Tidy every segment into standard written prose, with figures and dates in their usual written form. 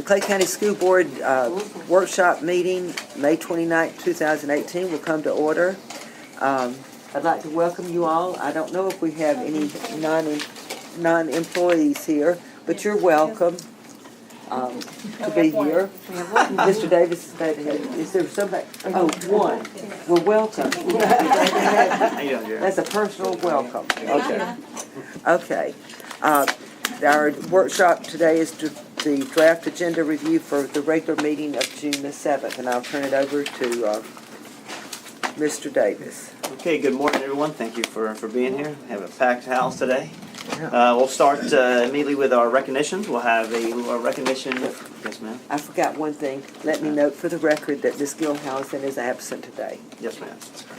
Clay County School Board workshop meeting, May 29th, 2018, will come to order. I'd like to welcome you all. I don't know if we have any non-employees here, but you're welcome to be here. Mr. Davis is there somebody? Oh, one. Well, welcome. That's a personal welcome. Okay. Okay. Our workshop today is the draft agenda review for the regular meeting of June the 7th, and I'll turn it over to Mr. Davis. Okay, good morning, everyone. Thank you for being here. We have a packed house today. We'll start immediately with our recognitions. We'll have a recognition. Yes, ma'am. I forgot one thing. Let me note for the record that Ms. Gilhousen is absent today. Yes, ma'am.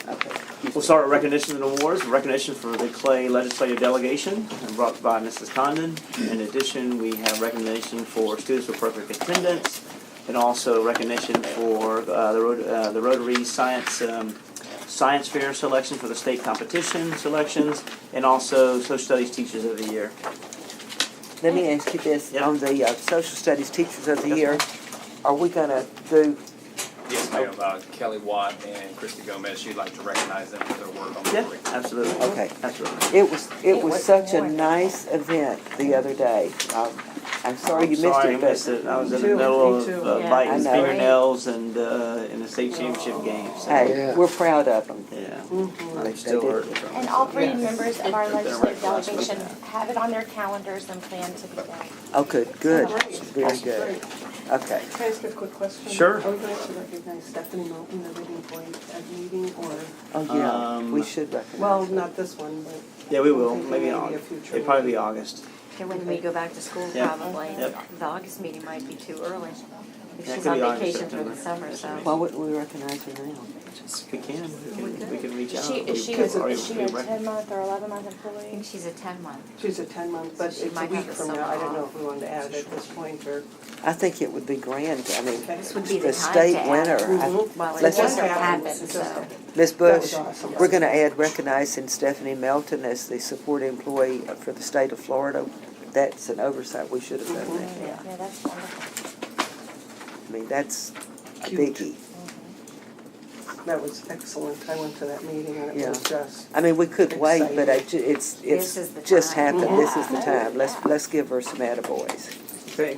Okay. We'll start with recognition and awards. Recognition for the Clay Legislative Delegation, brought by Mrs. Condon. In addition, we have recognition for students with perfect attendance, and also recognition for the Rotary Science Fair selection for the state competition selections, and also Social Studies Teachers of the Year. Let me ask you this. Yep. On the Social Studies Teachers of the Year, are we going to do... Yes, ma'am. Kelly Watt and Christy Gomez, she'd like to recognize them for their work on the Yeah, board. absolutely. Okay. Absolutely. It was such a nice event the other day. I'm sorry you missed Sorry, it, I missed it. I was in the middle of I biting know. fingernails and in the state championship game. So, hey, we're proud of them. yeah, They I'm still did. hurting from And it. all three members of our legislative Last week. delegation have it on their calendars and plan to be there. Oh, good. Very good. Okay. Can I ask a quick question? Sure. Are we going to recognize Stephanie Milton, the reading point at the meeting, or, Oh, yeah, we should recognize. well, not this one, but. Yeah, we will. Thinking Maybe maybe a August. future It'd probably be meeting. August. And when we go back to school, Yeah. probably, Yep. the August meeting might be too early. If Yeah, it she's could on be August, vacation through September. the summer, Why so. wouldn't we recognize her now? We can reach out. Is she a 10-month or 11-month I employee? think she's a 10-month. She's a 10-month, but She it's a might week have the from now. summer I don't know off. if we wanted to add it at this point, or. I think it would be grand. I mean, This would be the the time state to add winner. it. Mhm. Well, it Let's just just- happened, It just so. happened. Ms. That Bush, was awesome. we're going to add recognizing Stephanie Melton as the support employee for the state of Florida. That's an oversight. We should have done that. Yeah, that's wonderful. I mean, that's a Huge. biggie. That was excellent. I went to that meeting and it was just, I mean, we could wait, but Exciting. it's This is the just time. happened. This is the time. Let's give her some attaboys. Okay.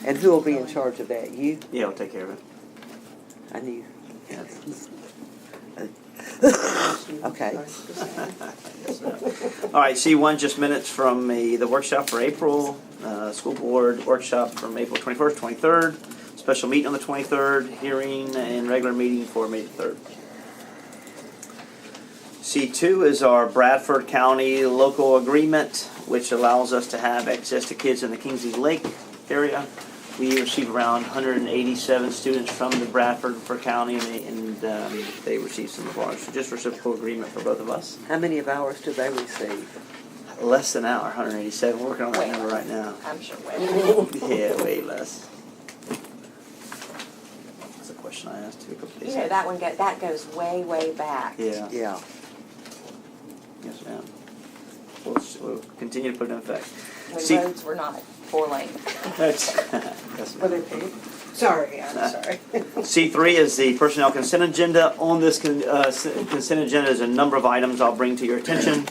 And who will be in charge of that? You? Yeah, I'll take care of it. I knew. Yeah. Okay. All right, C1, just minutes from the workshop for April, school board workshop from April 21st, 23rd, special meeting on the 23rd, hearing and regular meeting for May the 3rd. C2 is our Bradford County local agreement, which allows us to have access to kids in the Kingsley Lake area. We receive around 187 students from the Bradford County, and they receive some of ours. So just reciprocal agreement for both of us. How many of ours do they receive? Less than an hour, 187. We're working on that number right now. I'm sure. Yeah, way less. That's a question I asked too a couple days You know, ago. that goes way, way back. Yeah, Yeah. yes, ma'am. We'll continue to put it in effect. When See- roads were not 4-lane. That's, were they paid? Sorry, I'm sorry. C3 is the personnel consent agenda. On this consent agenda is a number of items I'll bring to your attention.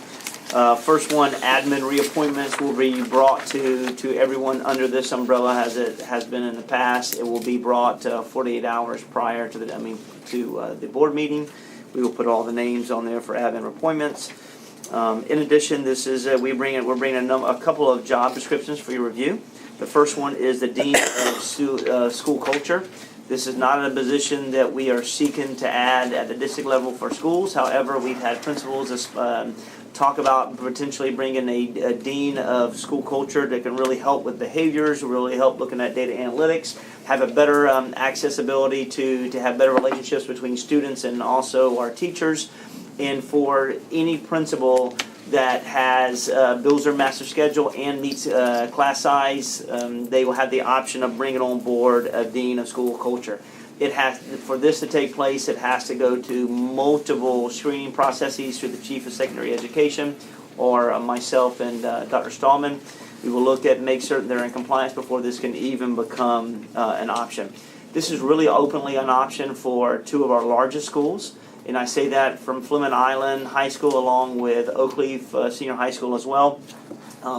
First one, admin reappointments will be brought to everyone under this umbrella as it has been in the past. It will be brought 48 hours prior to the board meeting. We will put all the names on there for admin appointments. In addition, we're bringing a couple of job descriptions for your review. The first one is the Dean of School Culture. This is not a position that we are seeking to add at the district level for schools. However, we've had principals talk about potentially bringing a Dean of School Culture that can really help with behaviors, really help looking at data analytics, have a better accessibility to have better relationships between students and also our teachers. And for any principal that has builds their master schedule and meets class size, they will have the option of bringing on board a Dean of School Culture. For this to take place, it has to go to multiple screening processes through the Chief of Secondary Education or myself and Dr. Stallman. We will look at, make certain they're in compliance before this can even become an option. This is really openly an option for two of our largest schools. And I say that from Fleming Island High School along with Oak Leaf Senior High School as well.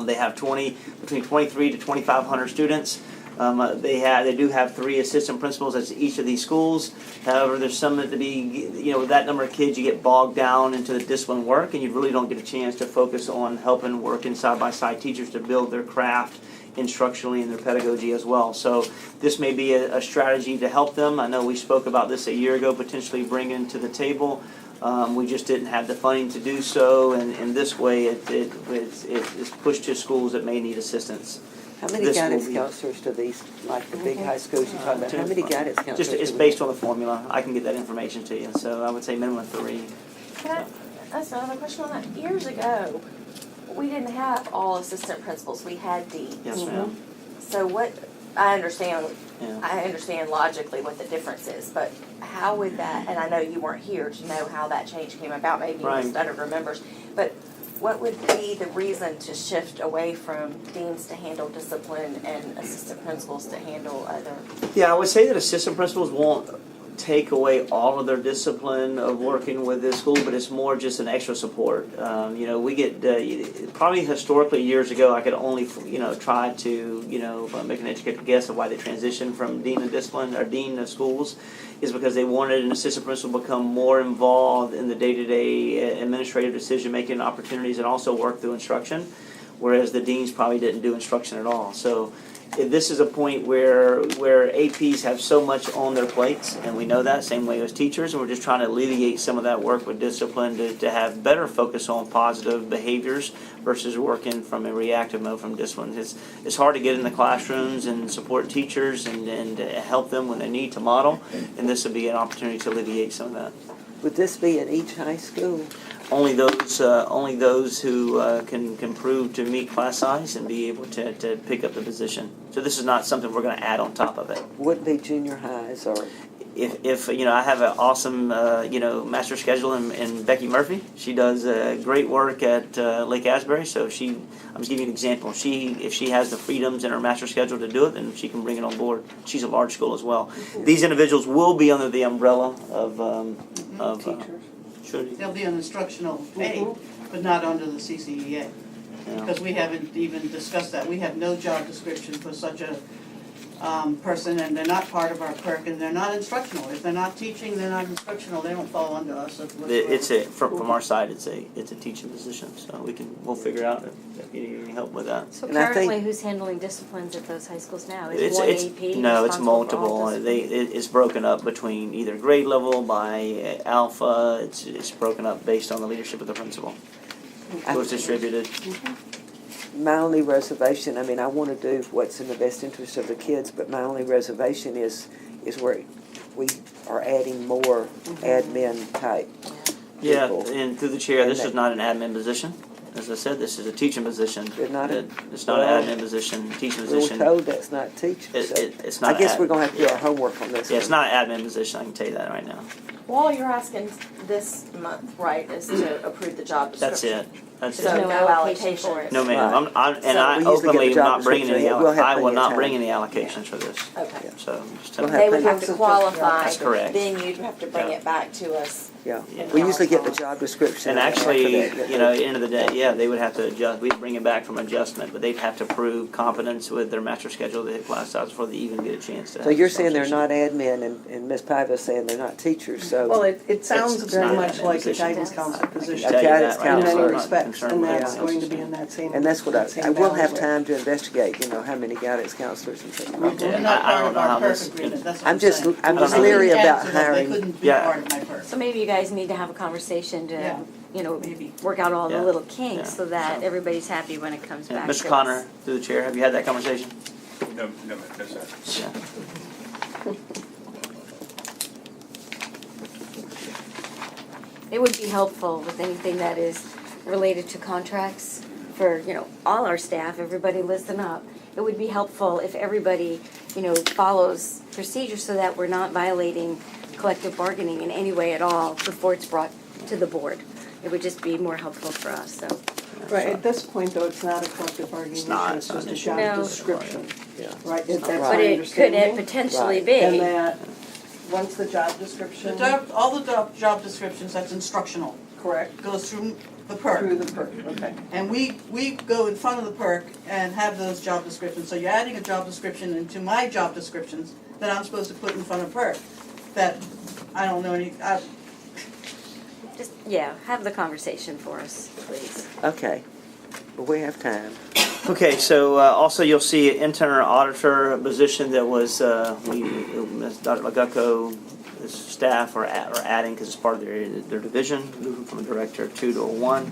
They have between 23 to 2,500 students. They do have 3 assistant principals at each of these schools. However, there's some that with that number of kids, you get bogged down into the discipline work, and you really don't get a chance to focus on helping working side by side teachers to build their craft instructionally and their pedagogy as well. So this may be a strategy to help them. I know we spoke about this a year ago, potentially bringing to the table. We just didn't have the funding to do so, and in this way, it's pushed to schools that may need assistance. How many This will guidance be- counselors do these, like the big high schools you're talking about, how many guidance counselors? Just, it's do we- based on the formula. I can get that information to you, so I would say minimum 3. Can I ask another question on that? Years ago, we didn't have all assistant principals, we had deans. Yes, ma'am. So what, I understand Yeah. logically what the difference is, but how would that, and I know you weren't here to know how that change came about, maybe Right. Ms. Studdard remembers, but what would be the reason to shift away from deans to handle discipline and assistant principals to handle other? Yeah, I would say that assistant principals won't take away all of their discipline of working with this school, but it's more just an extra support. We get, probably historically years ago, I could only, try to, make an educated guess of why they transitioned from dean of discipline or dean of schools, is because they wanted an assistant principal to become more involved in the day-to-day administrative decision-making opportunities and also work through instruction, whereas the deans probably didn't do instruction at all. So this is a point where APs have so much on their plates, and we know that, same way as teachers, and we're just trying to alleviate some of that work with discipline to have better focus on positive behaviors versus working from a reactive mode from discipline. It's hard to get in the classrooms and support teachers and help them when they need to model, and this would be an opportunity to alleviate some of that. Would this be in each high school? Only those who can prove to meet class size and be able to pick up the position. So this is not something we're going to add on top of it. Would be junior highs or? If I have an awesome master schedule in Becky Murphy. She does great work at Lake Asbury. So I'm just giving you an example. If she has the freedoms in her master schedule to do it, then she can bring it on board. She's a large school as well. These individuals will be under the umbrella of Teachers. Should They'll be on instructional aid, but not under the CCEA. Because we haven't even discussed that. We have no job description for such a person, and they're not part of our PERC, and they're not instructional. If they're not teaching, they're not instructional, they don't fall under us. From our side, it's a teaching position. So we'll figure out if you need any help with that. So And I think- currently, who's handling disciplines at those high schools now? Is one AP No, it's responsible for all multiple. disciplines? It's broken up between either grade level by alpha. It's broken up based on the leadership of the principal. So it's distributed. My only reservation, I want to do what's in the best interest of the kids, but my only reservation is where we are adding more admin type Yeah, people. and through the chair, this And is not an admin position. As I said, this is a teaching position. It's not a- It's not an admin position, teaching We were position. told that's not teaching, so It's not. I guess ad- we're gonna have to do our yeah. homework on this. Yeah, it's one. not an admin position, I can tell you that right now. Well, all you're asking this month, right, is to approve the job That's description. it. That's So There's it. no no allocation allocation. for it. No, ma'am. Right. I So we openly usually get the job not bringing any. description. We'll have I will plenty of not time. bring any allocations for this. Okay. So just We'll tell have They would plenty- have to qualify. That's correct. Then you'd have to bring Yeah. it back to us. Yeah, Yeah. we usually get the job description. And after actually, that, but- at the end of the day, yeah, they would have to adjust, we'd bring it back from adjustment, but they'd have to prove competence with their master schedule to hit class size before they even get a chance to. So you're saying they're not admin, and Ms. Piva's saying they're not teachers, so. Well, it sounds It's very not much an like a position. guidance counselor position. Tell you guidance that right In now, so many I'm not respects, concerned and with that's anything going else. to be in that same. And that's what that same I will have bandwidth. time to investigate, how many guidance counselors and things. We're Yeah, not I part don't of know how our this- PERC agreement, that's what I'm I'm just- saying. I'm just I couldn't leery about answer that. hiring. They couldn't be Yeah. part of my PERC. So maybe you guys need to have a conversation Yeah. to, Maybe. work out all the Yeah. little Yeah. kinks so that everybody's happy when it comes Yeah, back to us. Mr. Connor, through the chair, have you had that conversation? No, sir. Yeah. It would be helpful with anything that is related to contracts for, all our staff, everybody listen up. It would be helpful if everybody, follows procedures so that we're not violating collective bargaining in any way at all before it's brought to the board. It would just be more helpful for us, so. Right, at this point though, it's not a collective bargaining It's issue, not, it's it's not just an a issue. job No. description, Yeah. right? That's Right. my But it could understanding. potentially Right. be. And that, once the job description, All the job descriptions, that's instructional, correct, goes through the through PERC. the perk, okay. And we go in front of the PERC and have those job descriptions. So you're adding a job description into my job descriptions that I'm supposed to put in front of PERC. That, I don't know any, Just, yeah, have the conversation for us, please. Okay, but we have time. Okay, so also you'll see an intern auditor position that was, Ms. Dr. Legucco, his staff are adding because it's part of their division, moving from a director 2 to a 1.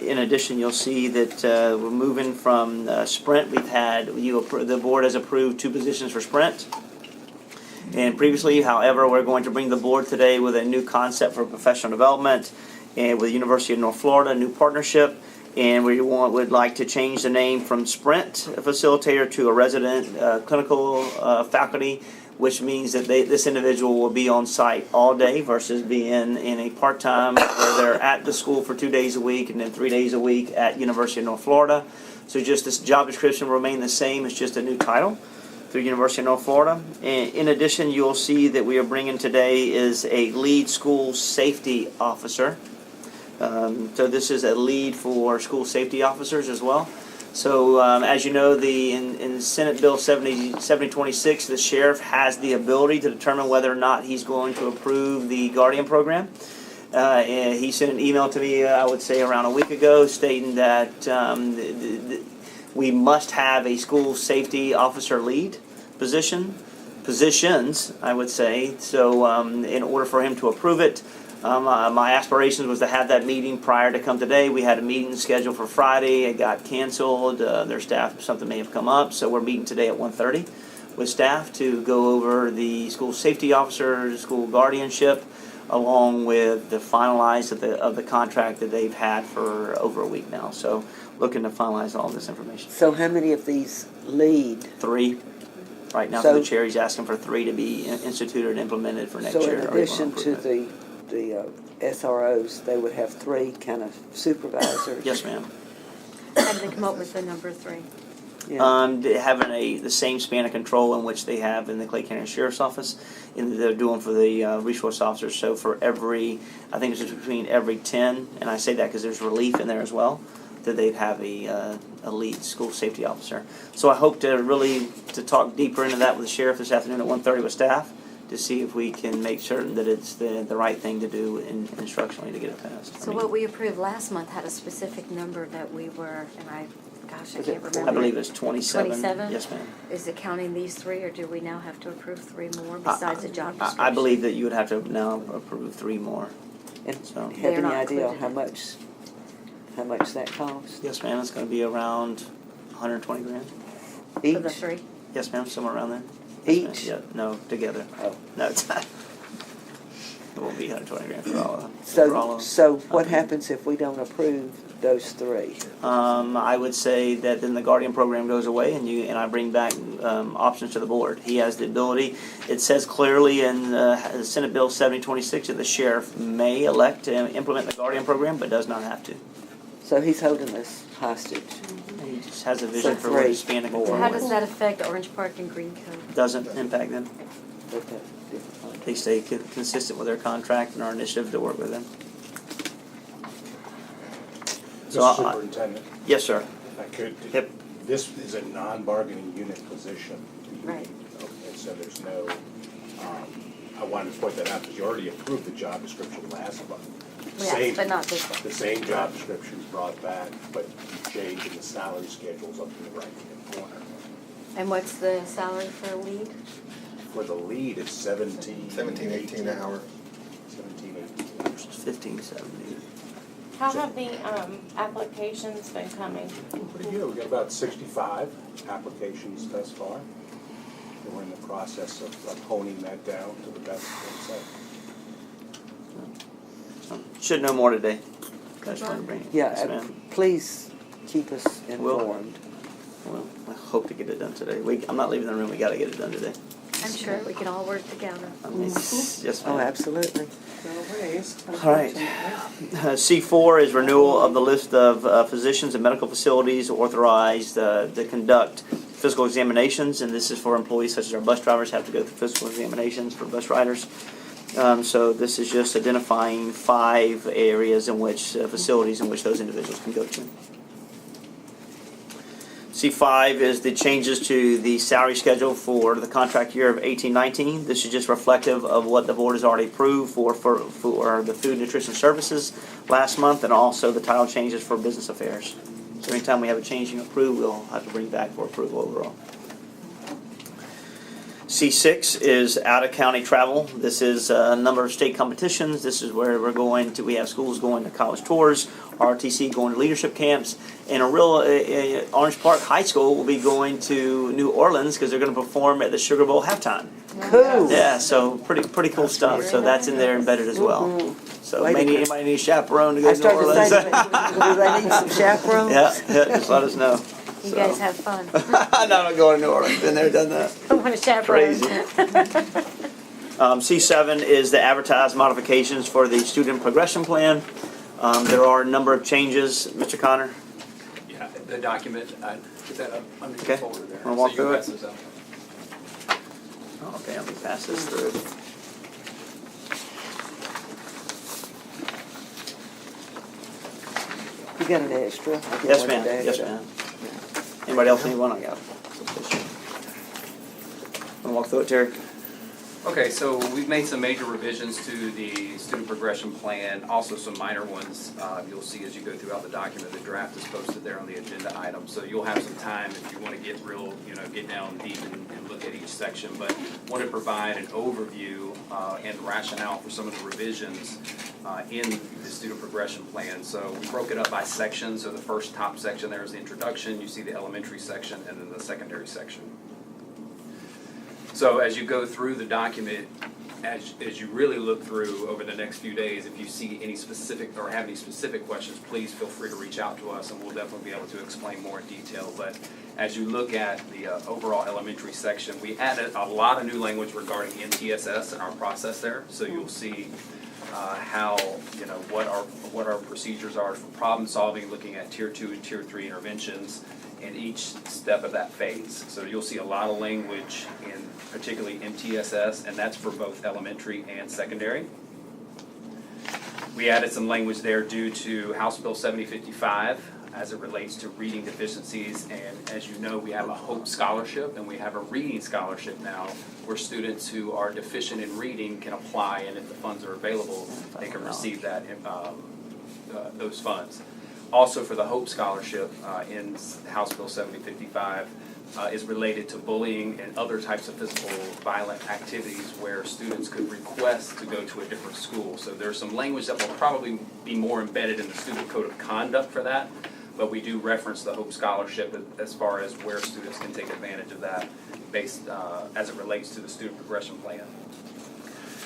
In addition, you'll see that we're moving from Sprint. We've had, the board has approved 2 positions for Sprint. And previously, however, we're going to bring the board today with a new concept for professional development and with the University of North Florida, a new partnership. And we would like to change the name from Sprint facilitator to a resident clinical faculty, which means that this individual will be on site all day versus being in a part-time where they're at the school for 2 days a week and then 3 days a week at University of North Florida. So just this job description will remain the same, it's just a new title through University of North Florida. And in addition, you'll see that we are bringing today is a lead school safety officer. So this is a lead for school safety officers as well. So as you know, in Senate Bill 7026, the sheriff has the ability to determine whether or not he's going to approve the Guardian program. And he sent an email to me, I would say around a week ago, stating that we must have a school safety officer lead positions, I would say. So in order for him to approve it, my aspirations was to have that meeting prior to come today. We had a meeting scheduled for Friday. It got canceled. Their staff, something may have come up. So we're meeting today at 1:30 with staff to go over the school safety officer, school guardianship, along with the finalize of the contract that they've had for over a week now. So looking to finalize all this information. So how many of these lead? 3. Right now, So- the chair, he's asking for 3 to be instituted and implemented for next So year. in or for addition to improvement. the SROs, they would have 3 kind of supervisors? Yes, ma'am. How did they come up with the number 3? Yeah. Having the same span of control in which they have in the Clay County Sheriff's Office, and they're doing for the resource officers. So for every, I think it's between every 10, and I say that because there's relief in there as well, that they'd have a lead school safety officer. So I hope to talk deeper into that with the sheriff this afternoon at 1:30 with staff to see if we can make certain that it's the right thing to do instructionally to get it passed. So what we approved last month had a specific number that we were, and I Was can't it remember. I believe it's 27. 27? Yes, ma'am. Is it counting these 3, or do we now have to approve 3 more besides the job description? I believe that you would have to now approve 3 more. And So- have They're any not idea included how much that costs? Yes, ma'am. It's going to be around 120 grand. For the Each? 3? Yes, ma'am. Somewhere around there. Yes, ma'am. Each? Yeah. No, together. Oh. No, it's not. It won't be 120 grand for all of them. For all So of them. what happens if we don't approve those 3? I would say that then the Guardian program goes away, and I bring back options to the board. He has the ability. It says clearly in Senate Bill 7026 that the sheriff may elect to implement the Guardian program, but does not have to. So he's holding us hostage. He just has a vision So for what 3 his span of more. control How does is. that affect Orange Park and Green Cove? Doesn't impact them. Okay, different contract. They stay consistent with their contract and our initiative to work with them. So Mr. I- Superintendent, Yes, sir. if I could, Yep. this is a non-bargaining unit position. Right. Okay, so there's no, I wanted to point that out because you already approved the job description last month. Yes, Same- but not this one. The same job description's brought back, but you changed in the salary schedules up to the right-hand corner. And what's the salary for a lead? For the lead, it's 17. 17, 18 an hour. 17, 18. 1570. How have the applications been coming? Pretty good. We got about 65 applications thus far. And we're in the process of honing that down to the best insight. Should know more today. I just wanted to bring it. Yes, Yeah, ma'am. please keep us Will. informed. Well, I hope to get it done today. I'm not leaving the room. We got to get it done today. I'm sure we can all work together. Yes, Oh, ma'am. absolutely. No ways. All right. C4 is renewal of the list of physicians and medical facilities authorized to conduct physical examinations, and this is for employees such as our bus drivers have to go through physical examinations for bus riders. So this is just identifying 5 areas in which, facilities in which those individuals can go to. C5 is the changes to the salary schedule for the contract year of 18-19. This is just reflective of what the board has already approved for the food nutrition services last month, and also the title changes for business affairs. So anytime we have a change in approved, we'll have to bring back for approval overall. C6 is out-of-county travel. This is a number of state competitions. This is where we have schools going to college tours, ROTC going to leadership camps, and Orange Park High School will be going to New Orleans because they're going to perform at the Sugar Bowl halftime. Cool. Yeah, so pretty cool stuff. So that's in there embedded as well. So Way to anybody need a chaperone to go I to New started to Orleans? say, do they need some chaperones? Yeah, just let us know. You So. guys have fun. I'm not going to New Orleans. Been there, done that. I want to chaperone. Crazy. C7 is the advertised modifications for the student progression plan. There are a number of changes. Mr. Connor? Yeah, the document, I put that up under Okay. your folder there. Wanna walk So you through it? pass those out. Oh, okay, let me pass this through. You got an extra? I'll get Yes, one ma'am. today. Yes, ma'am. Anybody else need one? I got it. Wanna walk through it, Terry? Okay, so we've made some major revisions to the student progression plan, also some minor ones. You'll see as you go throughout the document, the draft is posted there on the agenda item. So you'll have some time if you want to get real, get down deep and look at each section. But want to provide an overview and rationale for some of the revisions in the student progression plan. So we broke it up by section. So the first top section there is the introduction. You see the elementary section and then the secondary section. So as you go through the document, as you really look through over the next few days, if you see any specific or have any specific questions, please feel free to reach out to us and we'll definitely be able to explain more in detail. But as you look at the overall elementary section, we added a lot of new language regarding MTSS and our process there. So you'll see how, what our procedures are for problem solving, looking at tier 2 and tier 3 interventions in each step of that phase. So you'll see a lot of language in particularly MTSS, and that's for both elementary and secondary. We added some language there due to House Bill 7055 as it relates to reading deficiencies, and as you know, we have a HOPE scholarship and we have a reading scholarship now where students who are deficient in reading can apply, and if the funds are available, they can receive that those funds. Also for the HOPE scholarship in House Bill 7055 is related to bullying and other types of physical violent activities where students could request to go to a different school. So there's some language that will probably be more embedded in the student code of conduct for that, but we do reference the HOPE scholarship as far as where students can take advantage of that based as it relates to the student progression plan.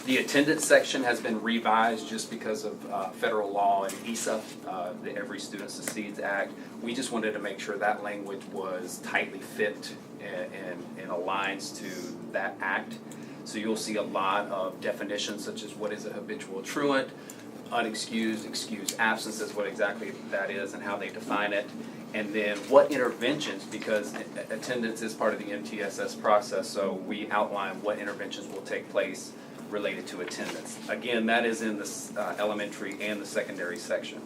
The attendance section has been revised just because of federal law and ESA, the Every Student Succeeds Act. We just wanted to make sure that language was tightly fit and aligns to that act. So you'll see a lot of definitions such as what is a habitual truant, unexcused, excused absences, what exactly that is and how they define it. And then what interventions, because attendance is part of the MTSS process, so we outline what interventions will take place related to attendance. Again, that is in the elementary and the secondary section.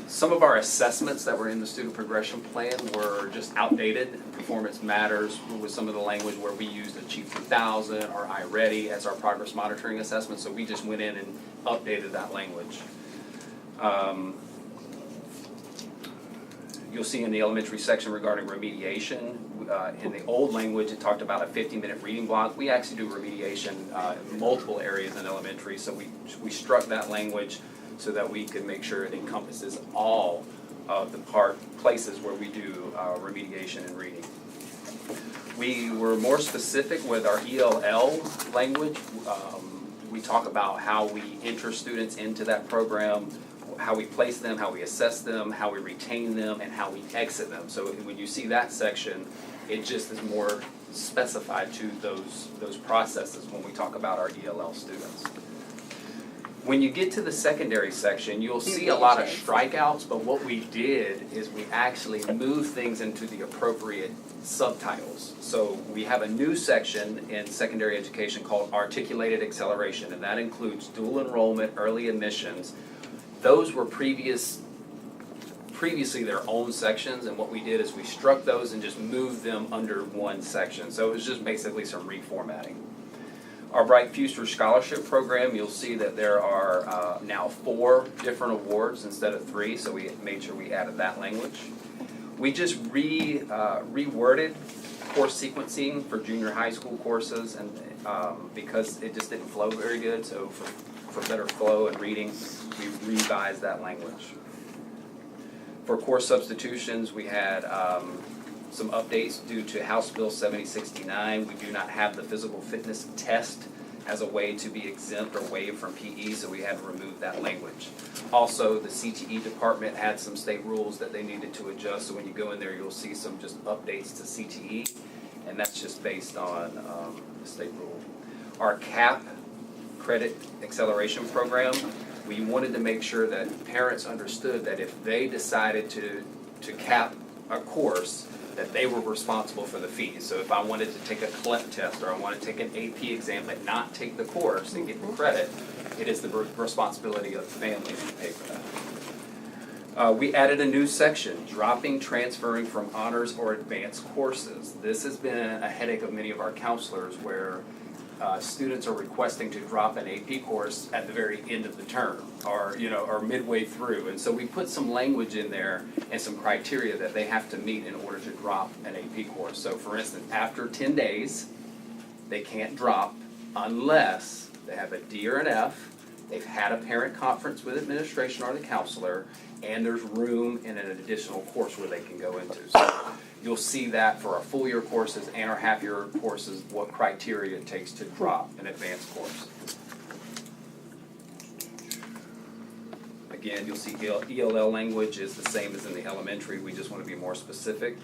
Some of our assessments that were in the student progression plan were just outdated. Performance Matters was some of the language where we used Achieve 3000 or iReady as our progress monitoring assessment, so we just went in and updated that language. You'll see in the elementary section regarding remediation, in the old language it talked about a 50-minute reading block. We actually do remediation in multiple areas in elementary, so we struck that language so that we could make sure it encompasses all of the places where we do remediation and reading. We were more specific with our ELL language. We talk about how we enter students into that program, how we place them, how we assess them, how we retain them, and how we exit them. So when you see that section, It just is more specified to those processes when we talk about our ELL students. When you get to the secondary section, you'll see a lot of strikeouts, but what we did is we actually moved things into the appropriate subtitles. So we have a new section in secondary education called Articulated Acceleration, and that includes dual enrollment, early admissions. Those were previously their own sections, and what we did is we struck those and just moved them under one section. So it was just basically some reformatting. Our Bright Future Scholarship Program, you'll see that there are now 4 different awards instead of 3, so we made sure we added that language. We just reworded course sequencing for junior high school courses, and because it just didn't flow very good, so for better flow and reading, we revised that language. For course substitutions, we had some updates due to House Bill 7069. We do not have the physical fitness test as a way to be exempt or waived from PE, so we had to remove that language. Also, the CTE department had some state rules that they needed to adjust, so when you go in there, you'll see some just updates to CTE, and that's just based on the state rule. Our CAP, Credit Acceleration Program, we wanted to make sure that parents understood that if they decided to cap a course, that they were responsible for the fees. So if I wanted to take a CLEP test, or I want to take an AP exam but not take the course and get the credit, it is the responsibility of the family to pay for that. We added a new section, dropping, transferring from honors or advanced courses. This has been a headache of many of our counselors, where students are requesting to drop an AP course at the very end of the term, or midway through. And so we put some language in there and some criteria that they have to meet in order to drop an AP course. So for instance, after 10 days, they can't drop unless they have a D or an F, they've had a parent conference with administration or the counselor, and there's room in an additional course where they can go into. So you'll see that for our full year courses and our half year courses, what criteria it takes to drop an advanced course. Again, you'll see ELL language is the same as in the elementary. We just want to be more specific.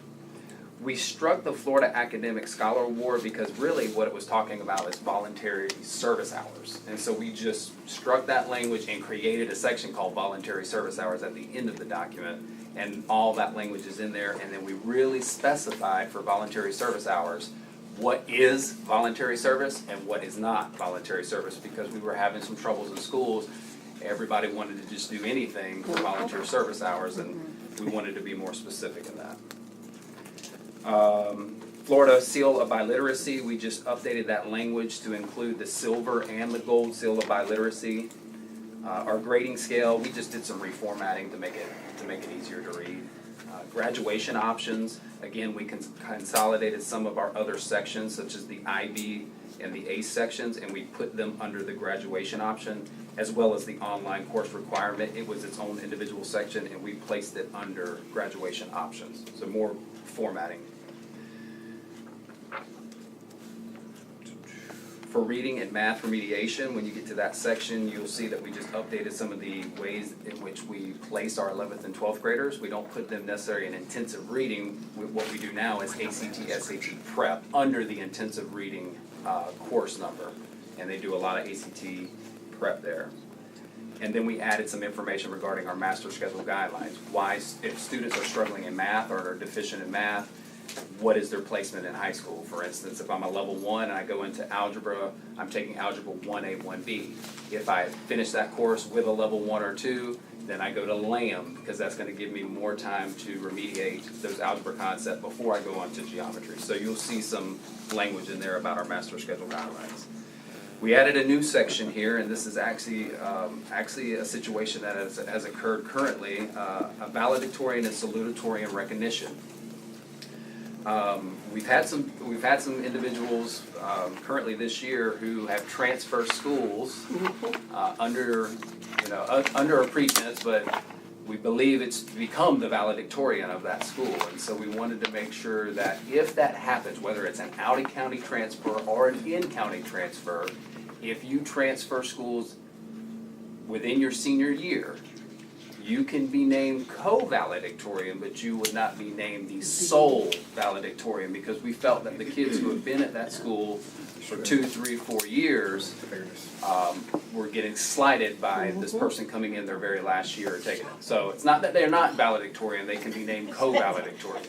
We struck the Florida Academic Scholar Award because really what it was talking about is voluntary service hours. And so we just struck that language and created a section called voluntary service hours at the end of the document. And all that language is in there. And then we really specified for voluntary service hours what is voluntary service and what is not voluntary service, because we were having some troubles in schools. Everybody wanted to just do anything for volunteer service hours, and we wanted to be more specific in that. Florida Seal of Biliteracy, we just updated that language to include the silver and the gold seal of biliteracy. Our grading scale, we just did some reformatting to make it easier to read. Graduation options, again, we consolidated some of our other sections, such as the IB and the ACE sections, and we put them under the graduation option, as well as the online course requirement. It was its own individual section, and we placed it under graduation options, so more formatting. For reading and math remediation, when you get to that section, you'll see that we just updated some of the ways in which we place our 11th and 12th graders. We don't put them necessarily in intensive reading. What we do now is ACT, SAT prep under the intensive reading course number, and they do a lot of ACT prep there. And then we added some information regarding our master schedule guidelines. Why, if students are struggling in math or are deficient in math, what is their placement in high school? For instance, if I'm a level 1 and I go into algebra, I'm taking algebra 1A, 1B. If I finish that course with a level 1 or 2, then I go to LAM, because that's going to give me more time to remediate those algebra concepts before I go on to geometry. So you'll see some language in there about our master schedule guidelines. We added a new section here, and this is actually a situation that has occurred currently, a valedictorian and salutatorian recognition. We've had some individuals currently this year who have transferred schools under a pretense, but we believe it's become the valedictorian of that school. And so we wanted to make sure that if that happens, whether it's an out-of-county transfer or an in-county transfer, if you transfer schools within your senior year, You can be named co-valedictorian, but you would not be named the sole valedictorian, because we felt that the kids who have been at that school for 2, 3, 4 years were getting slighted by this person coming in their very last year or taking it. So it's not that they're not valedictorian, they can be named co-valedictorian.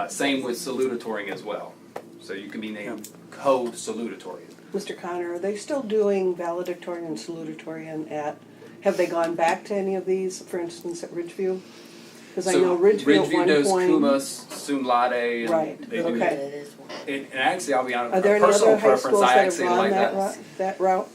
Same with salutatorian as well. So you can be named co-salutatorian. Mr. Connor, are they still doing valedictorian and salutatorian have they gone back to any of these, for instance, at Ridgeview? Because I know Ridgeview at one does point. cum laude, and Right, they do. okay. And actually, I'll be honest, Are there a any personal other high preference, schools I that actually have like run that. that route?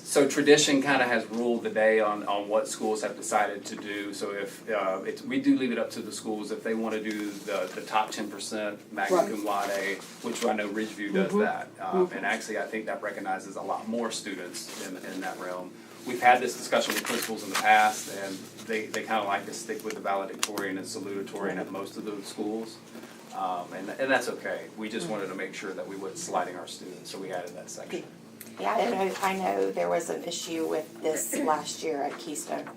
So tradition kind of has ruled the day on what schools have decided to do. So if, we do leave it up to the schools if they want to do the top 10% magna Right. cum laude, which I know Ridgeview does that. And actually, I think that recognizes a lot more students in that realm. We've had this discussion with principals in the past, and they kind of like to stick with the valedictorian and salutatorian at most of those schools. And that's okay. We just wanted to make sure that we wasn't sliding our students, so we added that section. Yeah, I know there was an issue with this last year at Keystone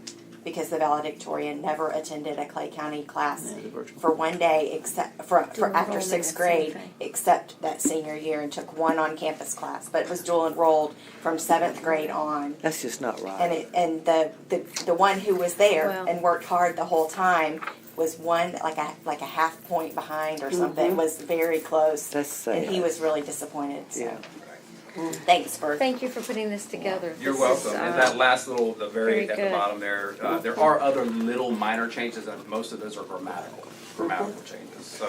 because the valedictorian never attended a Clay County class for one day except for after sixth grade, except that senior year, and took one on-campus class. But it was dual enrolled from seventh grade on. That's just not right. And the one who was there Well- and worked hard the whole time was one like a half point behind or something. It was very close. That's sad. And he was really disappointed. So. Yeah. Thanks for. Thank you for putting this together. You're This is, welcome. And that last little, the very at the good. bottom there, there are other little minor changes, and most of those are grammatical changes. So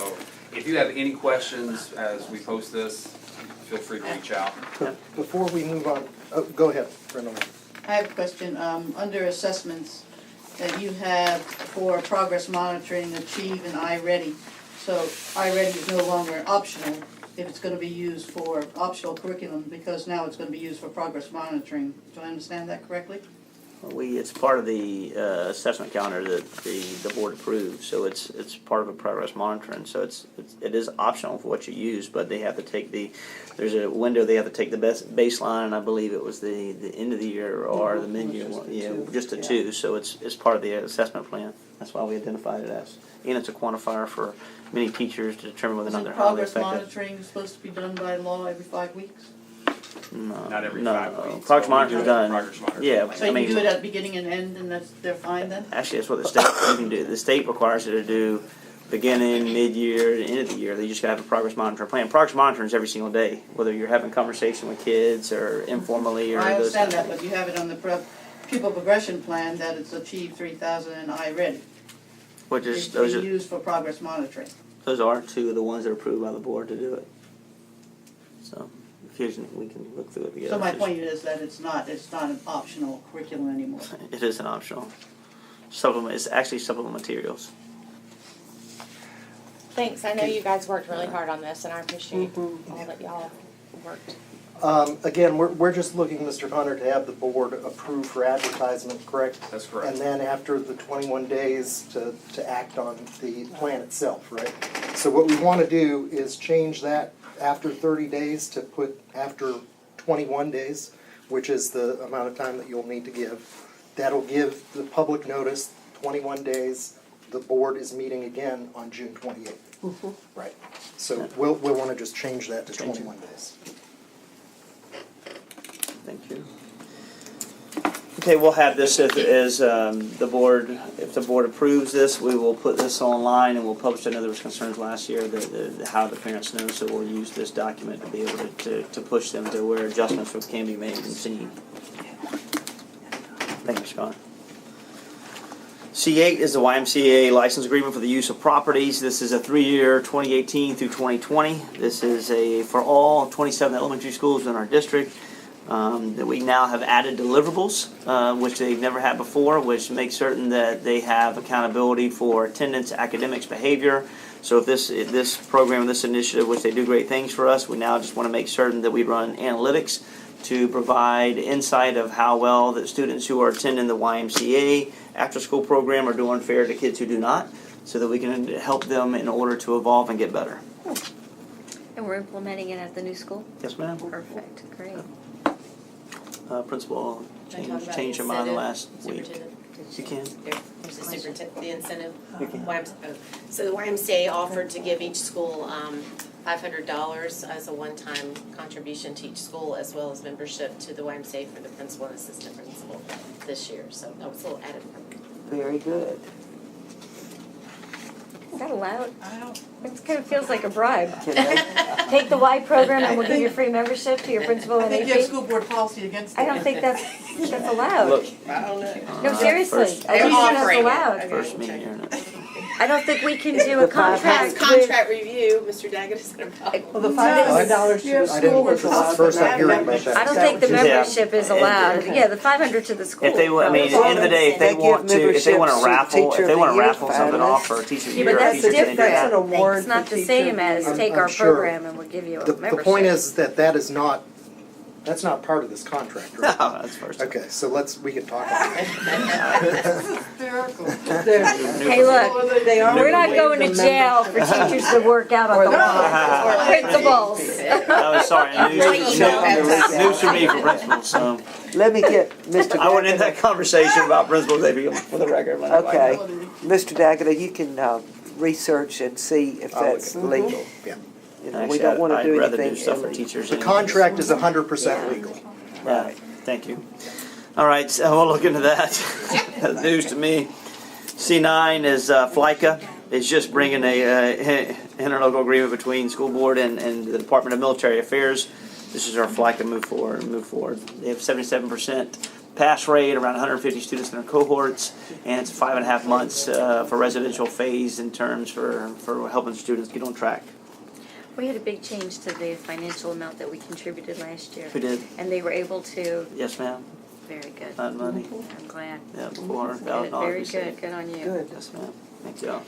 if you have any questions as we post this, feel free to reach out. Before we move on, go ahead, Brenda. I have a question. Under assessments that you have for progress monitoring, Achieve and iReady. So iReady is no longer optional if it's going to be used for optional curriculum, because now it's going to be used for progress monitoring. Do I understand that correctly? It's part of the assessment calendar that the board approves, so it's part of a progress monitoring, so it is optional for what you use, but they have to take there's a window, they have to take the best baseline, and I believe it was the end of the year or the mid-year one, just the two, so it's part of the assessment plan. That's why we identified it as, and it's a quantifier for many teachers to determine whether or not they're highly Progress effective. monitoring is supposed to be done by law every 5 weeks? Not every No, 5 weeks. progress but we monitoring's do done. progress monitoring. Yeah, So I you mean, can do it at the beginning and end, and they're fine then? actually, that's what the state you can do. The state requires you to do beginning, mid-year, and end of the year. They just gotta have a progress monitoring plan. Progress monitoring is every single day, whether you're having conversation with kids or informally or I those understand kind that, of but you have it on the pupil progression plan that it's Achieve 3000 and iReady. Which is, It's those being are, used for progress monitoring. those are two of the ones that are approved by the board to do it. So, occasionally, we can look through it together. So my point is that it's not an optional curriculum anymore. It is an optional supplement. It's actually supplement materials. Thanks. I know you guys worked really hard on this, and I appreciate all that y'all worked. Again, we're just looking, Mr. Hunter, to have the board approve for advertisement, correct? That's correct. And then after the 21 days to act on the plan itself, right? So what we want to do is change that after 30 days to put after 21 days, which is the amount of time that you'll need to give. That'll give the public notice, 21 days. The board is meeting again on June 28th. Right. So we'll want to just change that to 21 days. Thank you. Okay, we'll have this as the board, if the board approves this, we will put this online and we'll publish. I know there was concerns last year how the parents know, so we'll use this document to be able to push them to where adjustments can be made and seen. Thank you, Scott. C8 is the YMCA license agreement for the use of properties. This is a 3-year, 2018 through 2020. This is for all 27 elementary schools in our district. That we now have added deliverables, which they've never had before, which makes certain that they have accountability for attendance, academics, behavior. So if this program, this initiative, which they do great things for us, we now just want to make certain that we run analytics to provide insight of how well the students who are attending the YMCA after-school program are doing fair to kids who do not, so that we can help them in order to evolve and get better. And we're implementing it at the new school? Yes, ma'am. Perfect, great. Principal changed her mind last week. You can. There's the superintendent, the incentive. You can. So the YMCA offered to give each school $500 as a one-time contribution to each school, as well as membership to the YMCA for the principal and assistant principal this year. So that was a little added. Very good. Is that allowed? I don't. It kind of feels like a bribe. Can they- Take the Y program and we'll give you free membership to your principal I and think you have AP. school board policy against I that. don't think that's allowed. Look, I don't know. No, seriously, First- I don't think that's offering it. allowed. first meeting here. I don't think we can do a The five- Past contract. contract review, Mr. Daggett is gonna probably. Well, the $500 to the I school didn't, was this is allowed. the first but I'm not hearing about membership. that. I don't think the Yeah. membership is allowed. Yeah, the 500 to the school. If they, I mean, at the end of the day, if they They want give to, if they want memberships to to raffle, Teacher if they of want the to Year raffle something finalists. off for a teacher of the Yeah, but year, that's teacher, can they do different. That's an that? award It's not for the teacher same of the as year. take I'm our sure. program and we'll give you a The membership. point is that is not, that's not part of this contract, right? No, that's first. Okay, so we can talk about it. Hysterical. They're- Hey, look, They are we're not waiving going to the jail for teachers to work out on the law. Or principals. Oh, sorry, news for me for principals, so. Let me get Mr. I went in Daggett. that conversation about principals, maybe for the record. but I- Okay, Mr. Daggett, you can research and see if that's legal. Yeah. You know, we Actually, don't want to I'd do rather do anything stuff for illegal. teachers. The anyways. contract is 100% legal. Yeah, thank you. All right, so we'll look into that. That's news to me. C9 is FLICA. It's just bringing a interlocal agreement between school board and the Department of Military Affairs. This is our FLICA move forward. They have 77% pass rate, around 150 students in their cohorts, and it's 5.5 months for residential phase in terms for helping students get on track. We had a big change to the financial amount that we contributed last year. We did. And they were able to, Yes, ma'am. very good. Not money. I'm glad. Yeah, Good, $400,000. very we saved. good, good on you. Good. Yes, ma'am. Thank you.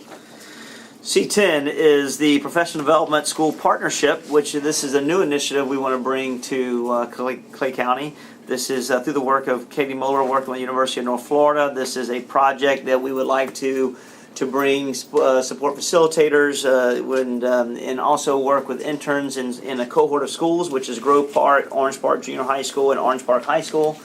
C10 is the Professional Development School Partnership, which this is a new initiative we want to bring to Clay County. This is through the work of Katie Muller, working with the University of North Florida. This is a project that we would like to bring support facilitators and also work with interns in a cohort of schools, which is Grove Park, Orange Park Junior High School, and Orange Park High School.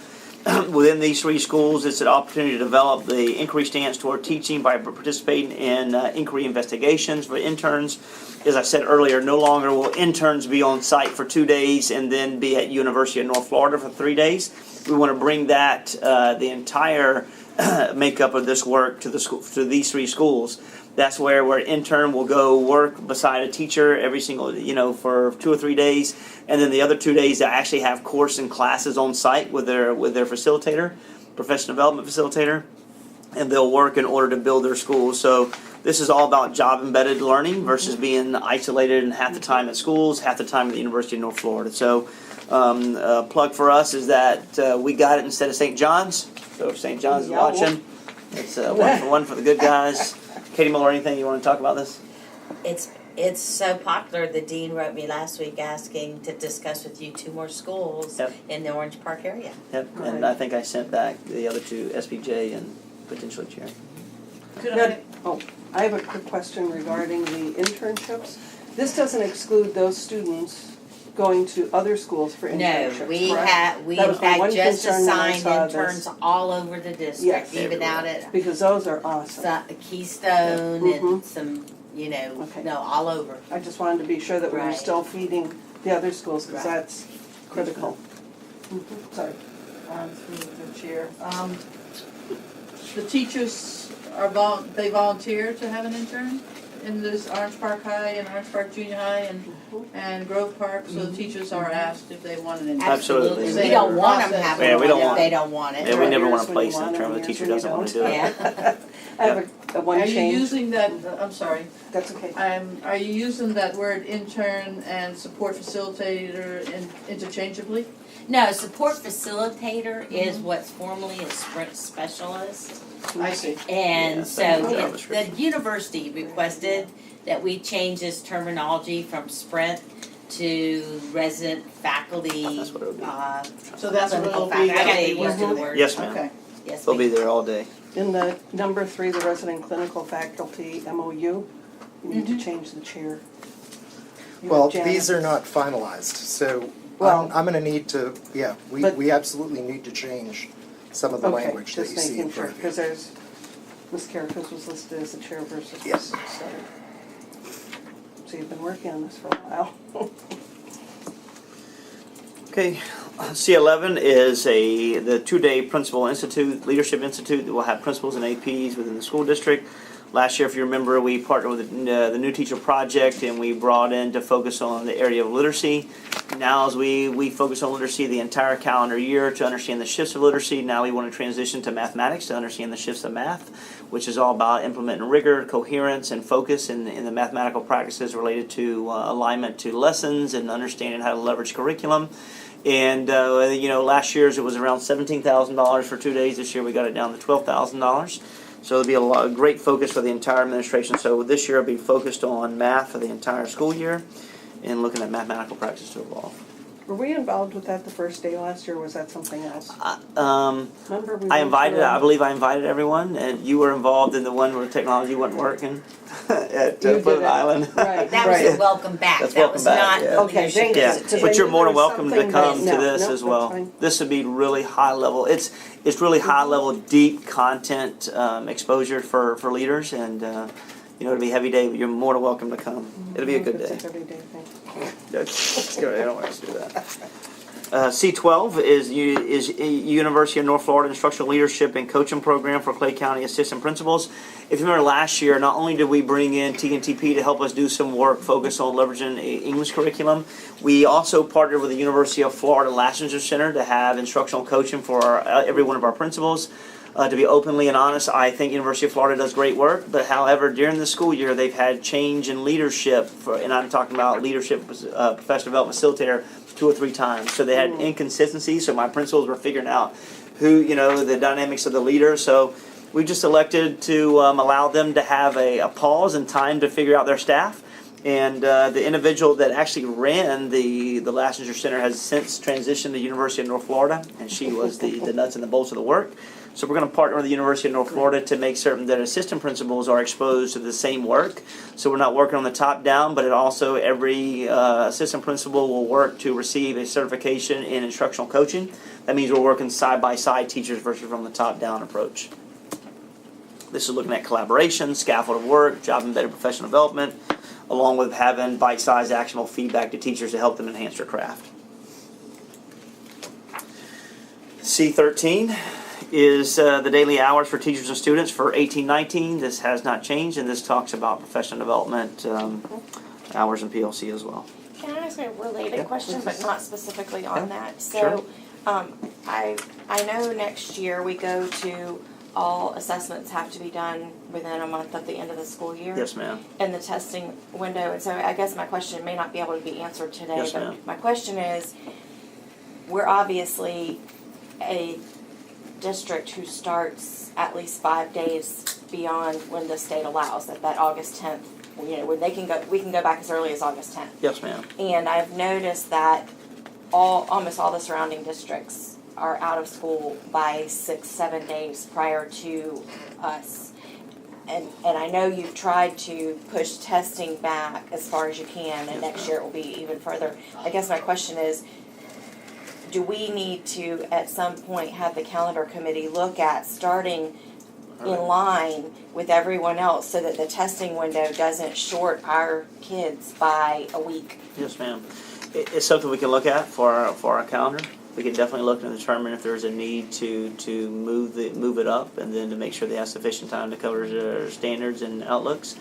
Within these three schools, it's an opportunity to develop the inquiry stance toward teaching by participating in inquiry investigations for interns. As I said earlier, no longer will interns be on site for 2 days and then be at University of North Florida for 3 days. We want to bring that, the entire makeup of this work to the school, to these three schools. That's where an intern will go work beside a teacher every single, for 2 or 3 days, and then the other 2 days they actually have course and classes on site with their facilitator, professional development facilitator, and they'll work in order to build their schools. So this is all about job embedded learning versus being isolated and half the time at schools, half the time at the University of North Florida. So a plug for us is that we got it instead of St. John's. So if St. John's is watching, it's 1 for the good guys. Katie Muller, anything you want to talk about this? It's so popular, the dean wrote me last week asking to discuss with you 2 more schools Yep. in the Orange Park area. Yep, and I think I sent back the other 2, SPJ and potentially Chair. I have a quick question regarding the internships. This doesn't exclude those students going to other schools for internships, No, we correct? we That in was my fact one just concern when I assigned saw this. interns all over the district, Yes. even out at Because those are awesome. Keystone Mhm. and some, Okay. no, all over. I just wanted to be sure that we were Right. still feeding the other schools, because Right. that's critical. Sorry. Through the chair. The teachers they volunteer to have an intern in this Orange Park High and Orange Park Junior High and Grove Park, so the teachers are asked if they want an intern. Absolutely. We don't want them having Yeah, we one don't if want- they don't want it. Yeah, we never Years want to when place you an want intern it, where the years teacher when you doesn't want to do don't. it. Yeah. I have a one Are you change. using that, I'm sorry, That's okay. are you using that word intern and support facilitator interchangeably? No, support facilitator is what's formerly a sprint specialist. I see. And Yeah, so thank you for the the description. university requested that we change this terminology from sprint to resident faculty. That's what it would be. So that's what Clinical it'll be. faculty. I gotta get Yeah. used to the word. Yes, ma'am. Okay. Yes, They'll be ma'am. there all day. In the number 3, the resident clinical faculty MOU, you need Mm-hmm. to change the chair. You Well, have Janet. these are not finalized, so Well- I'm gonna need to, But- we absolutely need to change some of the Okay, language that just you see in making sure, front of you. because there's, Ms. Carrick's was listed as the chairperson. Yes. So you've been working on this for a while. Okay, C11 is the two-day Principal Institute, Leadership Institute that will have principals and APs within the school district. Last year, if you remember, we partnered with the New Teacher Project and we brought in to focus on the area of literacy. Now as we focus on literacy the entire calendar year to understand the shifts of literacy, now we want to transition to mathematics to understand the shifts of math, which is all about implementing rigor, coherence, and focus in the mathematical practices related to alignment to lessons and understanding how to leverage curriculum. And last year's it was around $17,000 for 2 days. This year we got it down to $12,000. So it'll be a great focus for the entire administration. So this year I'll be focused on math for the entire school year and looking at mathematical practice to evolve. Were we involved with that the first day last year, or was that something else? Remember we I went invited, through- I believe I invited everyone, and you were involved in the one where technology wasn't working at You did Pleasant it. Island. Right, That was right. a welcome back. That's That welcome was back, not yeah. the Okay, leadership thank you. Yeah, institute. Because I but you're knew more there than was welcome to something, come but to no, this no, as that's well. fine. This would be really high level. It's really high level, deep content exposure for leaders, and it'll be a heavy day. But you're more than welcome to come. It'll be a good It's day. a heavy day thing. That's good. I don't want us to do that. C12 is University of North Florida Instructional Leadership and Coaching Program for Clay County Assistant Principals. If you remember last year, not only did we bring in TNTP to help us do some work focused on leveraging English curriculum, we also partnered with the University of Florida Lassiter Center to have instructional coaching for every one of our principals. To be openly and honest, I think University of Florida does great work, but however, during the school year, they've had change in leadership, and I'm talking about leadership, professional development facilitator, 2 or 3 times. So they had inconsistencies, so my principals were figuring out who, the dynamics of the leader. So we just elected to allow them to have a pause and time to figure out their staff. And the individual that actually ran the Lassiter Center has since transitioned to University of North Florida, and she was the nuts and the bolts of the work. So we're going to partner with the University of North Florida to make certain that assistant principals are exposed to the same work. So we're not working on the top down, but it also every assistant principal will work to receive a certification in instructional coaching. That means we're working side by side teachers versus from the top down approach. This is looking at collaboration, scaffold of work, job embedded professional development, along with having bite-sized actionable feedback to teachers to help them enhance their craft. C13 is the daily hours for teachers and students for 18-19. This has not changed, and this talks about professional development hours in PLC as well. Can I ask a related question, but not specifically on that? Sure. So, I know next year we go to all assessments have to be done within a month of the end of the school year. Yes, ma'am. And the testing window, and so I guess my question may not be able to be answered today, Yes, ma'am. but my question is, we're obviously a district who starts at least 5 days beyond when the state allows, that August 10th, when they can go, we can go back as early as August 10th. Yes, ma'am. And I've noticed that almost all the surrounding districts are out of school by 6-7 days prior to us. And I know you've tried to push testing back as far as you can, and next year it will be even further. I guess my question is, do we need to, at some point, have the calendar committee look at starting in line with everyone else so that the testing window doesn't short our kids by a week? Yes, ma'am. It's something we can look at for our calendar. We can definitely look and determine if there's a need to move it up, and then to make sure they have sufficient time to cover their standards and outlooks.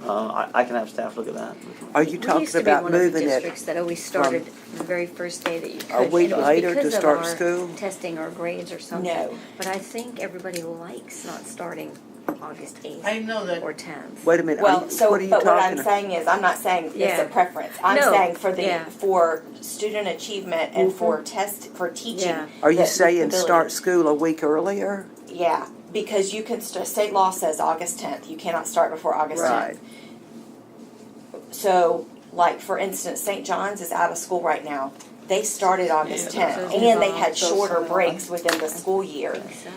I can have staff look at that. Are you talking about moving We used to be one of the it districts that always started the very first day that you could. a week and it was later to because of start our school? testing or grades or something. No. But I think everybody likes not starting August 8th I know that or 10th. Wait a minute, Well, what are you but what I'm talking? saying is, I'm not saying it's Yeah. a preference. I'm No, saying yeah. for student achievement and for teaching. Yeah. Are you the saying ability. start school a week earlier? Yeah, because you can, state law says August 10th, you cannot start before August 10th. Right. So, like, for instance, St. John's is out of school right now. They started August Yeah. 10th, So and they it's had so shorter far. breaks within the school year. So,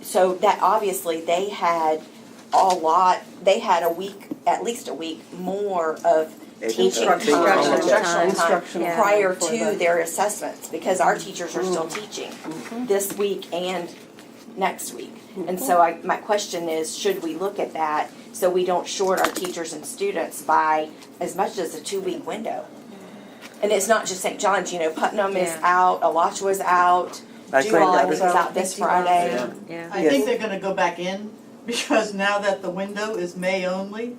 So that obviously they had a week, at least a week more of teaching time, Instructional instructional time Instructional Yeah. prior for to that. their assessments, because our teachers are still teaching this week and next week. And so my question is, should we look at that so we don't short our teachers and students by as much as a 2-week window? And it's not just St. John's, you know, Putnam is Yeah. out, Alachua's out, I think Duval, I that- think is out this Friday. Yeah. Yeah. I Yes. think they're gonna go back in, because now that the window is May only,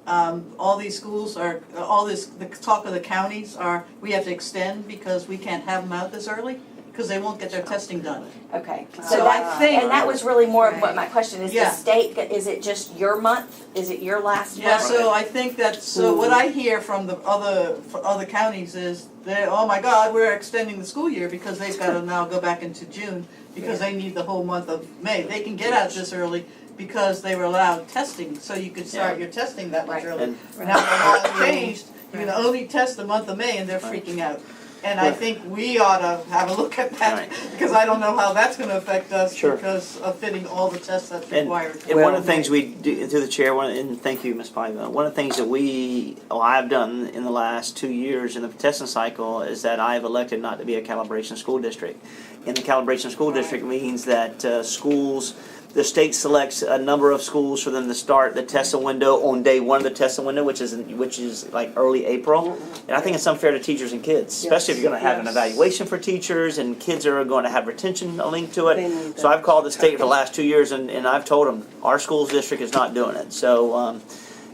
all these schools are, the talk of the counties are, we have to extend because we can't have them out this early, because they won't get their testing done. Okay, so So I that, think- and that was really more of what my question is, the Yeah. state, is it just your month? Is it your last month? Yeah, so I think that, so what I hear from the other counties is, oh my God, we're extending the school year because they've gotta now go back into June, because they need the whole month of May. They can get out this early because they were allowed testing, so you could start your testing that much Right. early. And- Now the law changed, you can only test the month of May, and they're freaking out. And I think we ought to have a look at that, Right. because I don't know how that's gonna affect us Sure. because of fitting all the tests that's And, required. and one of the things we do, through the chair, and thank you, Ms. Paiva, one of the things that I've done in the last 2 years in the testing cycle is that I have elected not to be a calibration school district. And the calibration school district means that schools, the state selects a number of schools for them to start the testing window on day one of the testing window, which is like early April. And I think it's unfair to teachers and kids, especially if you're going to have an Yes. evaluation for teachers and kids are going to have retention linked to They it. need So that. I've called the state for the last 2 years and I've told them our schools district is not doing it. So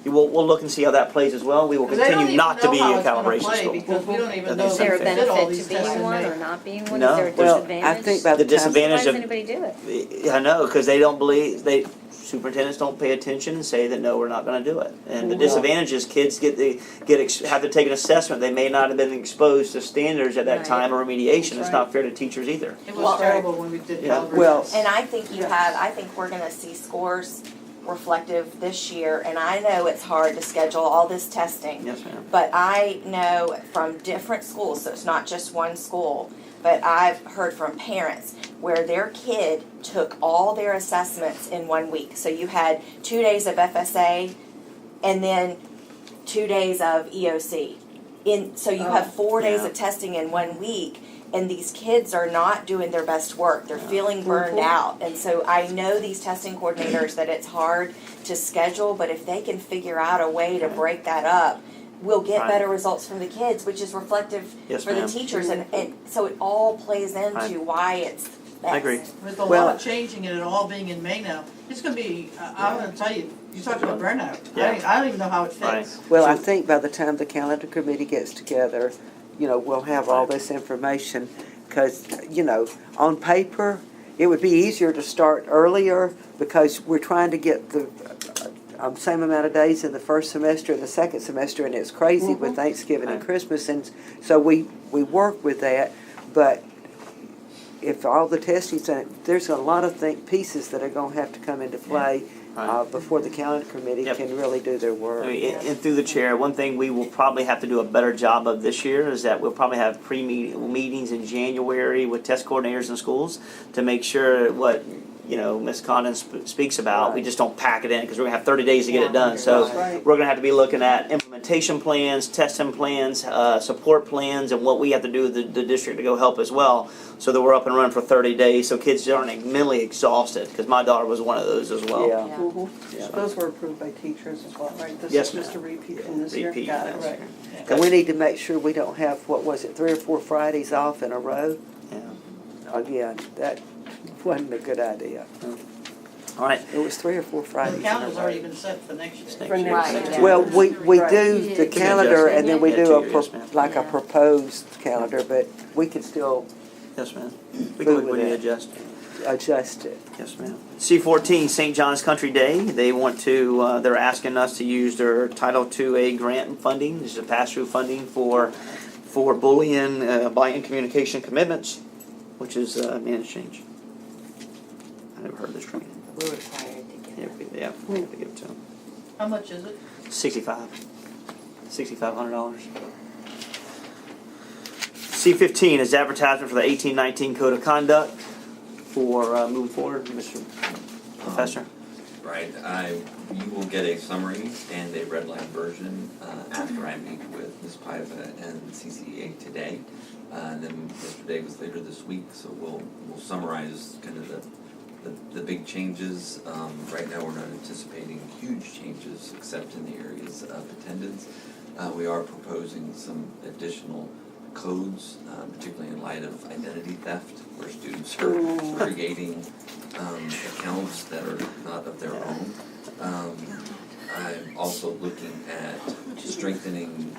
we'll look and see how that plays as well. We will Because they don't continue even not to know be how a it's gonna calibration play, school. because we don't even know Is if there a we fit all benefit these to being tests in one May. or not being one? No. Is there a Well, disadvantage? I think by The the time, disadvantage Why of does anybody do it? I know, because they don't believe, superintendents don't pay attention and say that, no, we're not gonna do it. And the disadvantage is kids have to take an assessment. They may not have been exposed to standards at that Right. time of remediation. It's Right. not fair to teachers either. It Well- was terrible when we did Yeah. Calvert. Well- And I think I think we're gonna see scores reflective this year, and I know it's hard to schedule all this testing. Yes, ma'am. But I know from different schools, so it's not just one school, but I've heard from parents where their kid took all their assessments in 1 week. So you had 2 days of FSA and then 2 days of EOC. So you have 4 days Yeah. of testing in 1 week, and these kids are not doing their best work. They're feeling burned out. And so I know these testing coordinators that it's hard to schedule, but if they can figure out a way to break that up, we'll get Right. better results from the kids, which is reflective Yes, for the ma'am. teachers. And so it all plays into Right. why it's best. I agree. With the Well- law changing and it all being in May now, it's gonna be, I'm gonna tell you, you talked about burnout. Yeah. I don't even know how it Right. fits. well, I think by the time the calendar committee gets together, we'll have all this information. Because, on paper, it would be easier to start earlier because we're trying to get the same amount of days in the first semester and the second semester, and it's crazy with Thanksgiving and Right. Christmas, and so we work with that. But if all the testing's done, there's a lot of pieces that are going to have to come into play Right. before the calendar committee Yep. can really do their work. I mean, and through the chair, one thing we will probably have to do a better job of this year is that we'll probably have meetings in January with test coordinators in schools to make sure what, Ms. Condon speaks about, we Right. just don't pack it in because we're gonna have 30 days to get it done. So Right. we're gonna have to be looking at implementation plans, testing plans, support plans, and what we have to do with the district to go help as well, so that we're up and running for 30 days, so kids aren't mentally exhausted, because my daughter was one of those as well. Yeah. Mhm. Yeah. Those were approved by teachers as well, right? This Yes, is just a ma'am. repeat from this year? Repeat, Got it, yes. right. And we need to make sure we don't have, 3 or 4 Fridays off in a row. Yeah. Again, that wasn't a good idea. All right. It was 3 or 4 The Fridays in a calendar's already row. been set for next year. For next Right, year. yeah. Well, we Right. do the calendar and then we Yeah, do 2 years, ma'am. like a Yeah. proposed calendar, but we can still Yes, ma'am. We can Move with it. adjust. adjust it. Yes, ma'am. C14, St. John's Country Day. They want to, they're asking us to use their Title IIA grant funding. This is a pass-through funding for bullying, buy-in communication commitments, which is managed change. I never heard of this training. We're required to Yeah, get we have to give it to them. How much is it? $6,500. C15 is advertisement for the 1819 Code of Conduct for moving forward, Mr. Professor. Right, you will get a summary and a red line version after I meet with Ms. Paiva and CCEA today. And then Mr. Davis later this week, so we'll summarize kind of the The big changes, right now, we're not anticipating huge changes except in the areas of attendance. We are proposing some additional codes, particularly in light of identity theft, where students are creating accounts that are not of their own. I'm also looking at strengthening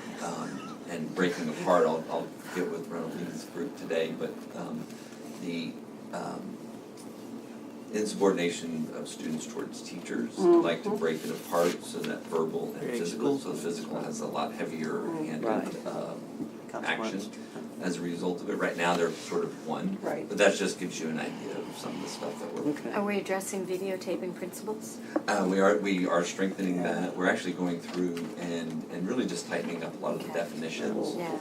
and breaking apart. I'll get with Ronald Lee's group today, but the insubordination of students towards teachers. I'd like to break it apart so that verbal and Very physical, exclusive. so physical has a lot heavier handed action as a result of it. Right now, they're sort of one, Right. but that just gives you an idea of some of the stuff that we're Okay. Are we addressing videotaping principals? we are strengthening that. We're actually going through and really just tightening up a lot of the definitions. Yeah.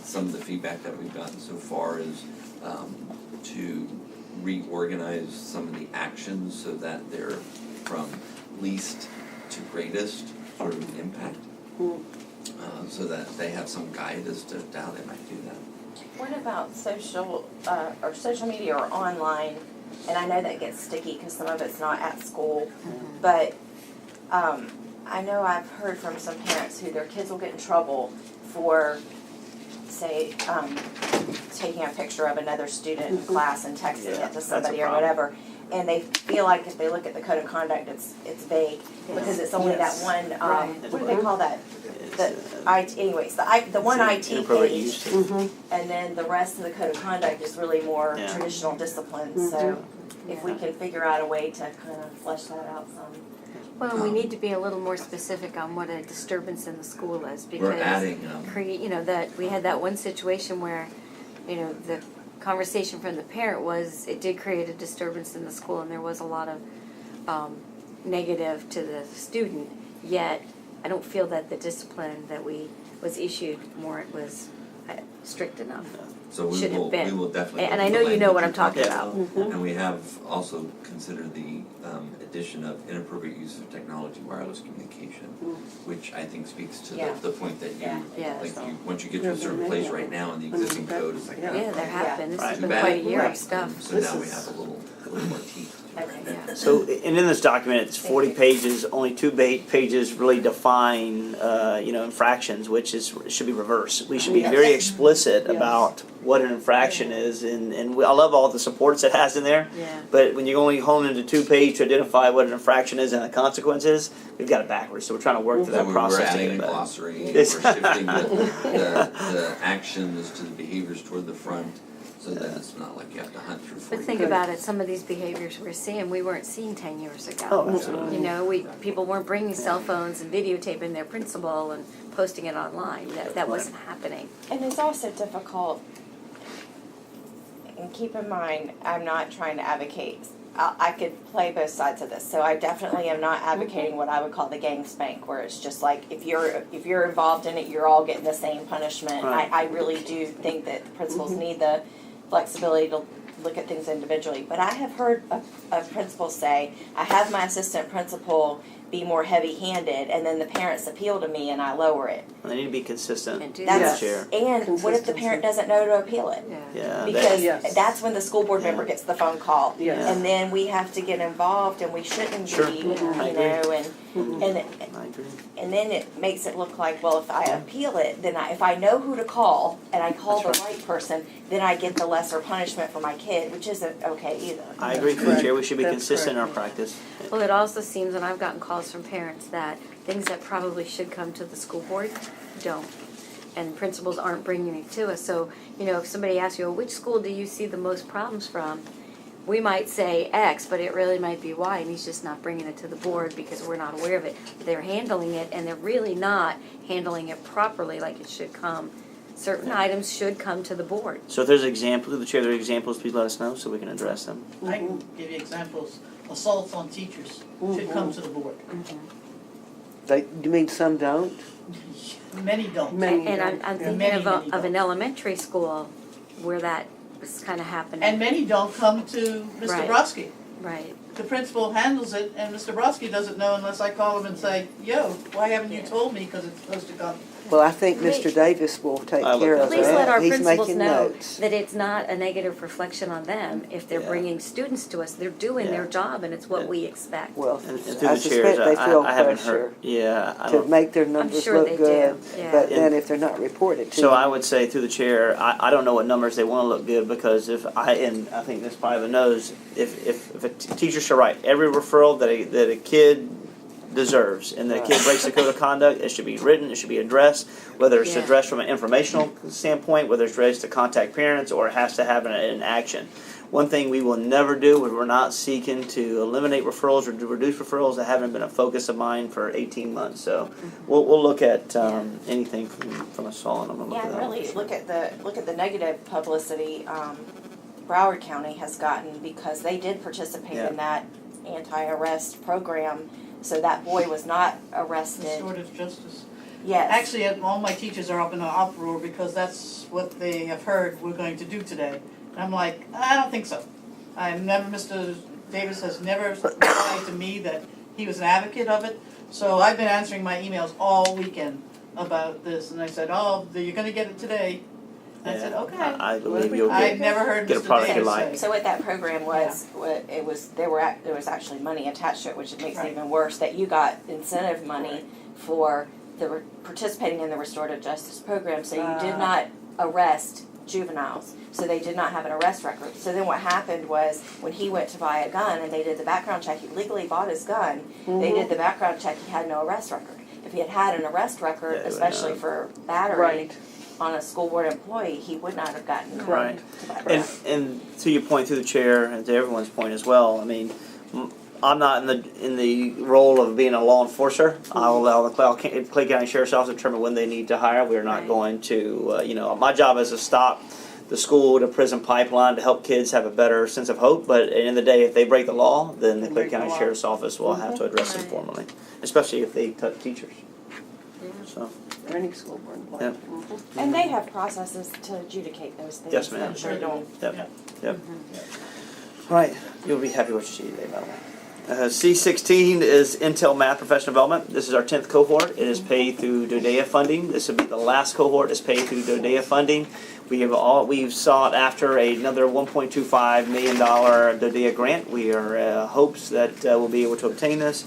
Some of the feedback that we've gotten so far is to reorganize some of the actions so that they're from least to greatest sort of impact. So that they have some guide as to how they might do that. What about social media or online? And I know that gets sticky because some of it's not at school, but I know I've heard from some parents who their kids will get in trouble for, say, taking a picture of another student in class and texting Yeah, it that's to a somebody or problem. whatever. And they feel like if they look at the code of conduct, it's vague because it's only Yes. that one. Right. What do they call that? The one IT Inappropriate page, use. and then the rest of the code of conduct is really more Yeah. traditional disciplines. So if we can figure out a way to kind of flesh that out some. Well, we need to be a little more specific on what a disturbance in the school is We're because adding, that we had that one situation where, the conversation from the parent was it did create a disturbance in the school and there was a lot of negative to the student, yet I don't feel that the discipline that was issued was strict enough. so we Should have will, been. we will definitely. And look I at know the you know what language I'm you're talking about. And we have also considered the addition of inappropriate use of technology, wireless communication, which I think speaks to Yeah. the point that you, Yeah. like, once you get to a certain place right now in the existing code, it's like. Yeah. Yeah, there have been. This has Too been bad. quite a year Right. of stuff. So now we have a little more teeth to it. Okay. Yeah. So, and in this document, it's 40 pages, only 2 pages really define, infractions, which should be reversed. We should be very explicit Yes. about what an infraction is, and I love all the supports it has in there. Yeah. But when you only hone into 2 pages to identify what an infraction is and the consequences, we've got it backwards. So we're trying to work through So that we're process to adding get a it better. glossary, we're Yes. shifting the actions to the behaviors toward the front, so that it's not like you have to hunt through 40 But think about it, some of these behaviors we're seeing, we weren't seeing 10 years ago. Oh, absolutely. People weren't bringing cell phones and videotaping their principal and posting it online. That wasn't happening. And it's also difficult, and keep in mind, I'm not trying to advocate, I could play both sides of this, so I definitely am not advocating what I would call the gang spank, where it's just like, if you're involved in it, you're all getting the same punishment. Right. I really do think that principals need the flexibility to look at things individually, but I have heard a principal say, I have my assistant principal be more heavy-handed, and then the parents appeal to me and I lower it. They need to be consistent. And do That's, that. Chair. and what if the parent doesn't know to appeal it? Yeah. Because Yes. that's when the school board member gets the phone call. Yes. And then we have to get involved and we shouldn't Sure. be, I agree. and I agree. and then it makes it look like, well, if I appeal it, then if I know who to call and I call the That's right person, then I get the lesser punishment for my kid, which isn't okay either. I agree, Correct. Chair. We should be That's consistent in our correct. practice. Well, it also seems, and I've gotten calls from parents, that things that probably should come to the school board don't. And principals aren't bringing it to us. So, if somebody asks you, well, which school do you see the most problems from? We might say X, but it really might be Y, and he's just not bringing it to the board because we're not aware of it. They're handling it, and they're really not handling it properly like it should come. Certain items should come to the board. So if there's examples, the Chair, there are examples, please let us know so we can address them. I can give you examples. Assaults on teachers should come to the board. You mean some don't? Many don't. Many And I'm don't. thinking Many, of many an don't. elementary school where that was kind of happening. And many don't come to Mr. Right. Brodsky. Right. The principal handles it, and Mr. Brodsky doesn't know unless I call him and say, yo, why haven't you Yeah. told me, because it's supposed to come Well, I think Mr. Davis will take I will. care of Please let that. our He's principals making know notes. that it's not a negative reflection on them if they're Yeah. bringing students to us. They're doing their Yeah. job and it's what Yeah. we expect. Well, And I through the chairs, suspect they feel I haven't pressure heard, yeah, I to don't. make their numbers sure they look do, good. yeah. But then if they're not reported to So you- I would say through the chair, I don't know what numbers they want to look good, because and I think this probably knows, if a teacher should write every referral that a kid deserves, and the kid breaks the code of conduct, it should be written, it should be addressed, whether it's Yeah. addressed from an informational standpoint, whether it's addressed to contact parents, or it has to have an action. One thing we will never do is we're not seeking to eliminate referrals or to reduce referrals. That haven't been a focus of mine for 18 months. So we'll look at anything from us all, and I'm gonna look Yeah, at that. and really, look at the negative publicity, Broward County has gotten because they did participate Yeah. in that anti-arrest program, so that boy was not arrested. Restorative justice. Yes. Actually, all my teachers are up in an uproar because that's what they have heard we're going to do today. And I'm like, I don't think so. Mr. Davis has never replied to me that he was an advocate of it. So I've been answering my emails all weekend about this, and I said, oh, you're gonna get it today. And I said, okay. I believe you'll I've get. never heard get a Mr. product you Davis like. say. So what that program was, there was actually money attached to it, which makes it Right. even worse, that you got incentive money for participating in the restorative justice program, so you did not arrest juveniles, so they did not have an arrest record. So then what happened was, when he went to buy a gun and they did the background check, he legally bought his gun, they did the background check, he had no arrest record. If he had had an arrest record, Yeah, he would especially not. for battery Right. on a school board employee, he would not have gotten Right. to that And, arrest. and to your point through the chair, and to everyone's point as well, I mean, I'm not in the role of being a law enforcer. I will allow the Clay County Sheriff's Office to determine when they need to hire. We're not Right. going to, my job is to stop the school to prison pipeline to help kids have a better sense of hope. But at the end of the day, if they break the law, then the They Clay break the County law. Sheriff's Office will have to address them Right. formally, especially if they touch teachers. So, Or any school board employee. Yeah. Mhm. And they have processes to adjudicate those things. Yes, ma'am. that sure don't. yep. Right, you'll be happy what you see today, by the way. C16 is Intel Math Professional Development. This is our 10th cohort. It is paid through DODEA funding. This will be the last cohort that's paid through DODEA funding. We've sought after another $1.25 million DODEA grant. We are hopes that we'll be able to obtain this.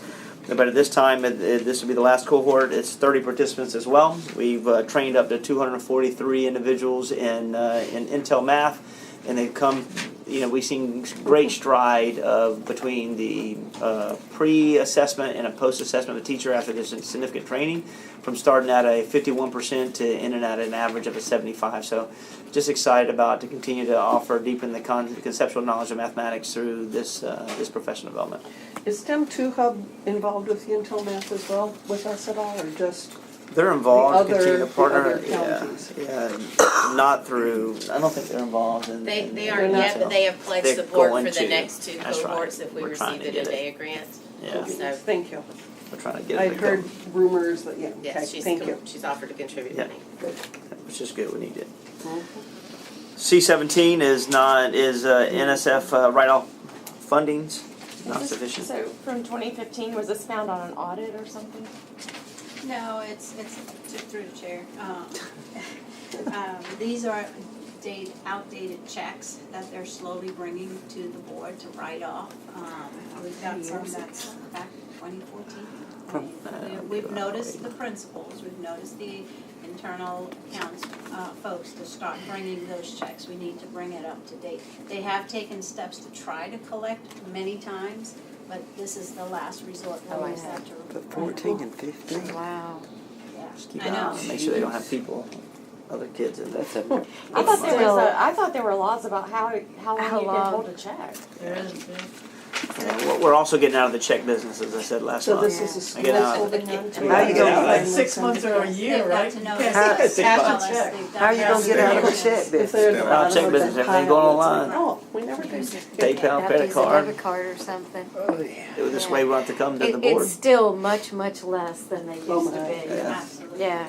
But at this time, this will be the last cohort. It's 30 participants as well. We've trained up to 243 individuals in Intel Math, and they've come. We've seen great stride between the pre-assessment and a post-assessment of a teacher after this significant training, from starting at a 51% to in and at an average of a 75. So, just excited to continue to offer deepen the conceptual knowledge of mathematics through this professional development. Is STEM 2 Hub involved with the Intel Math as well, with us at all, or just? They're involved, The continue to other partner. counties. Not through. I don't think they're involved in. They They're aren't not. yet, but they have pledged They're support going for the to. next two That's right. cohorts if we We're trying receive to the get it. DODEA grant. Yeah, So, Thank you. we're trying to get I it. had heard rumors that, yeah, okay, yes, thank you. she's offered to contribute Yeah. money. Which is good. We need it. Mhm. C17 is NSF write-off fundings. Not sufficient. So from 2015, was this found on an audit or something? No, it's through the chair. These are outdated checks that they're slowly bringing to the board to write off. We've got some that's back in 2014. We've noticed the principals, we've noticed the internal accounts folks to start bringing those checks. We need to bring it up to date. They have taken steps to try to collect many times, but this is the last resort where we have to. But 14 and 15, Wow. Just keep I an eye know. on it. Make sure they don't have people, other kids in there. that's a, I thought still- I thought there were laws about how long How you can long? hold a check. There is, We're also getting out of the check business, as I said last So month. this is a school I get out. holding on to it? How you gonna- like 6 months or a year, They've right? got to know. You can't How- cash a Tell us check. they've how are you done gonna get out of the this. check If business? they're Check out of business, the everything pile, going it's like, online. oh, we never did. PayPal, Have to credit use a card. debit card or something. Do it this way, we don't have to come to the board. It's still much, much less than they used Oh to my. be. Yeah. Absolutely. Yeah.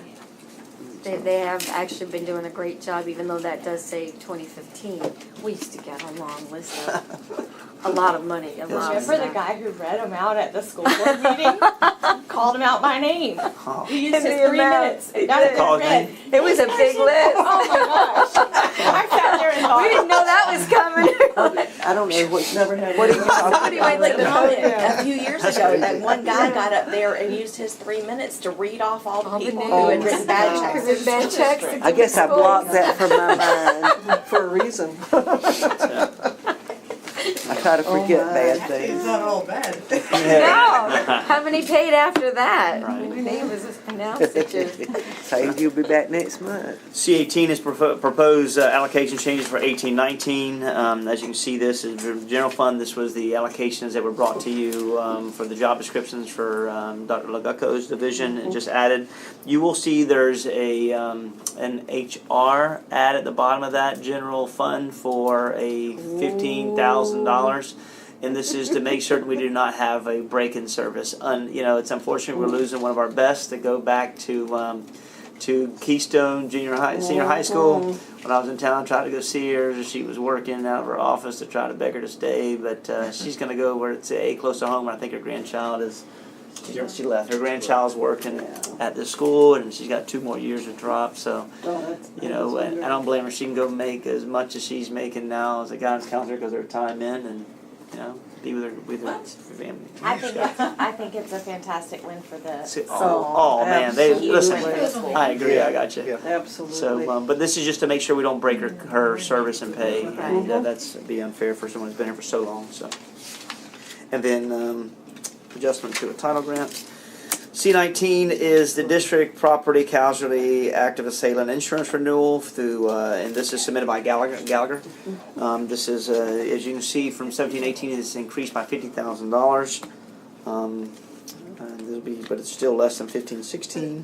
They have actually been doing a great job, even though that does say 2015. We used to get a long list of a lot of money, a lot of Remember the stuff. guy who read them out at the school board meeting? Called him out by name. Oh. He used his The 3 amount. minutes and got it Called read. me. It was a big list. Oh my gosh. I sat there and thought. We didn't know that was coming. I don't know what, Never had. what are you talking Somebody made like the about? comment a few years ago that one guy got up there and used his 3 minutes to read off all the people who had written bad checks. Written bad checks. I guess I blocked that from my mind. For a reason. I try to forget my. bad It's things. not all bad. No, how many paid after that? Right. My name was announced it to. So you'll be back next month. C18 is proposed allocation changes for 18-19. As you can see, this is the general fund. This was the allocations that were brought to you for the job descriptions for Dr. Lagucco's division and just added. You will see there's an HR ad at the bottom of that general fund for a $15,000. And this is to make certain we do not have a break-in service. It's unfortunate we're losing one of our best to go back to Keystone Senior High School. When I was in town, I tried to go see her. She was working out of her office to try to beg her to stay, but she's going to go where it's close to home. I think her grandchild is. She left. Her grandchild's working at the school, and she's got 2 more years to drop. So, and I don't blame her. She can go make as much as she's making now as a guidance counselor because of her time in, and be with her family. I think it's a fantastic win for the Oh man, they listen. Absolutely. I agree. I got you. Yeah. Absolutely. So, but this is just to make sure we don't break her service and pay, and that's be unfair for someone who's been here for so long. So, and then adjustment to a title grant. C19 is the district property casualty active assailant insurance renewal through, and this is submitted by Gallagher. This is, as you can see, from 17-18, it's increased by $50,000. There'll be, but it's still less than 15-16.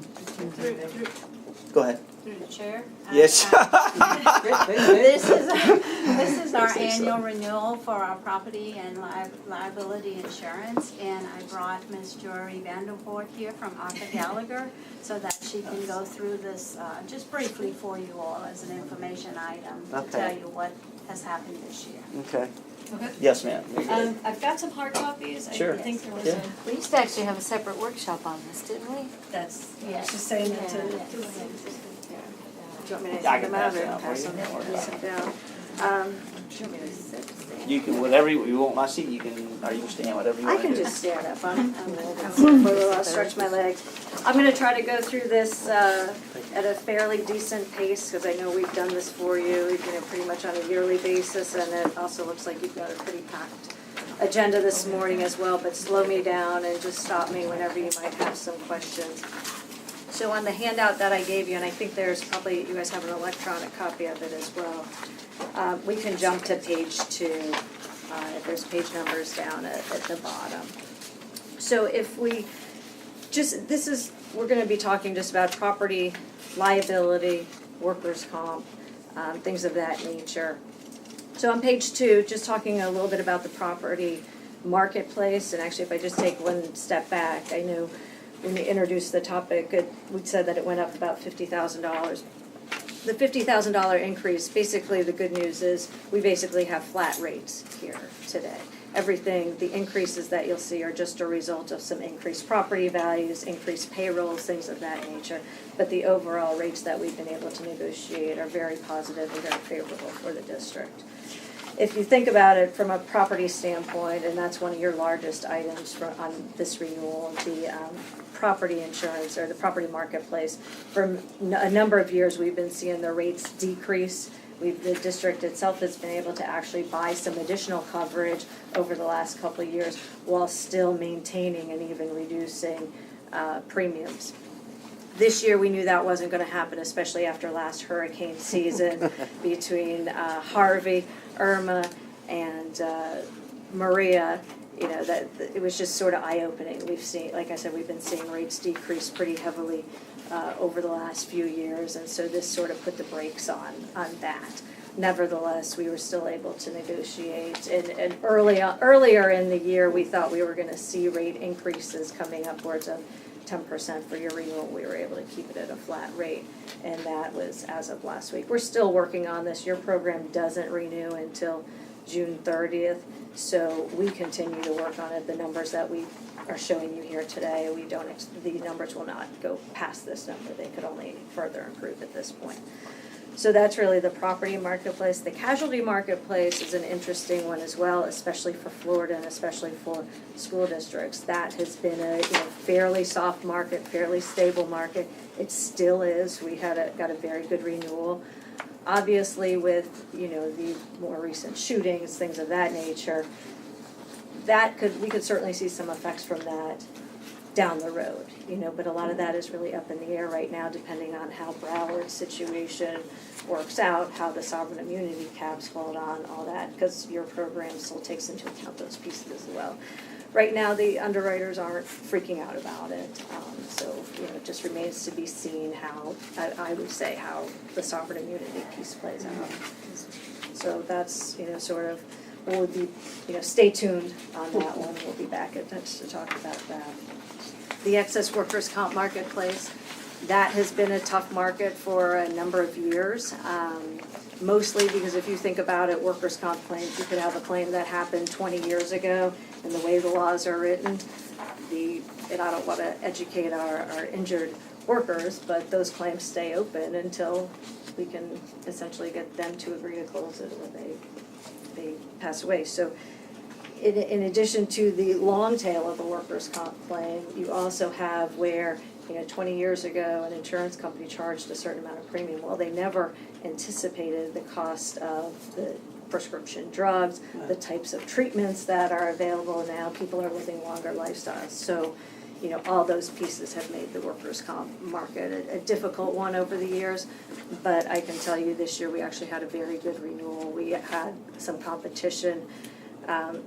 Go ahead. Through the chair. Yes. This is our annual renewal for our property and liability insurance, and I brought Ms. Jory Vandervoort here from Arthur Gallagher so that she can go through this just briefly for you all as an information item to Okay. tell you what has happened this year. Okay. Okay. Yes, ma'am. I've got some hard copies. Sure. I think there was Yeah. We used to actually have a separate workshop on this, didn't we? that's, Yeah. just saying that to. Do you want me to I take can them out pass it or out for pass you. them Or- pass them down? Do you want me to sit? Stand? You can, whatever you want my seat, you can, or you can stand, whatever you I want to do. can just stand up, I'll stretch my legs. I'm gonna try to go through this at a fairly decent pace, because I know we've done this for you, pretty much on a yearly basis, and it also looks like you've got a pretty packed agenda this morning as well, but slow me down and just stop me whenever you might have some questions. So on the handout that I gave you, and I think there's probably, you guys have an electronic copy of it as well, we can jump to page 2, if there's page numbers down at the bottom. So if we we're gonna be talking just about property, liability, workers' comp, things of that nature. So on page 2, just talking a little bit about the property marketplace, and actually if I just take one step back, I know when we introduced the topic, we said that it went up about $50,000. The $50,000 increase, basically the good news is we basically have flat rates here today. Everything, the increases that you'll see are just a result of some increased property values, increased payrolls, things of that nature. But the overall rates that we've been able to negotiate are very positive and very favorable for the district. If you think about it from a property standpoint, and that's one of your largest items on this renewal, the property insurance or the property marketplace, for a number of years we've been seeing the rates decrease. The district itself has been able to actually buy some additional coverage over the last couple of years while still maintaining and even reducing premiums. This year, we knew that wasn't going to happen, especially after last hurricane season between Harvey, Irma, and Maria. That it was just sort of eye-opening. We've seen, like I said, we've been seeing rates decrease pretty heavily over the last few years, and so this sort of put the brakes on that. Nevertheless, we were still able to negotiate, and earlier in the year, we thought we were going to see rate increases coming upwards of 10% for your renewal. We were able to keep it at a flat rate, and that was as of last week. We're still working on this. Your program doesn't renew until June 30th, so we continue to work on it. The numbers that we are showing you here today, the numbers will not go past this number. They could only further improve at this point. So that's really the property marketplace. The casualty marketplace is an interesting one as well, especially for Florida and especially for school districts. That has been a fairly soft market, fairly stable market. It still is. We got a very good renewal. Obviously, with the more recent shootings, things of that nature, we could certainly see some effects from that down the road, but a lot of that is really up in the air right now, depending on how Broward's situation works out, how the sovereign immunity caps hold on, all that, because your program still takes into account those pieces as well. Right now, the underwriters aren't freaking out about it, so it just remains to be seen how, I would say, how the sovereign immunity piece plays out. So that's, sort of, we'll be, stay tuned on that one. We'll be back at next to talk about that. The excess workers' comp marketplace, that has been a tough market for a number of years. Mostly because if you think about it, workers' comp claims, you could have a claim that happened 20 years ago, and the way the laws are written, and I don't want to educate our injured workers, but those claims stay open until we can essentially get them to agree to close it or they pass away. So in addition to the long tail of the workers' comp claim, you also have where 20 years ago, an insurance company charged a certain amount of premium. Well, they never anticipated the cost of the prescription drugs, the types of treatments that are available now. People are living longer lifestyles. So, all those pieces have made the workers' comp market a difficult one over the years. But I can tell you this year we actually had a very good renewal. We had some competition.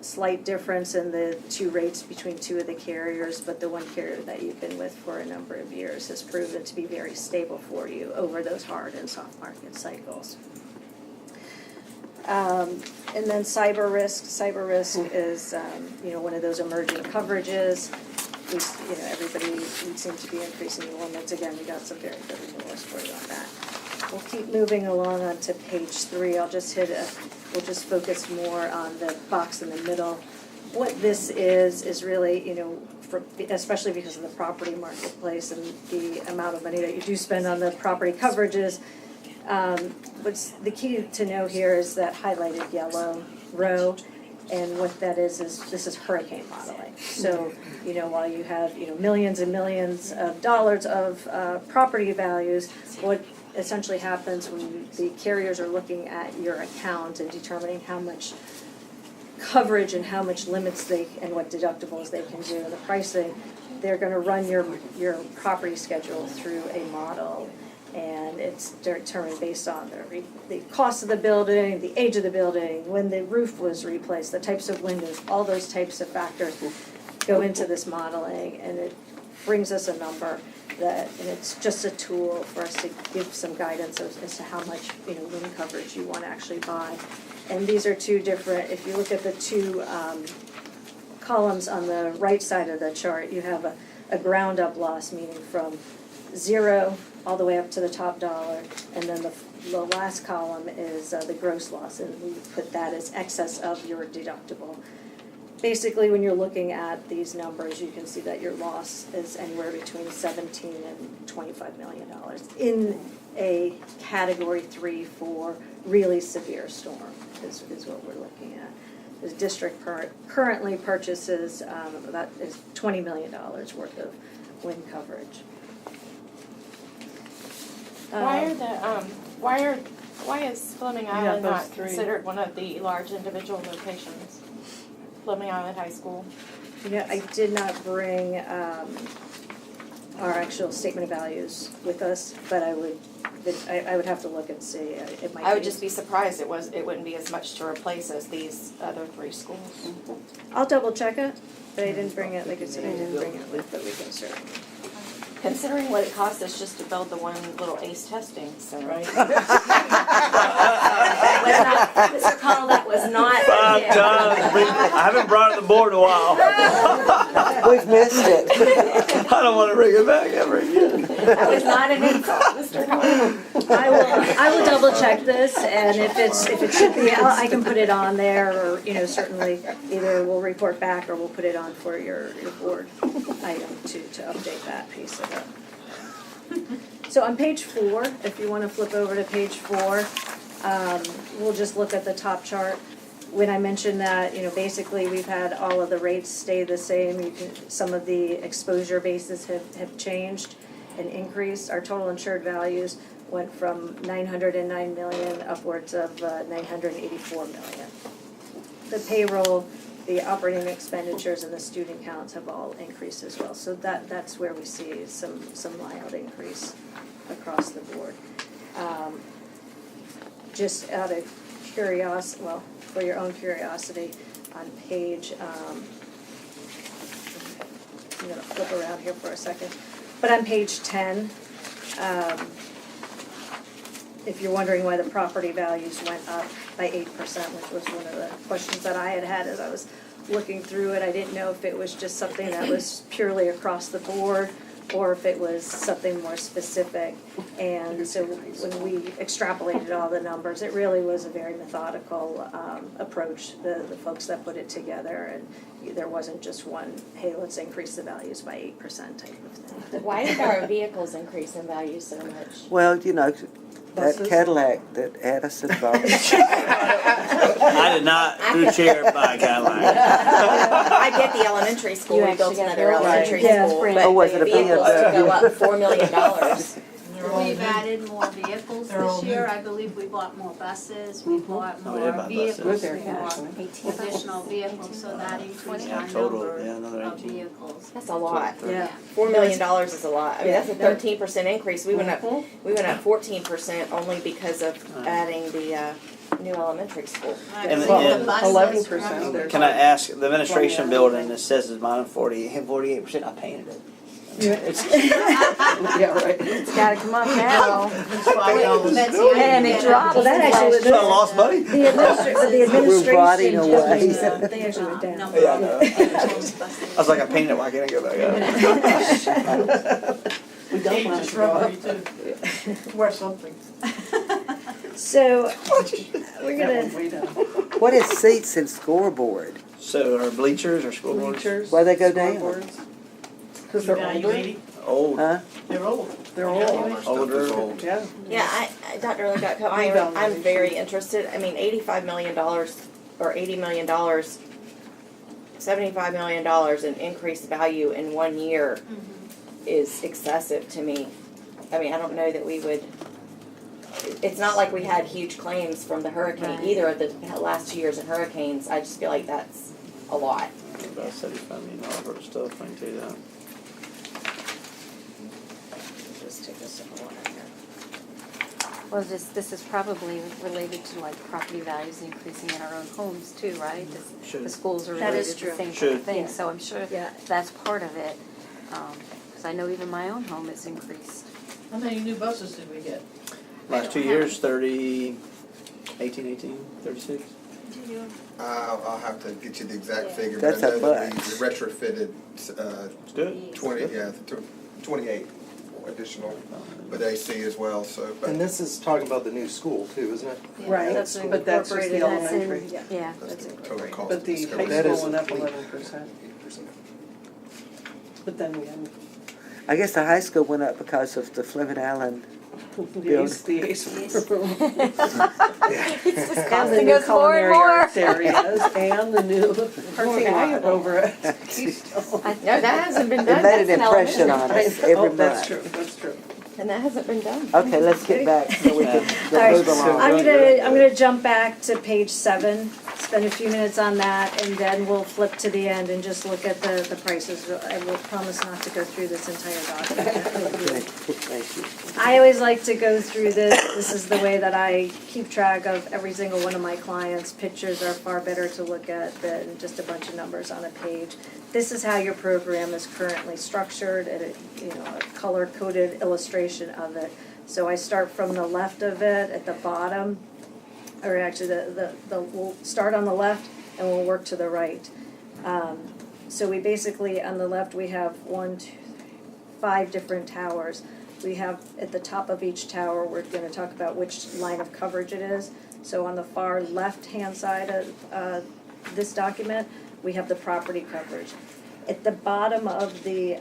Slight difference in the two rates between two of the carriers, but the one carrier that you've been with for a number of years has proven to be very stable for you over those hard and soft market cycles. And then cyber risk. Cyber risk is one of those emerging coverages. Everybody seems to be increasing the limits. Again, we got some very good renewals for you on that. We'll keep moving along onto page 3. We'll just focus more on the box in the middle. What this is really, especially because of the property marketplace and the amount of money that you do spend on the property coverages, what's the key to know here is that highlighted yellow row, and what that is this is hurricane modeling. So, while you have, millions and millions of dollars of property values, what essentially happens when the carriers are looking at your account and determining how much coverage and how much limits and what deductibles they can do and the pricing, they're going to run your property schedule through a model, and it's determined based on the cost of the building, the age of the building, when the roof was replaced, the types of windows, all those types of factors go into this modeling, and it brings us a number and it's just a tool for us to give some guidance as to how much wind coverage you want to actually buy. And these are two different, if you look at the two columns on the right side of the chart, you have a ground up loss, meaning from 0 all the way up to the top dollar, and then the last column is the gross loss, and we put that as excess of your deductible. Basically, when you're looking at these numbers, you can see that your loss is anywhere between $17 and $25 million in a category 3 for really severe storm is what we're looking at. The district currently purchases about $20 million worth of wind coverage. Why is Fleming Island not considered one of the large individual locations? Fleming Island High School. I did not bring our actual statement of values with us, but I would have to look and see. It might. I would just be surprised it wouldn't be as much to replace as these other 3 schools. I'll double check it, but I didn't bring it. Like I said, I didn't bring it with, but we can certainly. Considering what it cost us just to build the one little ACE testing center. Right. Mr. Connell, that was not. 5 times. I haven't brought it to the board in a while. We've missed it. I don't wanna bring it back ever again. That was not an insult, Mr. Howard. I will double check this, and if it should be, I can put it on there, or, certainly either we'll report back or we'll put it on for your board item to update that piece of it. So on page 4, if you wanna flip over to page 4, we'll just look at the top chart. When I mentioned that, basically we've had all of the rates stay the same, some of the exposure bases have changed and increased. Our total insured values went from 909 million upwards of 984 million. The payroll, the operating expenditures, and the student counts have all increased as well. So that's where we see some mild increase across the board. Just out of curiosity, for your own curiosity, on page, I'm gonna flip around here for a second, but on page 10, if you're wondering why the property values went up by 8%, which was one of the questions that I had as I was looking through it, I didn't know if it was just something that was purely across the board, or if it was something more specific. And so when we extrapolated all the numbers, it really was a very methodical approach, the folks that put it together, and there wasn't just one, hey, let's increase the values by 8% type of thing. Why did our vehicles increase in value so much? Well, that Cadillac that Addison bought. I did not, through chair, buy a Cadillac. I get the elementary school, You we built actually got another the elementary Yeah. school, Oh, but was it the a vehicles BMW? go up $4 million. We've added more vehicles this year. I believe we bought more buses, we bought Oh, yeah, more bought vehicles, buses. we bought additional vehicles, so that increased our Total, number yeah, another of 18. vehicles. That's a lot. Yeah. $4 million is a lot. I mean, that's a 13% increase. We went up 14% only because of adding the new elementary school. And- Well, and- the buses, 11%. remember, Can I ask, the administration building, it says it's mine 48%, I painted it. It's, Yeah, right. It's gotta come up now. Betsy, And it dropped. Well, that actually, it's not lost money. the administration rotting away. just, they actually went down. number Yeah, I of know. vehicles, buses. I was like, I painted it, why can't I go back up? We don't want to grow up. Wear something. So, we're gonna, Way down. What is seats and scoreboard? So our bleachers or scoreboards? Bleachers. Why they go down? scoreboards. Because they're older. Old, Huh? They're old. They're old. older. Yeah. Yeah, Dr. Legutko, I'm very interested. I mean, $85 million or $80 million, $75 million in increased value in 1 year is excessive to me. I mean, I don't know that we would, it's not like we had huge claims from the hurricane, either of the last 2 years of hurricanes. I just feel like that's a lot. About $75 million worth of stuff, I can tell you that. just take a sip of water here. Well, this is probably related to like property values increasing in our own homes too, right? Should. The schools are That related is to the true. same kind Should. of thing, Yeah. so I'm sure Yeah. that's part of it. Because I know even my own home is increased. How many new buses did we get? Last 2 years, 30, 18, 36. I'll have to get you the exact figure, That's but I a know that bunch. we retrofitted, It's good. 28 additional with AC as well, so. but- And this is talking about the new school too, isn't it? Right, That's but that's just the incorporated, that's in- elementary. Yeah, That's that's the total incorporated. cost. But the of high That school is went up complete. 11%. But then we had I guess the high school went up because of the Fleming Allen. the ACE room. It's just And the costing new us more and culinary more. arts areas and the new parking lot over at Keystone. No, that hasn't been It done. made an That's impression elementary. on us every Oh, that's month. true, that's true. And that hasn't been done. Okay, let's get back so we can All right, move along. I'm gonna jump back to page 7, spend a few minutes on that, and then we'll flip to the end and just look at the prices. I will promise not to go through this entire document. Thank you. I always like to go through this. This is the way that I keep track of every single one of my clients. Pictures are far better to look at than just a bunch of numbers on a page. This is how your program is currently structured, and a color-coded illustration of it. So I start from the left of it at the bottom, or actually we'll start on the left and we'll work to the right. So we basically, on the left, we have 1, 2, 3, 5 different towers. We have, at the top of each tower, we're gonna talk about which line of coverage it is. So on the far left-hand side of this document, we have the property coverage. At the bottom of the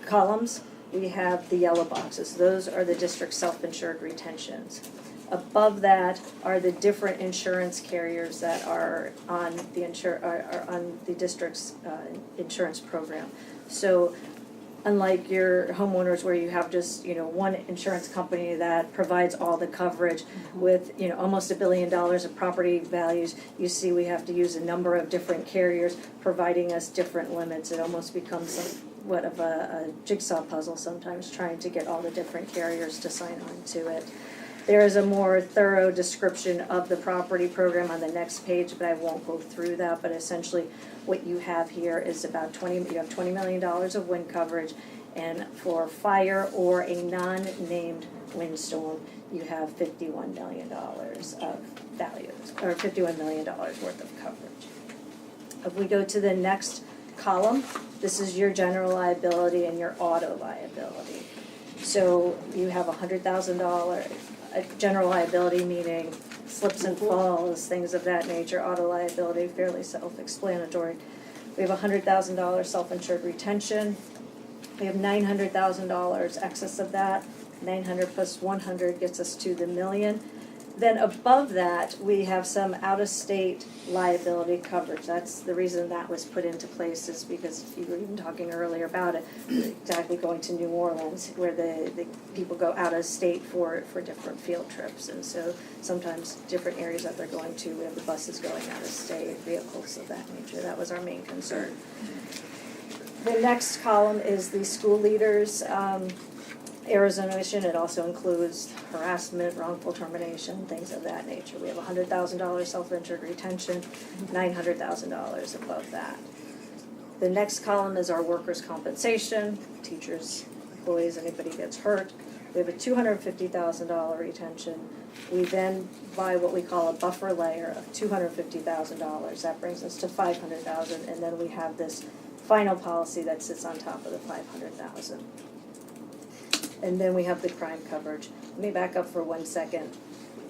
columns, we have the yellow boxes. Those are the district's self-insured retentions. Above that are the different insurance carriers that are on the are on the district's insurance program. So unlike your homeowners where you have just, one insurance company that provides all the coverage with, almost $1 billion of property values, you see we have to use a number of different carriers providing us different limits. It almost becomes somewhat of a jigsaw puzzle sometimes, trying to get all the different carriers to sign on to it. There is a more thorough description of the property program on the next page, but I won't go through that. But essentially, what you have here is about $20 million of wind coverage, and for fire or a non-named windstorm, you have $51 million of values, or $51 million worth of coverage. If we go to the next column, this is your general liability and your auto liability. So you have $100,000. General liability meaning slips and falls, things of that nature. Auto liability, fairly self-explanatory. We have $100,000 self-insured retention. We have $900,000 excess of that. 900 plus 100 gets us to the million. Then above that, we have some out-of-state liability coverage. That's the reason that was put into place, is because you were even talking earlier about it, exactly going to New Orleans, where the people go out of state for different field trips. And so sometimes different areas that they're going to, we have the buses going out of state, vehicles of that nature. That was our main concern. The next column is the school leaders' Arizona mission. It also includes harassment, wrongful termination, things of that nature. We have $100,000 self-insured retention, $900,000 above that. The next column is our workers' compensation, teachers, employees, anybody gets hurt. We have a $250,000 retention. We then buy what we call a buffer layer of $250,000. That brings us to $500,000, and then we have this final policy that sits on top of the $500,000. And then we have the crime coverage. Let me back up for 1 second.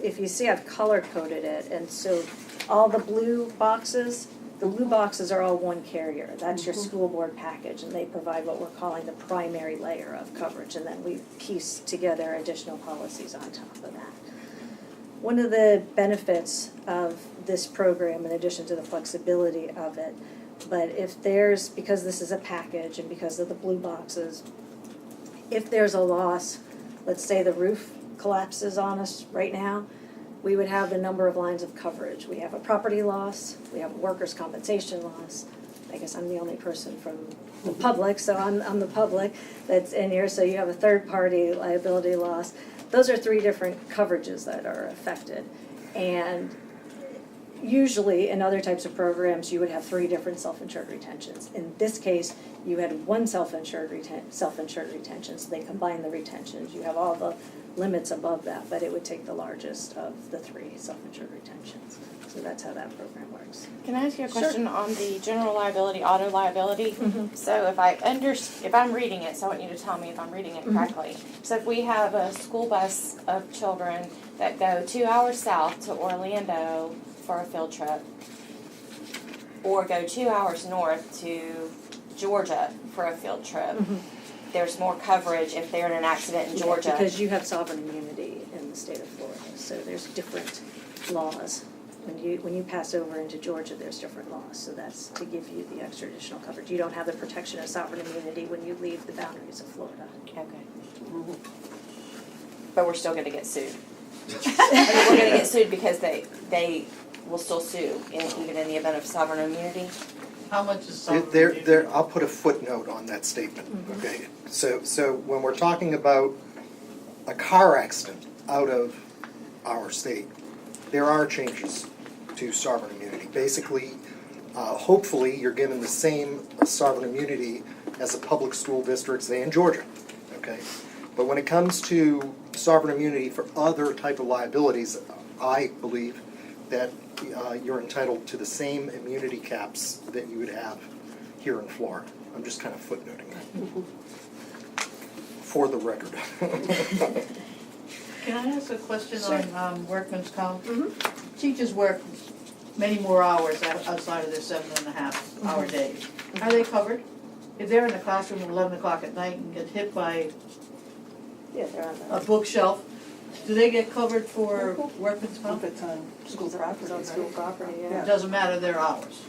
If you see, I've color-coded it, and so all the blue boxes are all one carrier. That's your school board package, and they provide what we're calling the primary layer of coverage, and then we piece together additional policies on top of that. One of the benefits of this program, in addition to the flexibility of it, but because this is a package and because of the blue boxes, if there's a loss, let's say the roof collapses on us right now, we would have a number of lines of coverage. We have a property loss, we have a workers' compensation loss. I guess I'm the only person from the public, so I'm the public that's in here. So you have a third-party liability loss. Those are 3 different coverages that are affected. And usually in other types of programs, you would have 3 different self-insured retentions. In this case, you had 1 self-insured retention, so they combine the retentions. You have all the limits above that, but it would take the largest of the 3 self-insured retentions. So that's how that program works. Can I ask you a question on the general liability, auto liability? So if I'm reading it, so I want you to tell me if I'm reading it correctly. So if we have a school bus of children that go 2 hours south to Orlando for a field trip, or go 2 hours north to Georgia for a field trip, there's more coverage if they're in an accident in Georgia. Because you have sovereign immunity in the state of Florida, so there's different laws. When you pass over into Georgia, there's different laws, so that's to give you the extra additional coverage. You don't have the protection of sovereign immunity when you leave the boundaries of Florida. Okay. But we're still gonna get sued. We're gonna get sued because they will still sue, even in the event of sovereign immunity. How much is sovereign? I'll put a footnote on that statement, okay? So when we're talking about a car accident out of our state, there are changes to sovereign immunity. Basically, hopefully, you're given the same sovereign immunity as a public school district, say in Georgia, okay? But when it comes to sovereign immunity for other type of liabilities, I believe that you're entitled to the same immunity caps that you would have here in Florida. I'm just kind of footnoting it. For the record. Can I ask a question on workman's comp? Teachers work many more hours outside of their 7.5 hour days. Are they covered? If they're in the classroom at 11 o'clock at night and get hit by Yeah, they're on a bookshelf, do they get covered for workman's comp? If it's on school property, on school property, It yeah. doesn't matter their hours?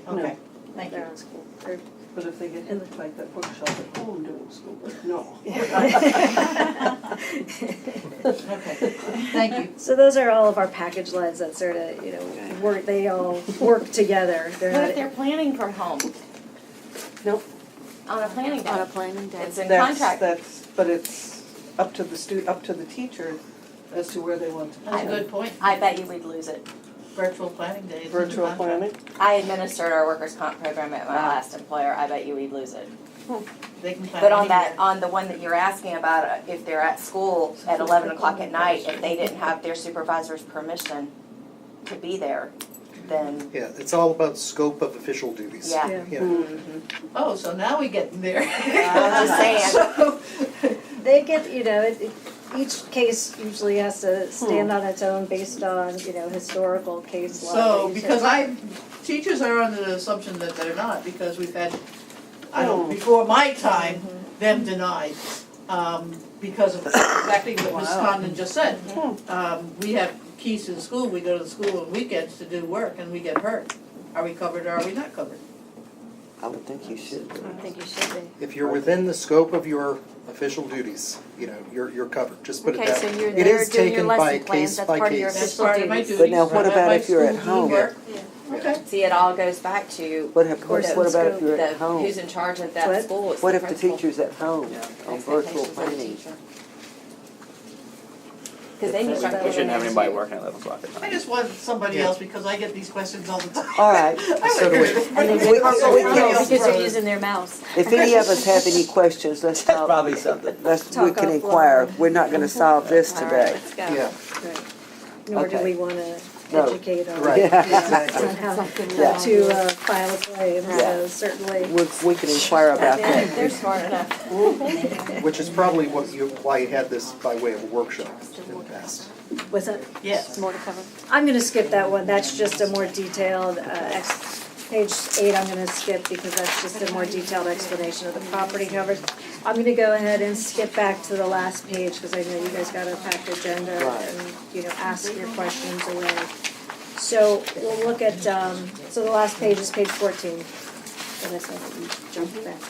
Okay, thank They're you. on school. They're- But if they get hit like that bookshelf at home doing schoolwork, no. Okay, thank you. So those are all of our package lines that sort of, work, they all work together. They're What not if they're planning from home Nope. on a planning day? On a planning day. It's in That's, contract. but it's up to the teacher as to where they want to. That's a good point. I bet you we'd lose it. Virtual planning days. in the Virtual contract. planning? I administered our workers' comp program at my last employer, I bet you we'd lose it. They can plan But on anywhere. that, on the one that you're asking about, if they're at school at 11 o'clock at night, if they didn't have their supervisor's permission to be there, then, Yeah, it's all about scope of official duties. yeah. Yeah. Oh, so now we get there. I'm just saying. They get, each case usually has to stand on its own based on, historical case law. So, because teachers are under the assumption that they're not, because we've had, before my time, them denied, because of exactly what Ms. Condon just said. We have keys to the school, we go to the school on weekends to do work, and we get hurt. Are we covered or are we not covered? I would think you should be. I think you should be. If you're within the scope of your official duties, you're covered, just put it Okay, that so way. you're It there is doing your taken by lesson plans, case that's by part of your case. That's official part of my duties. duties. But now what I'm about my if you're at school doing home? work. Okay. See, it all goes back to What about if you're at home? who's in charge of that What? school, it's What the if the principal. teacher's at home on virtual Expectations of the planning? teacher. Cause then you start We shouldn't have getting anybody into- working at 11 o'clock at I night. just want somebody else, because I get these questions all the time. All right, So do we. And they We- get we carpal can- tunnel because they're using their mouse. if any of us have any questions, let's That's talk, probably something. we Talk can offline. inquire. We're not gonna solve this All right, today. let's go. Yeah, Right. Nor do Okay. we want to No. educate on right, Yeah. exactly. on how Yeah. to file a claim, so Yeah. certainly. We can inquire about They're that. smart enough. Which is probably why you had this by way of a workshop in the past. Was that? Yes. More to cover? I'm gonna skip that one, that's just a more detailed, page 8 I'm gonna skip because that's just a more detailed explanation of the property coverage. I'm gonna go ahead and skip back to the last page, because I know you guys got a packed agenda and, ask your questions away. So we'll look at, so the last page is page 14. And I saw that you jumped back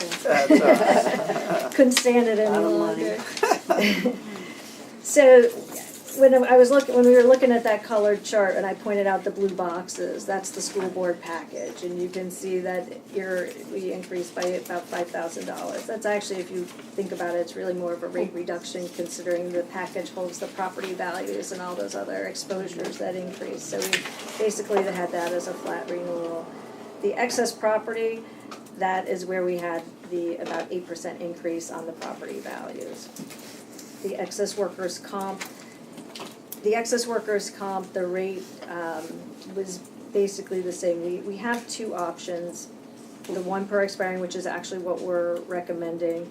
in. Couldn't stand it any longer. So, when we were looking at that colored chart and I pointed out the blue boxes, that's the school board package, and you can see that we increased by about $5,000. That's actually, if you think about it, it's really more of a rate reduction considering the package holds the property values and all those other exposures that increase. So we basically had that as a flat renewal. The excess property, that is where we had the about 8% increase on the property values. The excess workers' comp, the rate was basically the same. We have two options. The one per expiring, which is actually what we're recommending.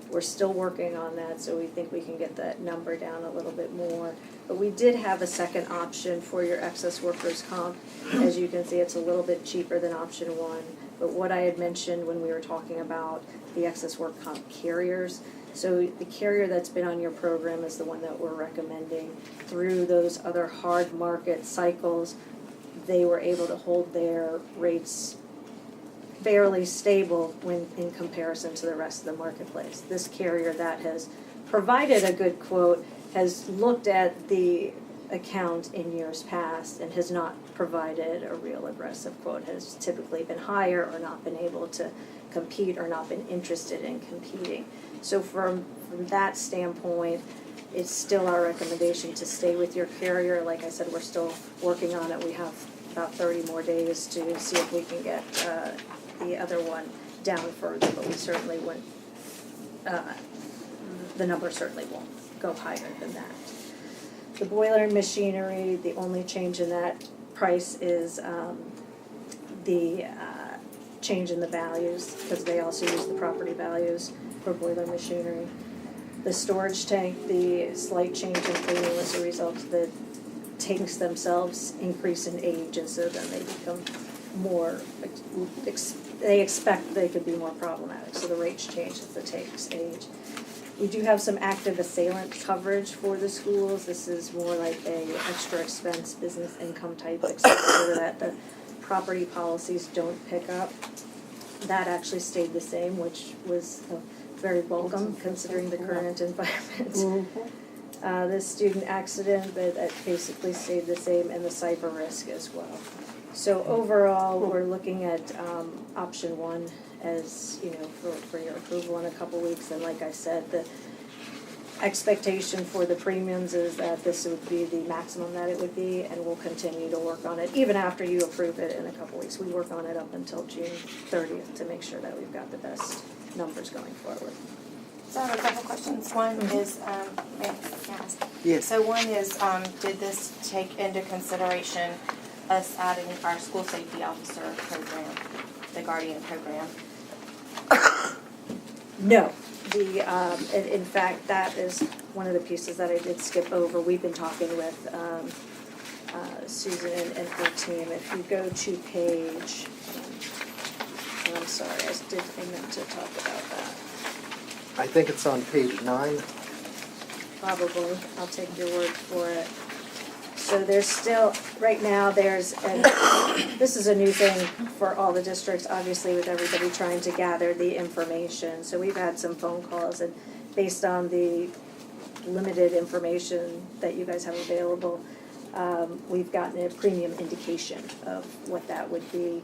We're still working on that, so we think we can get that number down a little bit more. But we did have a second option for your excess workers' comp. As you can see, it's a little bit cheaper than option one. But what I had mentioned when we were talking about the excess work comp carriers, so the carrier that's been on your program is the one that we're recommending. Through those other hard market cycles, they were able to hold their rates fairly stable when in comparison to the rest of the marketplace. This carrier that has provided a good quote has looked at the account in years past and has not provided a real aggressive quote, has typically been higher or not been able to compete or not been interested in competing. So from that standpoint, it's still our recommendation to stay with your carrier. Like I said, we're still working on it. We have about 30 more days to see if we can get the other one down further, but we certainly wouldn't, the number certainly won't go higher than that. The boiler and machinery, the only change in that price is the change in the values, because they also use the property values for boiler machinery. The storage tank, the slight change in premium was a result of the tanks themselves increase in age, and so then they become more, they expect they could be more problematic, so the rates change as the tanks age. We do have some active assailant coverage for the schools. This is more like a extra expense, business income type expense that the property policies don't pick up. That actually stayed the same, which was very welcome considering the current environment. The student accident, that basically stayed the same, and the cyber risk as well. So overall, we're looking at option one as, for your approval in a couple weeks. And like I said, the expectation for the premiums is that this would be the maximum that it would be, and we'll continue to work on it even after you approve it in a couple weeks. We work on it up until June 30th to make sure that we've got the best numbers going forward. So I have a couple questions. One is, may I ask? Yes. So one is, did this take into consideration us adding our school safety officer program, the Guardian program? No, in fact, that is one of the pieces that I did skip over. We've been talking with Susan and her team. If you go to page, I'm sorry, I meant to talk about that. I think it's on page 9. Probably, I'll take your word for it. So there's still, right now, this is a new thing for all the districts, obviously with everybody trying to gather the information. So we've had some phone calls, and based on the limited information that you guys have available, we've gotten a premium indication of what that would be.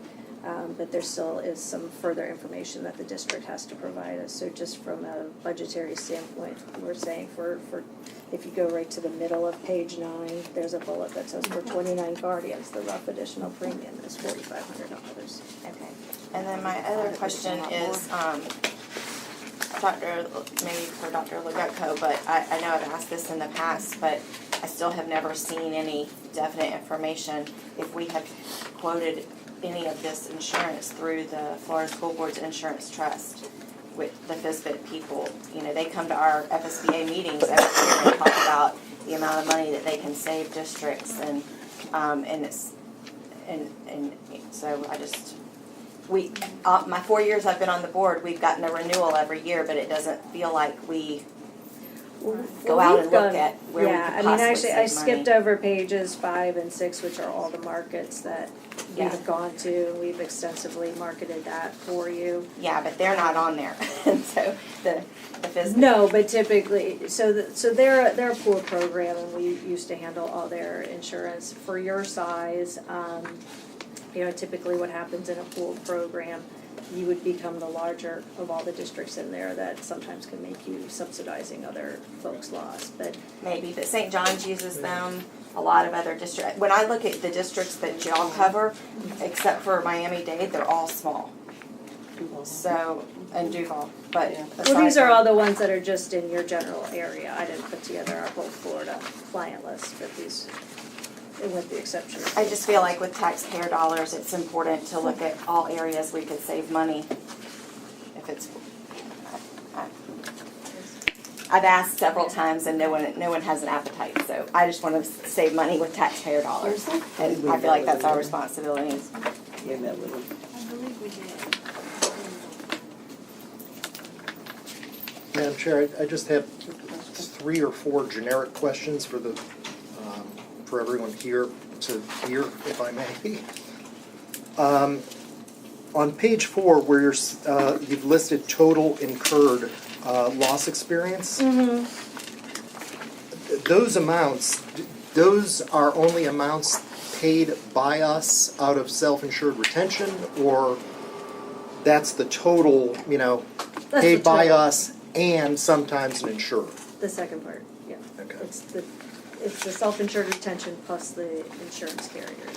But there still is some further information that the district has to provide us. So just from a budgetary standpoint, we're saying for if you go right to the middle of page 9, there's a bullet that says for 29 guardians, the rough additional premium is $4,500. Okay. And then my other question is, maybe for Dr. Legutko, but I know I've asked this in the past, but I still have never seen any definite information if we have quoted any of this insurance through the Florida School Board's Insurance Trust with the FSBIT people. They come to our FSBA meetings every year and talk about the amount of money that they can save districts, and so I just, my 4 years I've been on the board, we've gotten a renewal every year, but it doesn't feel like we go out and look at where we could possibly save money. I skipped over pages 5 and 6, which are all the markets that we have gone to, and we've extensively marketed that for you. Yeah, but they're not on there, and so the FSBIT. No, but typically, so they're a pool program, and we used to handle all their insurance. For your size, typically what happens in a pool program, you would become the larger of all the districts in there. That sometimes can make you subsidizing other folks' loss, but maybe, but St. John's uses them, a lot of other districts. When I look at the districts that y'all cover, except for Miami-Dade, they're all small. So, and Duval, but. well, these are all the ones that are just in your general area. I didn't put together our whole Florida client list, but these, with the exception of. I just feel like with taxpayer dollars, it's important to look at all areas we could save money. If it's, I've asked several times and no one has an appetite, so I just want to save money with taxpayer dollars. And I feel like that's our responsibility. I believe we did. Madam Chair, I just have 3 or 4 generic questions for everyone here to hear, if I may. On page 4, where you've listed total incurred loss experience, those amounts, those are only amounts paid by us out of self-insured retention, or that's the total, That's paid the by total. us and sometimes an insurer? The second part, yeah. Okay. It's the self-insured retention plus the insurance carriers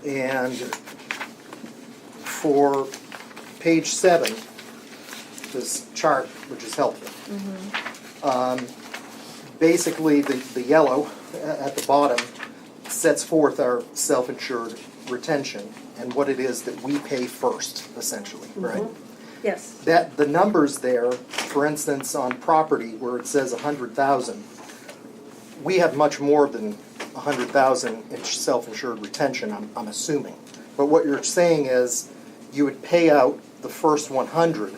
there. And for page 7, this chart, which is helpful, basically the yellow at the bottom sets forth our self-insured retention and what it is that we pay first, essentially, right? Yes, That, the numbers there, for instance, on property where it says 100,000, we have much more than 100,000 in self-insured retention, I'm assuming. But what you're saying is you would pay out the first 100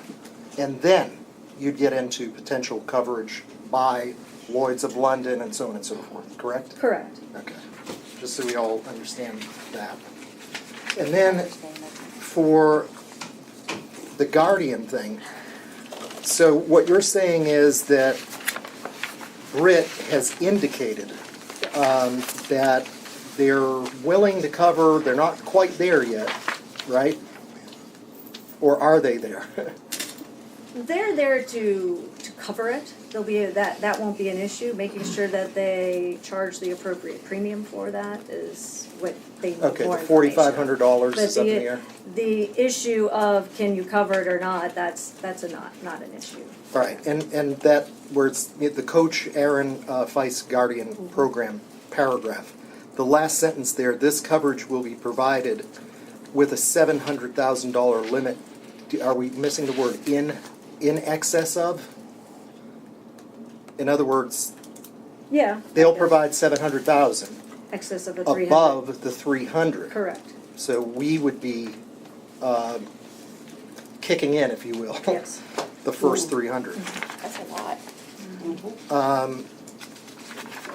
and then you'd get into potential coverage by Lloyd's of London and so on and so forth, correct? correct. Okay, just so we all understand that. And then for the Guardian thing, so what you're saying is that Britt has indicated that they're willing to cover, they're not quite there yet, right? Or are they there? They're there to cover it. There'll be, that won't be an issue. Making sure that they charge the appropriate premium for that is what they need more Okay, the information. $4,500 is up in the air? The issue of can you cover it or not, that's not an issue. Right, and that, where it's, the Coach Aaron Feist Guardian Program paragraph, the last sentence there, this coverage will be provided with a $700,000 limit. Are we missing the word in excess of? In other words, Yeah. they'll provide 700,000 Excess of the 300. above the 300. Correct, So we would be kicking in, if you will. yes. The first 300. That's a lot.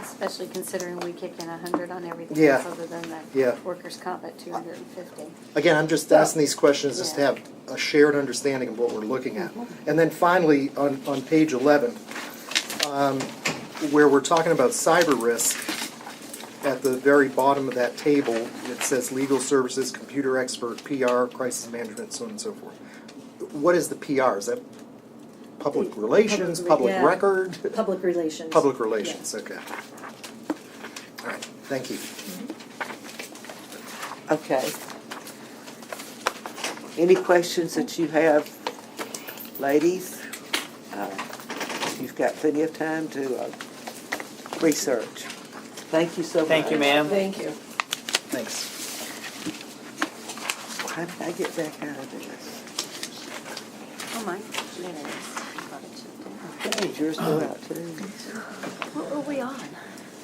Especially considering we kick in 100 on everything Yeah. else other than Yeah. the workers' comp at 250. Again, I'm just asking these questions just to have a shared understanding of what we're looking at. And then finally, on page 11, where we're talking about cyber risk, at the very bottom of that table, it says legal services, computer expert, PR, crisis management, so on and so forth. What is the PR? Is that public relations, public yeah. record? Public relations. Public relations, okay. All right, thank you. Okay. Any questions that you have, ladies? You've got plenty of time to research. Thank you so much. Thank you, ma'am. Thank you. Thanks. How did I get back out of this? Oh my, there it is. I thought it should Okay, yours go out too. What were we on?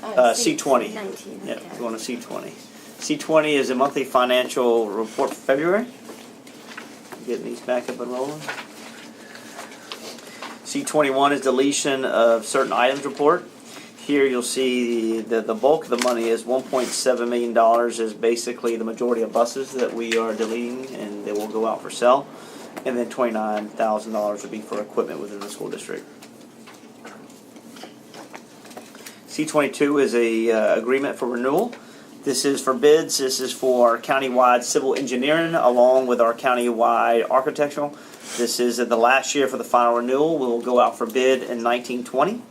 C20. 19, Yeah, okay. we're going to C20. C20 is a monthly financial report for February. Getting these back up and rolling. C21 is deletion of certain items report. Here you'll see the bulk of the money is $1.7 million is basically the majority of buses that we are deleting and they will go out for sale. And then $29,000 would be for equipment within the school district. C22 is a agreement for renewal. This is for bids. This is for countywide civil engineering along with our countywide architectural. This is the last year for the final renewal. We will go out for bid in 1920.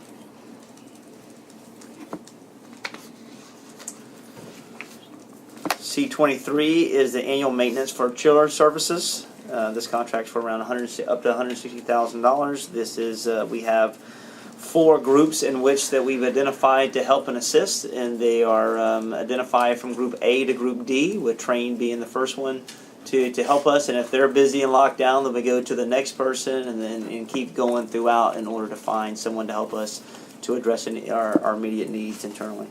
C23 is the annual maintenance for chiller services. This contract's for around up to $160,000. This is we have 4 groups in which that we've identified to help and assist, and they are identified from Group A to Group D, with Train being the first one to help us. And if they're busy and locked down, then we go to the next person, and keep going throughout in order to find someone to help us to address our immediate needs internally.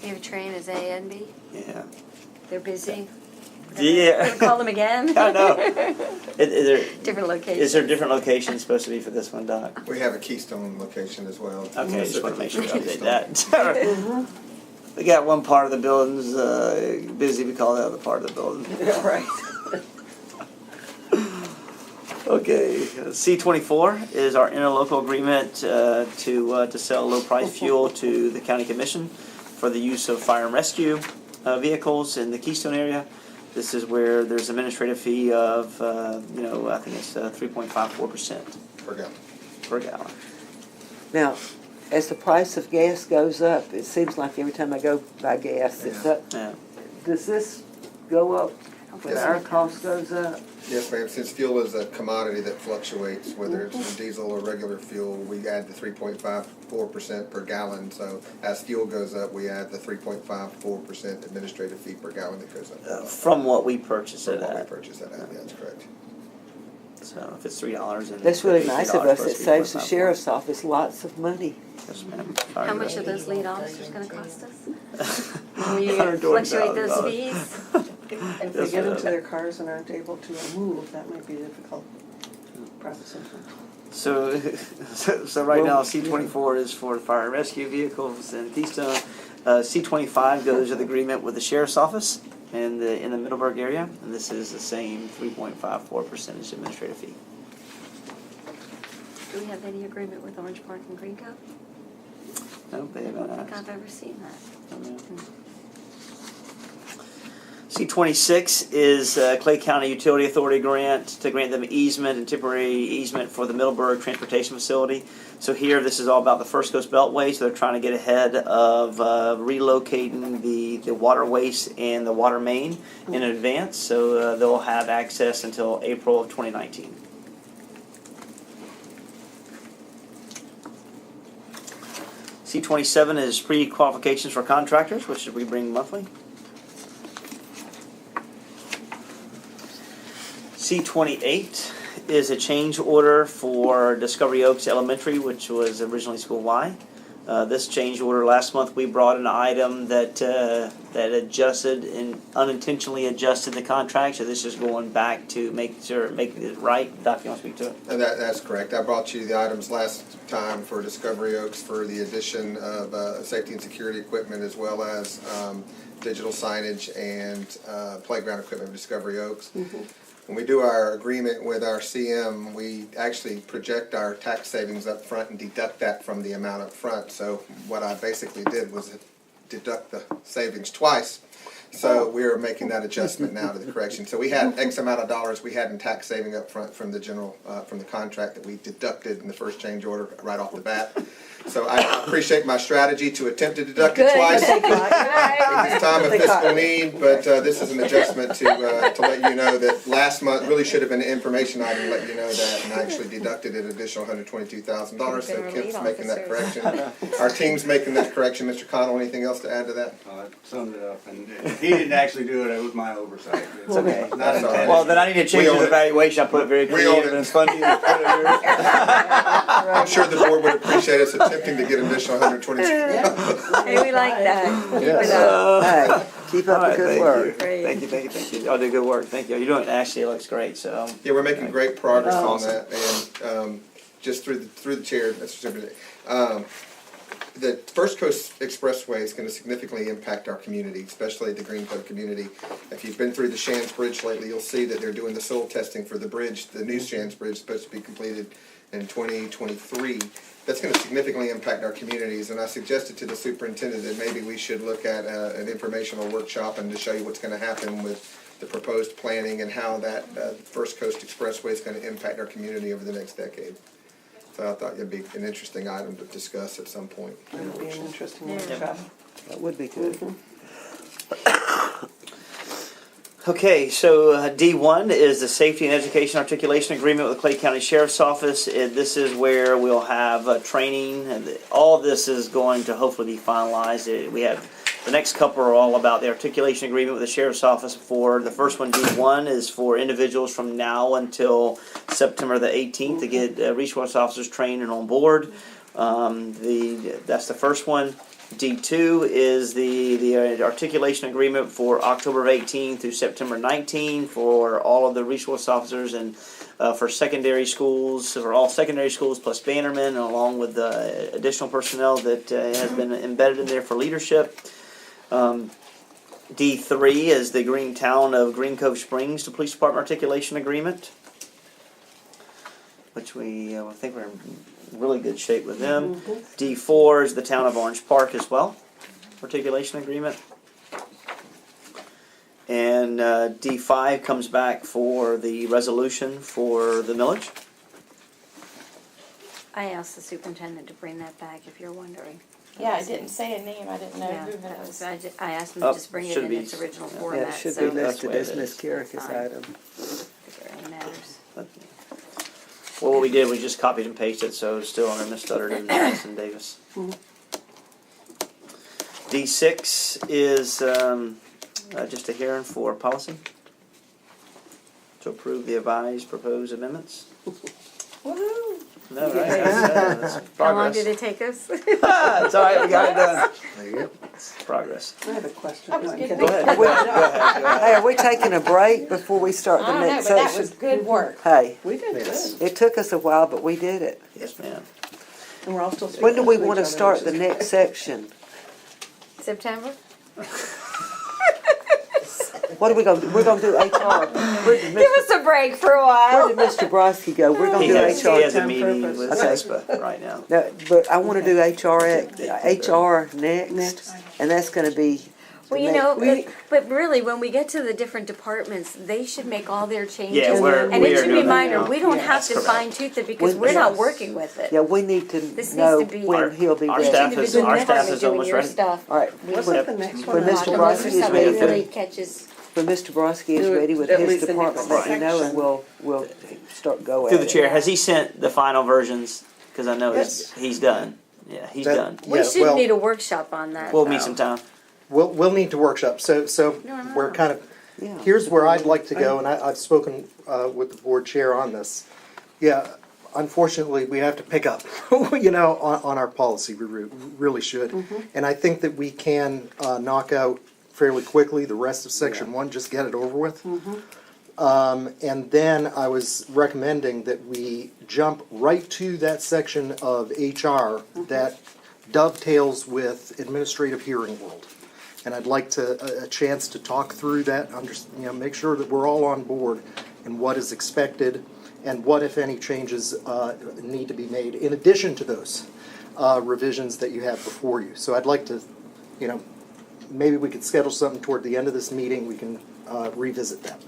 Your train is A and B? Yeah. They're busy? Yeah. We'll call them again? I know. Different locations. Is there different locations supposed to be for this one, Doc? We have a Keystone location as well. Okay, I just want to make sure we update that. Mm-hmm. We got one part of the building's busy, we call the other part of the building. Yeah, right. Okay, C24 is our interlocal agreement to sell low-price fuel to the county commission for the use of fire and rescue vehicles in the Keystone area. This is where there's an administrative fee of, I think it's 3.54% Per gallon. per gallon. Now, as the price of gas goes up, it seems like every time I go buy gas, it's up. Yeah. Does this go up? When our cost goes up, Yes, ma'am, since fuel is a commodity that fluctuates, whether it's diesel or regular fuel, we add the 3.54% per gallon. So as fuel goes up, we add the 3.54% administrative fee per gallon that goes up. From what we purchase it From what we at. purchase it at, yeah, that's correct. So if it's $3 and that's really it's nice of $3 us. plus It saves the 3.54. sheriff's office lots of money. Yes, ma'am. How much are those lead officers gonna cost us? When you fluctuate those $120,000. fees? If they get into their cars and aren't able to move, that might be a difficult proposition. So right now, C-24 is for fire and rescue vehicles in Keystone. C-25 goes with agreement with the sheriff's office in the Middleburg area, and this is the same 3.54% administrative fee. Do we have any agreement with Orange Park and Green Cove? No, they I haven't don't think asked. I've ever seen that. C-26 is Clay County Utility Authority grant to grant them easement and temporary easement for the Middleburg Transportation Facility. So here, this is all about the First Coast Beltway, so they're trying to get ahead of relocating the water waste and the water main in advance, so they'll have access until April of 2019. C-27 is pre-qualifications for contractors, which we bring monthly. C-28 is a change order for Discovery Oaks Elementary, which was originally School Y. This change order, last month we brought an item that adjusted and unintentionally adjusted the contract, so this is going back to make it right. Doc, you want to speak to it? And that's correct. I brought you the items last time for Discovery Oaks for the addition of safety and security equipment as well as digital signage and playground equipment of Discovery Oaks. When we do our agreement with our CM, we actually project our tax savings up front and deduct that from the amount up front. So what I basically did was deduct the savings twice. So we're making that adjustment now to the correction. So we had X amount of dollars we had in tax saving up front from the general, from the contract that we deducted in the first change order right off the bat. So I appreciate my strategy to attempt to deduct it twice in this time of fiscal need, but this is an adjustment to let you know that last month really should have been an information item to let you know that, and I actually deducted an additional $122,000. So Kent's making that correction. Our team's making that correction. Mr. Connell, anything else to add to that? Summed it up, and he didn't actually do it. It was my oversight. It's Okay. not intended. Well, then I need to change the evaluation. I put it very creative and funny. I'm sure the board would appreciate us attempting to get an additional $122. Hey, we like that. Yes. Keep up the good work. Thank you. Y'all do good work. Thank you. You're doing, actually, it looks great, so. Yeah, we're making great progress on Awesome. that, and just through the chair, Mr. Superintendent, the First Coast Expressway is going to significantly impact our community, especially the Green Cove community. If you've been through the Shands Bridge lately, you'll see that they're doing the soil testing for the bridge. The new Shands Bridge is supposed to be completed in 2023. That's going to significantly impact our communities, and I suggested to the superintendent that maybe we should look at an informational workshop and to show you what's going to happen with the proposed planning and how that First Coast Expressway is going to impact our community over the next decade. So I thought it'd be an interesting item to discuss at some point. That would be an interesting workshop. That would be good. Okay, so D1 is the Safety and Education Articulation Agreement with the Clay County Sheriff's Office. This is where we'll have training, and all of this is going to hopefully be finalized. We have the next couple are all about the articulation agreement with the Sheriff's Office. For the first one, D1, is for individuals from now until September the 18th to get resource officers trained and on board. That's the first one. D2 is the articulation agreement for October 18 through September 19 for all of the resource officers and for secondary schools, for all secondary schools plus Bannerman, along with additional personnel that has been embedded in there for leadership. D3 is the Green Town of Green Cove Springs to Police Department articulation agreement, which we think we're in really good shape with them. D4 is the Town of Orange Park as well, articulation agreement. And D5 comes back for the resolution for the millage. I asked the superintendent to bring that back if you're wondering. Yeah, I didn't say a name, I didn't know Yeah, who that that was, was. I asked them Oh, to just bring it should in be- its original yeah, format, Yeah, it should so. be That's listed what it as Ms. is. Carrick's Fine. item. I think it really matters. Well, what we did, we just copied and pasted, so it's still under Ms. Studdard and Madison Davis. D6 is just a hearing for policy to approve the advised proposed amendments. Woo-hoo. No, right? That's How long progress. did it take us? It's all right, we got it done. There you go. It's progress. I have a question. That was No, I'm good. kidding. Go ahead, go ahead, go ahead. Hey, are we taking a break before we start I the don't know, next but that section? was good work. Hey, We did Yes. good. it took us a while, but we did it. Yes, ma'am. And we're all still When do we speaking want to each other, start which the is next great. section? September? What are we gonna do? We're gonna do HR. Where did Give Mr. us a break for a Where while. did Mr. Brosky go? We're gonna He do has HR. a meeting with Okay. CESPA right now. No, but I wanna do HR next, and that's gonna be. Well, you the know, next- but really, when we get to the different departments, they should make all their changes. Yeah, And we it are should be doing that minor. now. We don't Yeah, have that's to correct. fine tooth it because When- we're not yes. working with it. Yeah, we need to This know needs to be- when he'll be Our ready. staff is- Individual our staff department is doing almost your ready. stuff. All right, What's when up the next when one? Mr. Unless Brosky there's is somebody ready, really catches. Mr. Brosky is Do it ready with at his least the next department, let me know, and section. we'll start going. Through the chair, has he sent the final versions? Because I know he's done. Yeah, he's That- done. We Yeah, should well- need a workshop on that. We'll meet sometime. We'll need to workshop, so we're kind of, here's where I'd like to go, and I've spoken with the board chair on this. Yeah, unfortunately, we have to pick up, on our policy, we really should. And I think that we can knock out fairly quickly the rest of section one, just get it over with. And then I was recommending that we jump right to that section of HR that dovetails with administrative hearing world. And I'd like a chance to talk through that, make sure that we're all on board and what is expected and what, if any, changes need to be made in addition to those revisions that you have before you. So I'd like to, maybe we could schedule something toward the end of this meeting, we can revisit that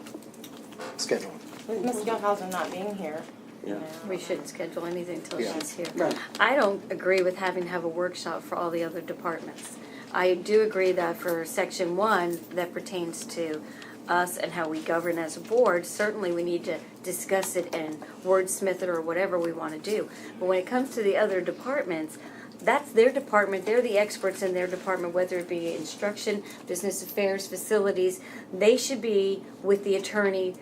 schedule. Ms. Gilhausen not being here. Yeah. We shouldn't schedule anything till Yeah. she's here. Right. I don't agree with having to have a workshop for all the other departments. I do agree that for section one that pertains to us and how we govern as a board, certainly we need to discuss it and wordsmith it or whatever we want to do. But when it comes to the other departments, that's their department, they're the experts in their department, whether it be instruction, business affairs, facilities. They should be with the attorney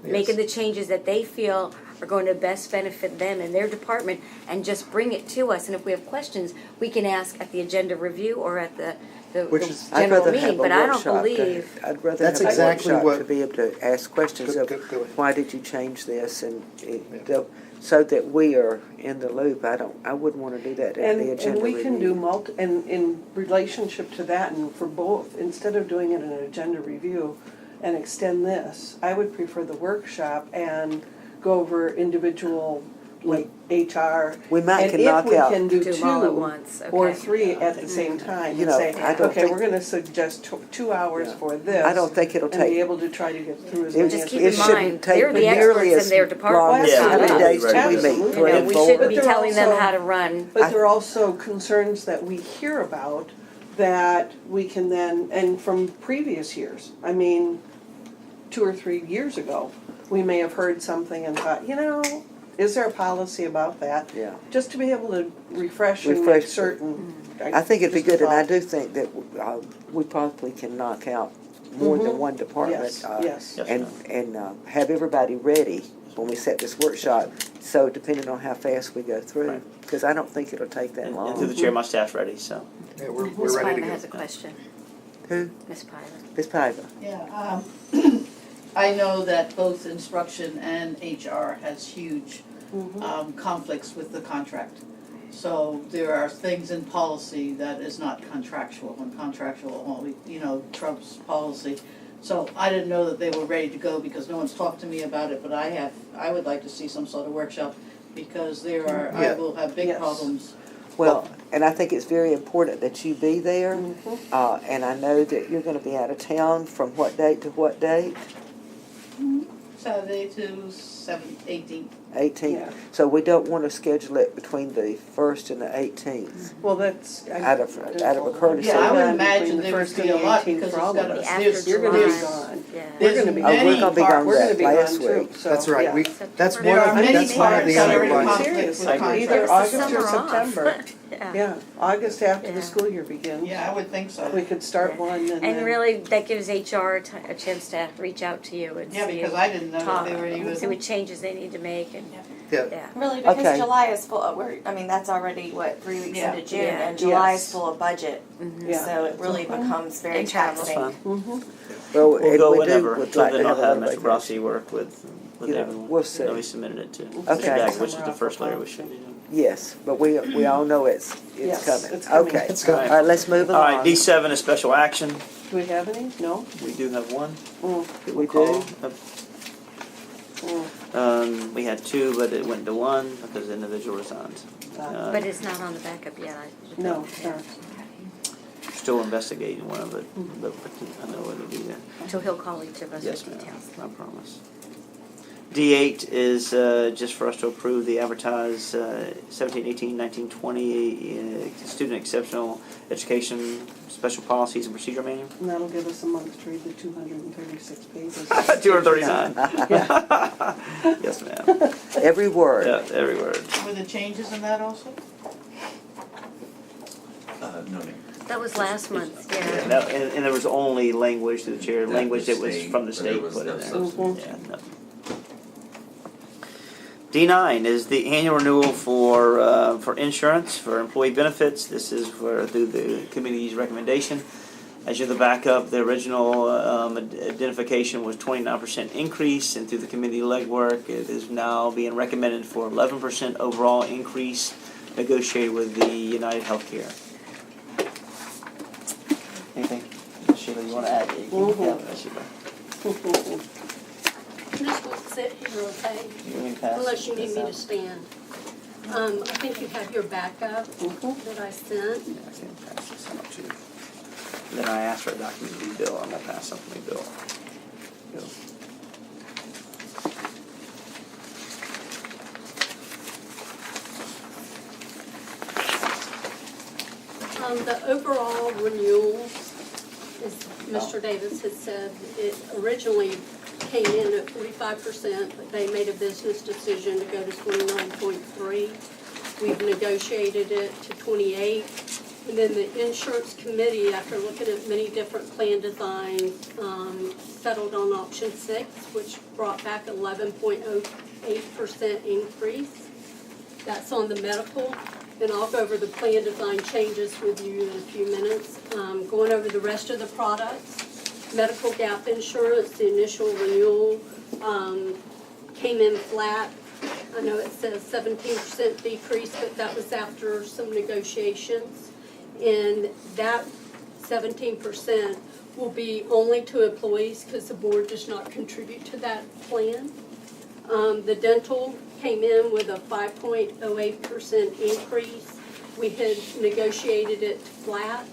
making the changes that they feel are going to best benefit them and their department, and just bring it to us. And if we have questions, we can ask at the agenda review or at the Which is- I'd general rather meeting, have a but I don't workshop to- believe. I'd rather That's have a exactly workshop what- to be able to ask questions Go of, ahead. why did you change this, and so that we are in the loop. I wouldn't want to do that at the agenda And we can do review. and in relationship to that, and for both, instead of doing it in an agenda review and extend this, I would prefer the workshop and go over individual, like HR. We might can knock out- And if we can do Do them all at two once, or okay. three at the same time, You and know, say, I don't okay, think- we're gonna suggest 2 hours Yeah. for this. I don't think it'll And be take- able to try to get through as It many Just as keep we in It can. shouldn't mind, take they're the nearly experts as in their long department. as Yeah. how many days do we Absolutely. meet? You 3 know, and we 4? shouldn't be But they're telling them also- how to run. But there are also concerns that we hear about that we can then, and from previous years, I mean, 2 or 3 years ago, we may have heard something and thought, is there a policy about that? Yeah. Just to be able to refresh and make Refresh. certain. I think it'd be just a good, and I thought. do think that we probably can knock out more than one department. Yes, yes. Yes, And have everybody ready when we set this workshop, so depending on how fast we go through, Right. because I don't think it'll take that And long. through the chair, my staff's ready, so. Yeah, we're Ms. ready to Piva go. has a question. Who? Ms. Piva. Ms. Piva? Yeah, I know that both instruction and HR has huge conflicts with the contract. So there are things in policy that is not contractual, and contractual only, trumps policy. So I didn't know that they were ready to go because no one's talked to me about it, but I would like to see some sort of workshop because I Yeah. will have big Yes. problems. Well, and I think it's very important that you be there, and I know that you're gonna be out of town from what date to what date? Saturday to 18th. 18th. Yeah. So we don't want to schedule it between the 1st and the 18th. Well, that's. Out of a courtesy. Yeah, I would Between imagine the there would first be and a the lot 18th because for it's all of got, us. there's, You're gonna be there's, gone. Yeah. We're there's gonna be. Oh, we're many gonna be gone parts. We're gonna be last gone too, week. so. That's right, yeah. we, that's There one are of, many that's one of parts the that other are in ones. conflict Seriously, with contracts. either It's the August or summer off. September. Yeah. Yeah, August after Yeah. the school year begins. Yeah, I would think so. We could start one and then. And really, that gives HR a chance to reach out to you and see. Yeah, because I didn't know talk, that they were even. see what changes they need to make and, Yeah, yeah. Really, because Okay. July is full, that's already, 3 weeks Yeah. into June, Yeah. and July Yes. is full of budget, Yeah. so it really becomes very And travel. taxing. Mhm. Well, We'll and go we whenever. do would Till like then, to I'll have a have little Mr. vacation. Rossi work with Yeah, everyone. we'll see. That we submitted it to. Okay. Feedback, which is the first letter we should be doing. Yes, but we all know it's Yes, coming. it's coming. Okay. It's coming. All right, let's move All along. right, D7 is special action. Do we have any? No? We do have one. We Call. do? We had two, but it went to one because the individual resigned. But it's not on the backup yet. No, it's not. Still investigating one of it, but I know it'll be there. So he'll call each of us Yes, with ma'am, details. I promise. D8 is just for us to approve the advertised 17, 18, 19, 20 student exceptional education special policies and procedure manual. And that'll give us a month to read the 236 pages. 239. Yeah. Yes, ma'am. Every word. Yeah, every word. Were the changes in that also? No, ma'am. That was last month, Yeah, yeah. no, and there was only language to the chair, That language that was was state, from the but there state was put in no there. substance. Yeah, no. D9 is the annual renewal for insurance, for employee benefits. This is through the committee's recommendation. As you're the backup, the original identification was 29% increase, and through the committee legwork, it is now being recommended for 11% overall increase negotiated with the United Healthcare. Anything, Sheila, you want to add? Yeah, Sheila. Just will sit here, okay? You want me to pass Unless you need this me out? to stand. I think you have your backup that I sent. Yeah, I can pass this out too. And then I asked for a document to be Bill. I'm gonna pass something to Bill. Bill. The overall renewal, as Mr. Davis had said, it originally came in at 45%, but they made a business decision to go to 29.3. We've negotiated it to 28. And then the insurance committee, after looking at many different plan designs, settled on option 6, which brought back 11.08% increase. That's on the medical. And I'll go over the plan design changes with you in a few minutes. Going over the rest of the products, medical gap insurance, the initial renewal came in flat. I know it says 17% decrease, but that was after some negotiations. And that 17% will be only to employees because the board does not contribute to that plan. The dental came in with a 5.08% increase. We had negotiated it flat,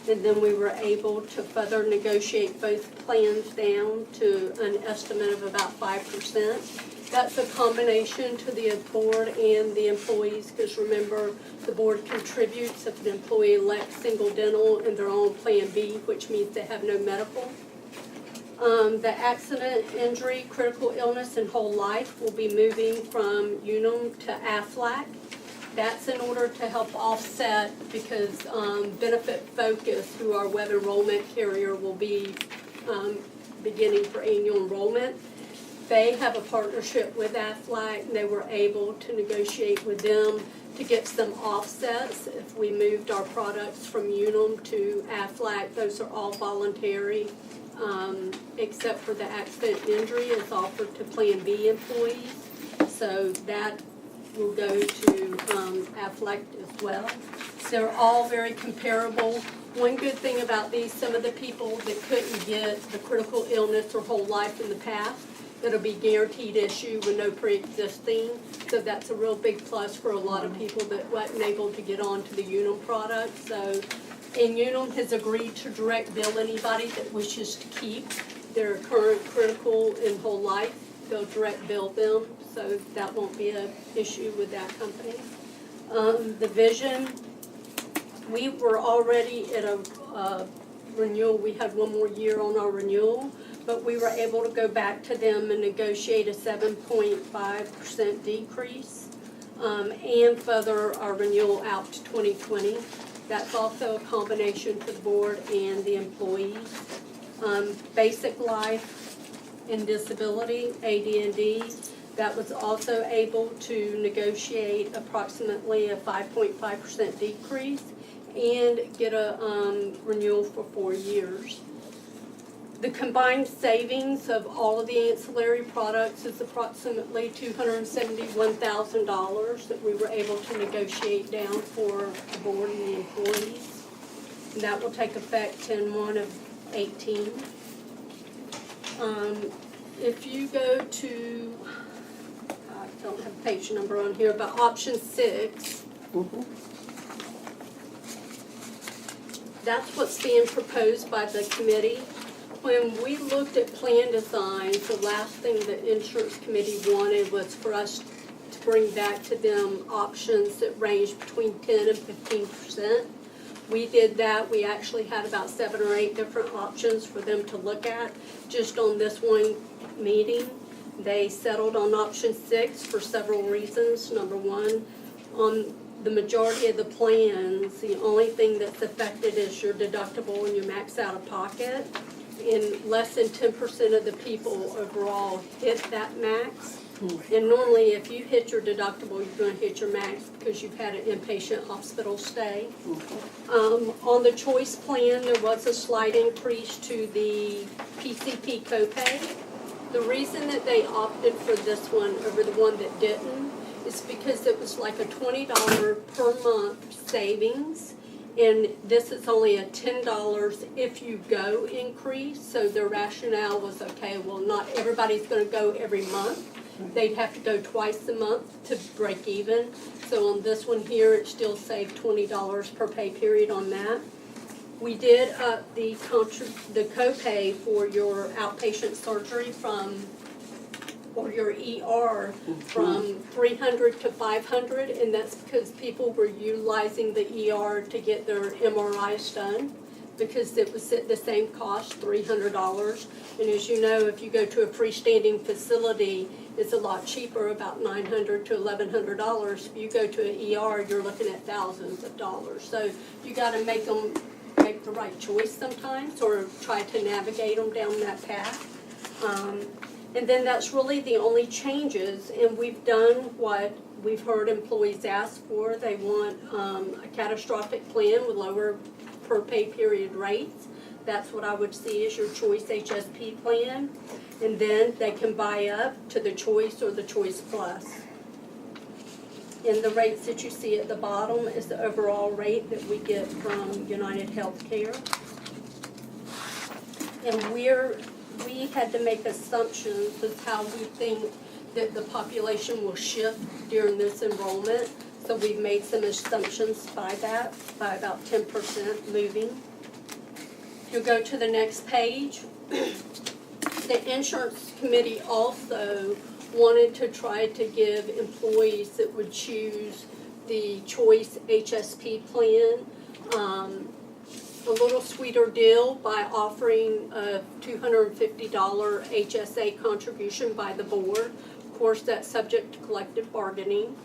and then we were able to further negotiate both plans down to an estimate of about 5%. That's a combination to the board and the employees, because remember, the board contributes if an employee elects single dental and they're on Plan B, which means they have no medical. The accident, injury, critical illness, and whole life will be moving from Unum to Aflac. That's in order to help offset because Benefit Focus, through our web enrollment carrier, will be beginning for annual enrollment. They have a partnership with Aflac, and they were able to negotiate with them to get some offsets if we moved our products from Unum to Aflac. Those are all voluntary. Except for the accident injury, it's offered to Plan B employees. So that will go to Aflac as well. They're all very comparable. One good thing about these, some of the people that couldn't get the critical illness or whole life in the past, it'll be guaranteed issue with no pre-existing. So that's a real big plus for a lot of people that wasn't able to get onto the Unum product. So, and Unum has agreed to direct bill anybody that wishes to keep their current critical and whole life they'll direct bill them, so that won't be an issue with that company. The vision, we were already at a renewal, we had one more year on our renewal, but we were able to go back to them and negotiate a 7.5% decrease, and further our renewal out to 2020. That's also a combination for the board and the employees. Basic life and disability, AD&D, that was also able to negotiate approximately a 5.5% decrease and get a renewal for 4 years. The combined savings of all of the ancillary products is approximately $271,000 that we were able to negotiate down for the board and the employees. And that will take effect 10/1/18. If you go to, I don't have a page number on here, but option 6, that's what's being proposed by the committee. When we looked at plan designs, the last thing the insurance committee wanted was for us to bring back to them options that range between 10 and 15%. We did that. We actually had about 7 or 8 different options for them to look at just on this one meeting. They settled on option 6 for several reasons. Number one, on the majority of the plans, the only thing that's affected is your deductible and your max out of pocket. And less than 10% of the people overall hit that max. And normally, if you hit your deductible, you're going to hit your max because you've had an inpatient hospital stay. On the choice plan, there was a slight increase to the PCP copay. The reason that they opted for this one over the one that didn't is because it was like a $20 per month savings. And this is only a $10 if you go increase, so their rationale was, okay, well, not everybody's gonna go every month. They'd have to go twice a month to break even. So on this one here, it still saved $20 per pay period on that. We did up the copay for your outpatient surgery or your ER from $300 to $500, and that's because people were utilizing the ER to get their MRIs done because it was at the same cost, $300. And as you know, if you go to a freestanding facility, it's a lot cheaper, about $900 to $1,100. If you go to an ER, you're looking at thousands of dollars. So you got to make the right choice sometimes, or try to navigate them down that path. And then that's really the only changes, and we've done what we've heard employees ask for. They want a catastrophic plan with lower per pay period rates. That's what I would see as your choice HSP plan. And then they can buy up to the choice or the choice plus. And the rates that you see at the bottom is the overall rate that we get from United Healthcare. And we had to make assumptions of how we think that the population will shift during this enrollment. So we've made some assumptions by that, by about 10% moving. If you'll go to the next page, the insurance committee also wanted to try to give employees that would choose the choice HSP plan a little sweeter deal by offering a $250 HSA contribution by the board. Of course, that's subject to collective bargaining.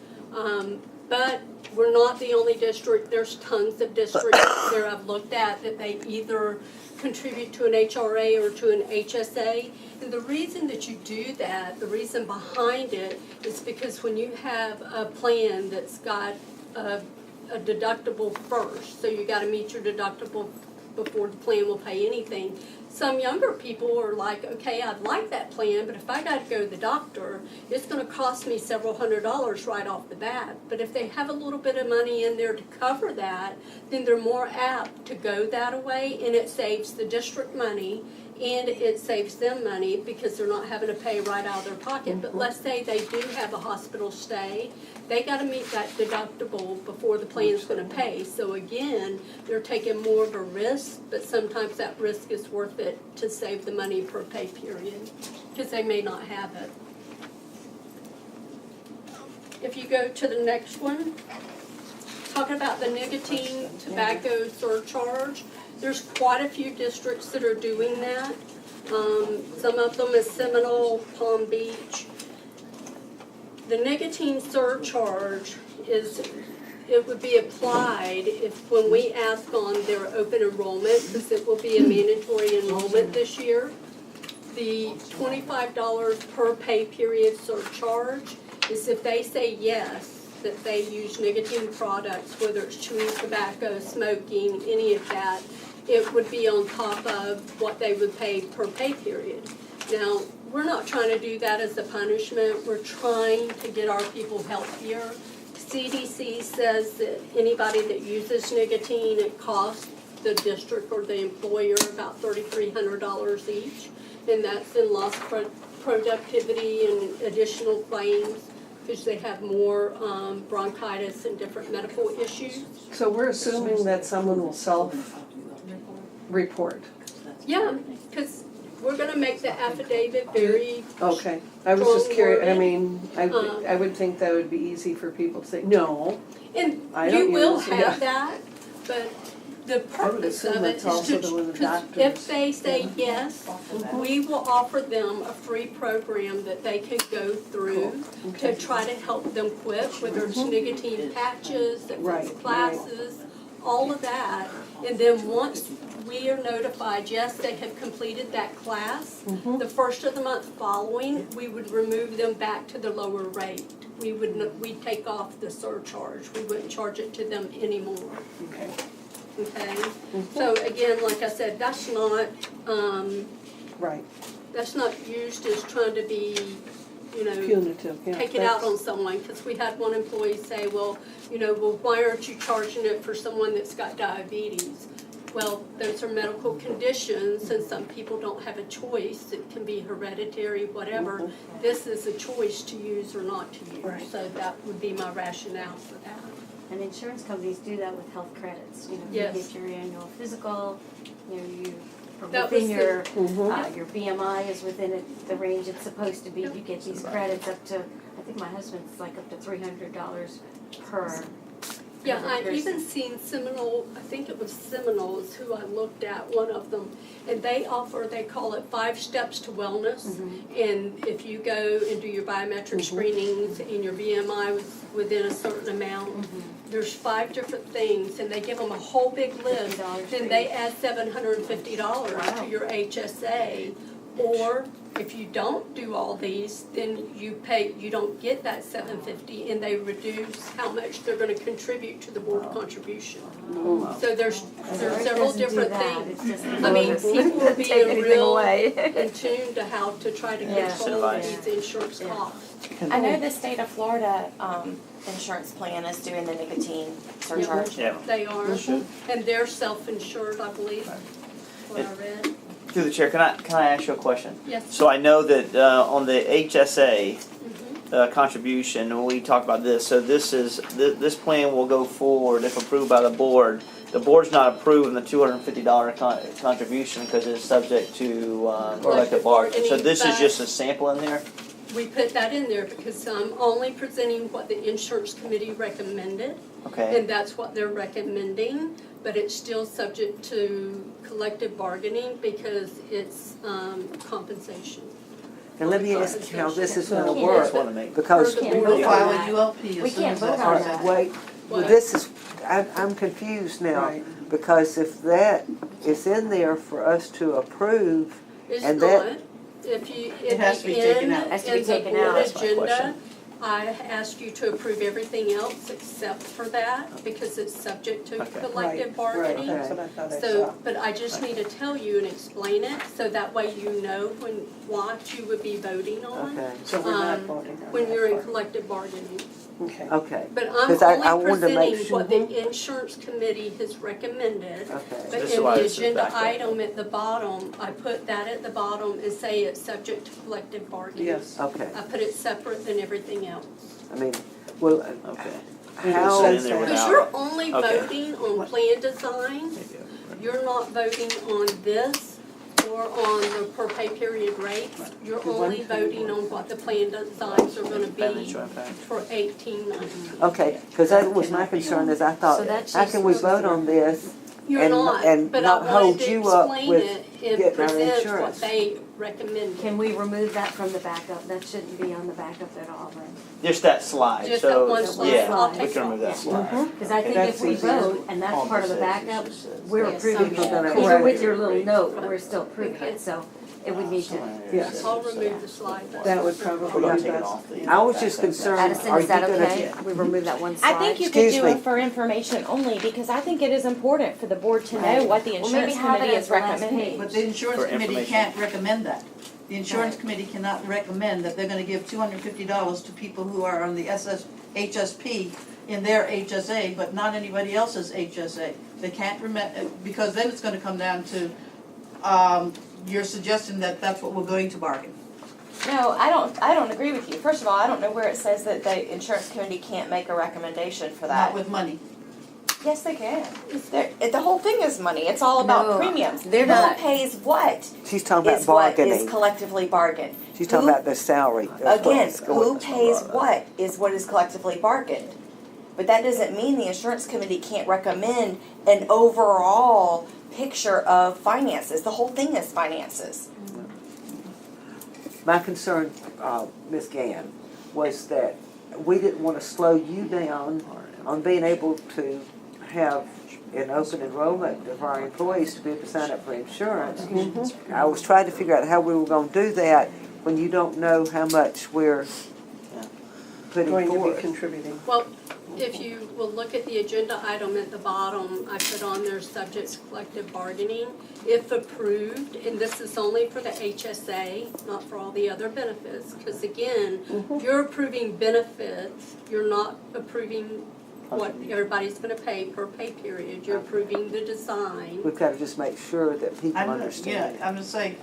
But we're not the only district. There's tons of districts there I've looked at that they either contribute to an HRA or to an HSA. And the reason that you do that, the reason behind it, is because when you have a plan that's got a deductible first, so you got to meet your deductible before the plan will pay anything. Some younger people are like, okay, I'd like that plan, but if I got to go to the doctor, it's going to cost me several $100s right off the bat. But if they have a little bit of money in there to cover that, then they're more apt to go that way, and it saves the district money, and it saves them money because they're not having to pay right out of their pocket. But let's say they do have a hospital stay, they got to meet that deductible before the plan's going to pay. So again, they're taking more of a risk, but sometimes that risk is worth it to save the money per pay period because they may not have it. if you go to the next one, talking about the nicotine tobacco surcharge, there's quite a few districts that are doing that. Some of them is Seminole, Palm Beach. The nicotine surcharge it would be applied when we ask on their open enrollment, because it will be a mandatory enrollment this year. The $25 per pay period surcharge is if they say yes, that they use nicotine products, whether it's chewing tobacco, smoking, any of that, it would be on top of what they would pay per pay period. Now, we're not trying to do that as a punishment. We're trying to get our people healthier. CDC says that anybody that uses nicotine, it costs the district or the employer about $3,300 each. And that's in lost productivity and additional claims because they have more bronchitis and different medical issues. So we're assuming that someone will self-report. Yeah, because we're gonna make the affidavit very Okay, I was just curious, I strong-worded. mean, I would think that would be easy for people to say, no. And I you don't will use- have that, but the purpose assume of it that's is also to, the one the because doctors- if they say yes, we will offer them a free program that they can go through to try to help them quit, whether it's nicotine patches, if Right, it's right. classes, all of that. And then once we are notified, yes, they have completed that class, the first of the month following, we would remove them back to the lower rate. We'd take off the surcharge. We wouldn't charge it to them anymore. Okay. Okay? So again, like I said, that's not, Right, that's not used as trying to be, you know, punitive, yeah. take it out on someone, because we had one employee say, well, why aren't you charging it for someone that's got diabetes? Well, those are medical conditions, and some people don't have a choice. It can be hereditary, whatever. This is a choice to use or not to use. Right. So that would be my rationale for that. And insurance companies do that with health credits, you Yes. get your annual physical, you are That within was your, the- your BMI is within the range it's supposed to be, you get these credits up to, I think my husband's like up to $300 per. Yeah, per I've person. even seen Seminole, I think it was Seminoles who I looked at, one of them, and they offer, they call it 5 steps to wellness. And if you go and do your biometric screenings and your BMI was within a certain amount, there's 5 different things, and they give them a whole big list. Then they add $750 to your HSA. Or if you don't do all these, then you don't get that $750, and they reduce how much they're gonna contribute to the board contribution. So there's several different things. I mean, people are Take being anything real away. in tune to how to try to Yeah. control Advice. these insurance costs. I know the state of Florida, insurance plan is doing the nicotine surcharge. Yeah. They are, and they're self-insured, I believe, what I read. Through the chair, can I ask you a question? Yes. So I know that on the HSA contribution, we talked about this. So this plan will go forward if approved by the board. The board's not approving the $250 contribution because it's subject to collective bargaining. So this is just a sample in there. We put that in there because I'm only presenting what the insurance committee recommended. Okay. And that's what they're recommending, but it's still subject to collective bargaining because it's compensation. And let me ask you how this is gonna Yeah. work, Just wanna make- because. We can't We'll vote file on a that. ULP We as soon can't as vote that's. on All that. right, wait, well, What? this is, I'm confused now, Right. because if that is in there for us to approve, It's and not. that, If you, It in has to be taken the out. end, Has to be in the taken out. board That's my agenda, question. I ask you to approve everything else except for that because it's subject to Okay. collective Right, bargaining. that's what I thought I saw. So, but I just need to tell you and explain it, so that way you know what you would be voting on, okay, So we're not um, voting on when that you're in part. collective bargaining. Okay. okay, But I'm 'Cause I only wanted to make presenting sure- what the insurance committee has recommended. okay. But This is in why the this is agenda back up. item at the bottom, I put that at the bottom and say it's subject to collective bargaining. Yes. Okay, I put it separate than everything else. I mean, well, Okay. how, Sit in there Because without- you're only Okay. voting on plan design, you're not voting on this or on the per pay period rates. You're only voting on what the plan designs are gonna Family be joint pack. for 18-19. Okay, because that was my concern, is I thought, So that's how can we just- vote on this You're and not, but I not hold wanted to you up explain with it and getting our present what insurance? they recommended. Can we remove that from the backup? That shouldn't be on the backup at all then. Just that slide, Just so, that one slide. yeah, I'll we take can it remove that off. slide. Because I think That's if we easier. vote and that's All part of the this says backup, is- we're Yes, approving People it. gonna Even correct with it. your little note, we're still approving it, so it would need to. Yes. I'll remove the slide. That would We're probably gonna be take it best. off the. I was just concerned, Addison, are is you that gonna? okay? We remove that one slide? I think you could Excuse do me. it for information only, because I think it is important for the board to know Right. what the Well, maybe insurance have it committee as is the last recommending. page. But the insurance For committee information. can't recommend that. The insurance Right. committee cannot recommend that they're gonna give $250 to people who are on the HSP in their HSA, but not anybody else's HSA. They can't because then it's gonna come down to, you're suggesting that that's what we're going to bargain. No, I don't agree with you. First of all, I don't know where it says that the insurance committee can't make a recommendation for Not that. with money. Yes, they can. The whole thing is money. It's all about No, premiums. they're not. Who pays what She's talking about is what is bargaining. collectively bargained. She's talking Who- about the salary. That's Again, what's going- who pays what is collectively bargained. But that doesn't mean the insurance committee can't recommend an overall picture of finances. The whole thing is finances. My concern, Ms. Gann, was that we didn't want to slow you down on being able to have an open enrollment of our employees to be able to sign up for insurance. I was trying to figure out how we were going to do that when you don't know how much we're putting Going to be forward. contributing. Well, if you will look at the agenda item at the bottom, I put on there subject to collective bargaining. If approved, and this is only for the HSA, not for all the other benefits, because again, you're approving benefits, you're not approving what everybody's gonna pay per pay period, you're approving the design. We've got to just make sure that people understand. I'm gonna say,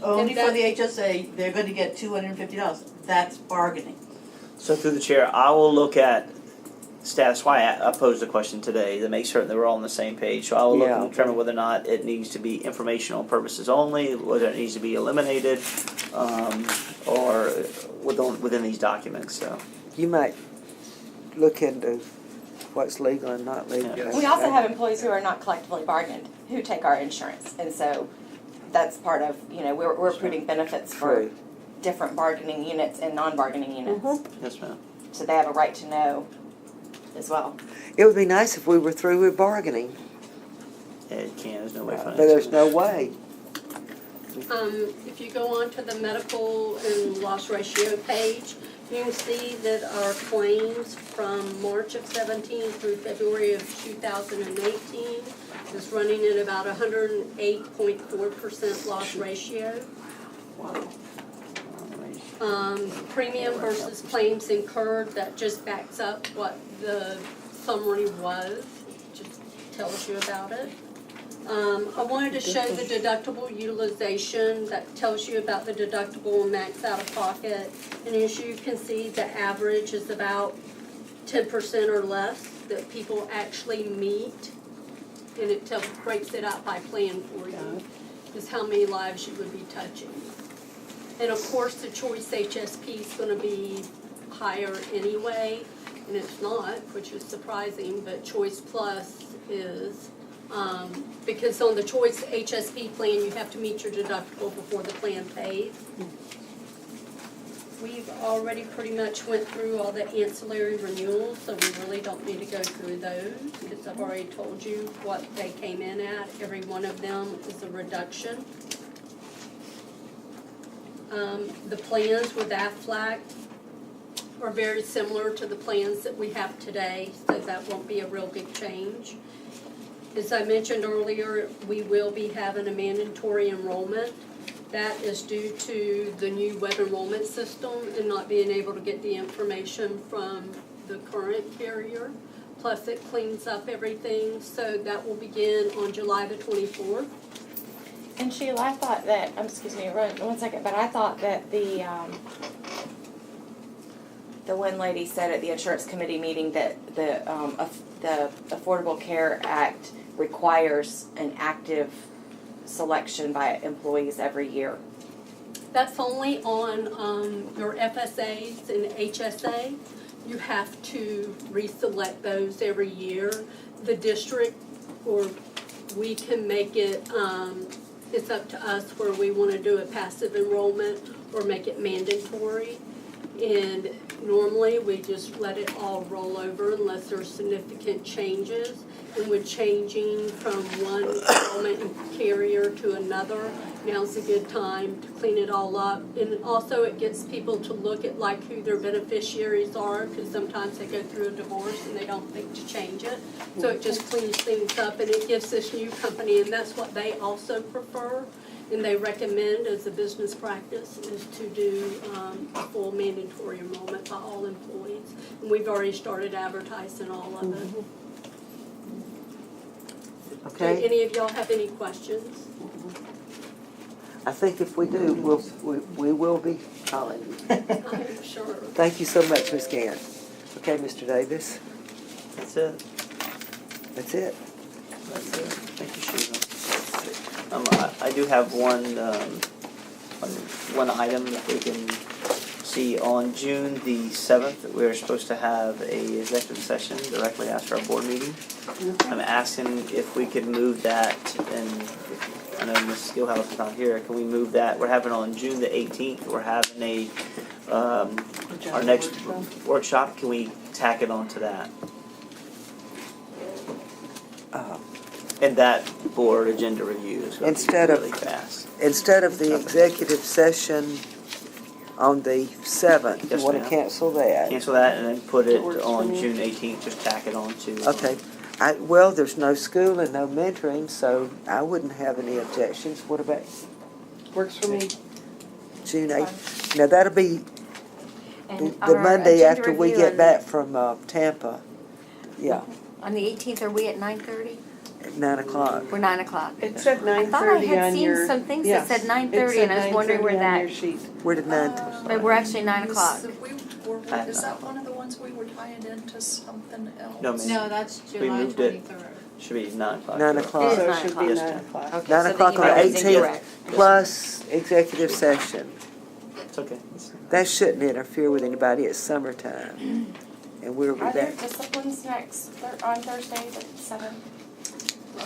only for the HSA, they're gonna get $250. That's bargaining. So through the chair, I will look at status, why I posed the question today, to make certain that we're all on the same page. So I will look Yeah. and determine whether or not it needs to be informational purposes only, whether it needs to be eliminated, or within these documents, so. You might look into what's legal and not legal. Yeah. We also have employees who are not collectively bargained, who take our insurance. And so that's part of, we're approving benefits for True. different bargaining units and non-bargaining units. Yes, ma'am. So they have a right to know as well. It would be nice if we were through with bargaining, Yeah, it can, there's no way but there's no way. If you go on to the medical and loss ratio page, you can see that our claims from March of 17 through February of 2018 is running at about 108.4% loss ratio. Premium versus claims incurred, that just backs up what the summary was, just tells you about it. I wanted to show the deductible utilization, that tells you about the deductible and max out of pocket. And as you can see, the average is about 10% or less that people actually meet. And it breaks it out by plan for you, is how many lives you would be touching. And of course, the Choice HSP is gonna be higher anyway, and it's not, which is surprising, but Choice Plus is. Because on the Choice HSP plan, you have to meet your deductible before the plan pays. We've already pretty much went through all the ancillary renewals, so we really don't need to go through those, because I've already told you what they came in at. Every one of them is a reduction. The plans with Aflac are very similar to the plans that we have today, so that won't be a real big change. As I mentioned earlier, we will be having a mandatory enrollment. That is due to the new web enrollment system and not being able to get the information from the current carrier. Plus, it cleans up everything, so that will begin on July the 24th. And Sheila, I thought that, excuse me, one second, but I thought that the one lady said at the insurance committee meeting that the Affordable Care Act requires an active selection by employees every year? That's only on your FSAs and HSA. You have to reselect those every year. The district, or we can make it, it's up to us where we want to do a passive enrollment or make it mandatory. And normally, we just let it all roll over unless there's significant changes. And with changing from one enrollment carrier to another, now's a good time to clean it all up. And also, it gets people to look at like who their beneficiaries are, because sometimes they go through a divorce and they don't think to change it. So it just cleans things up, and it gives this new company, and that's what they also prefer. And they recommend as a business practice is to do a full mandatory enrollment by all employees. And we've already started advertising all of it. Okay. Any of y'all have any questions? I think if we do, we will be calling you. I'm sure. Thank you so much, Ms. Gann. Okay, Mr. Davis, That's it. that's it. That's it. Thank you, Sheila. I do have one item that we can see on June the 7th. We are supposed to have a executive session directly after our board meeting. I'm asking if we could move that, and I know Ms. Skillhouse is not here. Can we move that? We're having on June the 18th. We're having our next workshop. Can we tack it on to that? And that board agenda review is going to be really fast. Instead of the executive session on the 7th, you Yes, want to ma'am. cancel that? Cancel that and then put it works for on me. June 18th, just tack it on to. Okay. Well, there's no school and no mentoring, so I wouldn't have any objections. What about Works for me. June 8th? Now, that'll be And the our Monday agenda after we review get on back from Tampa. Yeah, On the 18th, are we at 9:30? at 9 o'clock. We're 9 o'clock. It said I 9:30 thought I had on seen your. some things yes, that said it 9:30, and I was wondering where 9:30 on that. your sheet. Where did 9? But we're actually 9 o'clock. Is that one of the ones we were tying into something else? No, ma'am. No, that's We July moved it. 23rd. Should be 9 o'clock. 9 It o'clock. is So it 9 should o'clock. be Yes, 9 ma'am. o'clock. Okay, 9 so o'clock the on the email is 18th, incorrect. plus executive session. It's okay. That shouldn't interfere with anybody. It's summertime. And we'll be Are there back. disciplines next, on Thursdays at 7?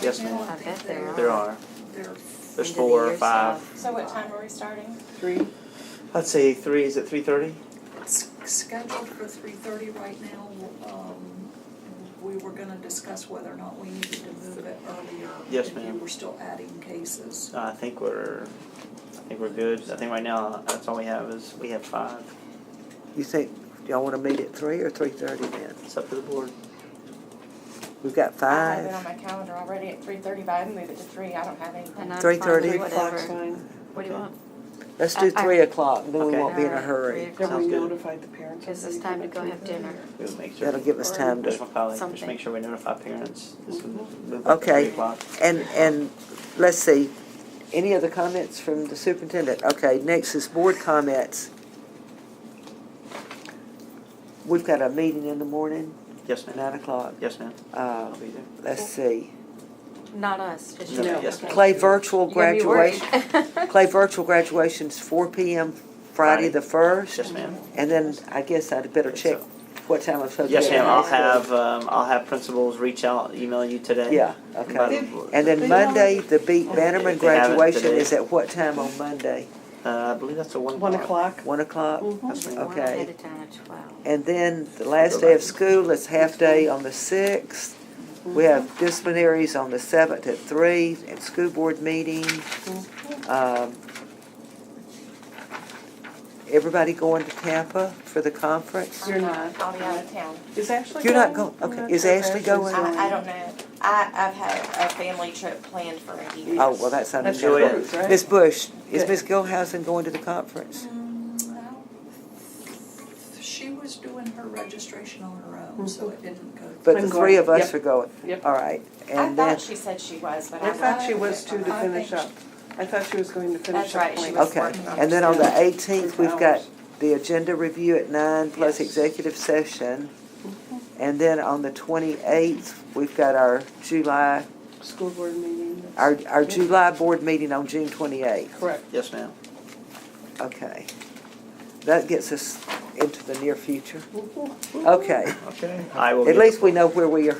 Yes, ma'am. I bet there are. There are. They're There's End of the 4 or year 5. So what time are we starting? 3. I'd say 3. Is it 3:30? It's scheduled for 3:30 right now. We were gonna discuss whether or not we needed to move it earlier. Yes, if ma'am. you were still adding cases. I think we're good. I think right now that's all we have is we have 5. You think y'all want to meet at 3 or 3:30 then? It's up to the board. We've got I have it 5. on my calendar already at 3:30, but I can move it to 3. I don't have anything. And I'm 3:30? fine with 3 o'clock's whatever. fine. What do you want? Let's do 3 o'clock, then we Okay. won't be in a Alright, hurry. 3 Have we Sounds good. notified the parents? Gives us time to go have dinner. We'll make sure. That'll give us time Just to, my colleague, just something. make sure we notify parents. Just move up to Okay. 3 o'clock. and let's see, any other comments from the superintendent? Okay, next is board comments. We've got a meeting in the morning, Yes, ma'am. 9 o'clock. Yes, ma'am. I'll be there. Let's see. Not us, just No, you. yes, ma'am. Clay virtual You're gonna be worried. graduation. Clay virtual graduation's 4 p.m. Friday the 1st. Yes, ma'am. And then I guess I'd better check what time I'm supposed to Yes, be at ma'am. high school. I'll have principals reach out, email you today. Yeah, okay. And then Monday, the Bannerman If they have it graduation today. is at what time on Monday? I believe that's a 1 1 o'clock. o'clock. 1 o'clock? Yes, ma'am. We're ahead Okay. of time at 12. And then the last day of school is half day on the 6th. We have disciplinaries on the 7th at 3 and school board meeting. Everybody going to Tampa for the conference? You're not. I'll be out of town. Is Ashley You're not going? going, I'm okay. not Is sure if Ashley Ashley's going? I don't know. I've had a family trip planned for a year. Oh, well, that's That's understandable. your cruise, right? Ms. Bush, is Good. Ms. Gilhousen going to the conference? Well, she was doing her registration on her own, so it didn't go. But I'm the going. 3 of us Yep. are going. Yep. All right. I And then, thought she said she was, but I I'm thought not. she was too to I finish think up. I thought she was going to finish That's up. right, she planning. was okay. working on And then on the Yeah. 18th, we've got Hours. the agenda review at 9 plus Yes. executive session. And then on the 28th, we've got our July School board meeting. Our July board meeting on June 28th. Correct. Yes, ma'am. Okay. That gets us into the near future. Okay. Okay. I will. At get- least we know where we are.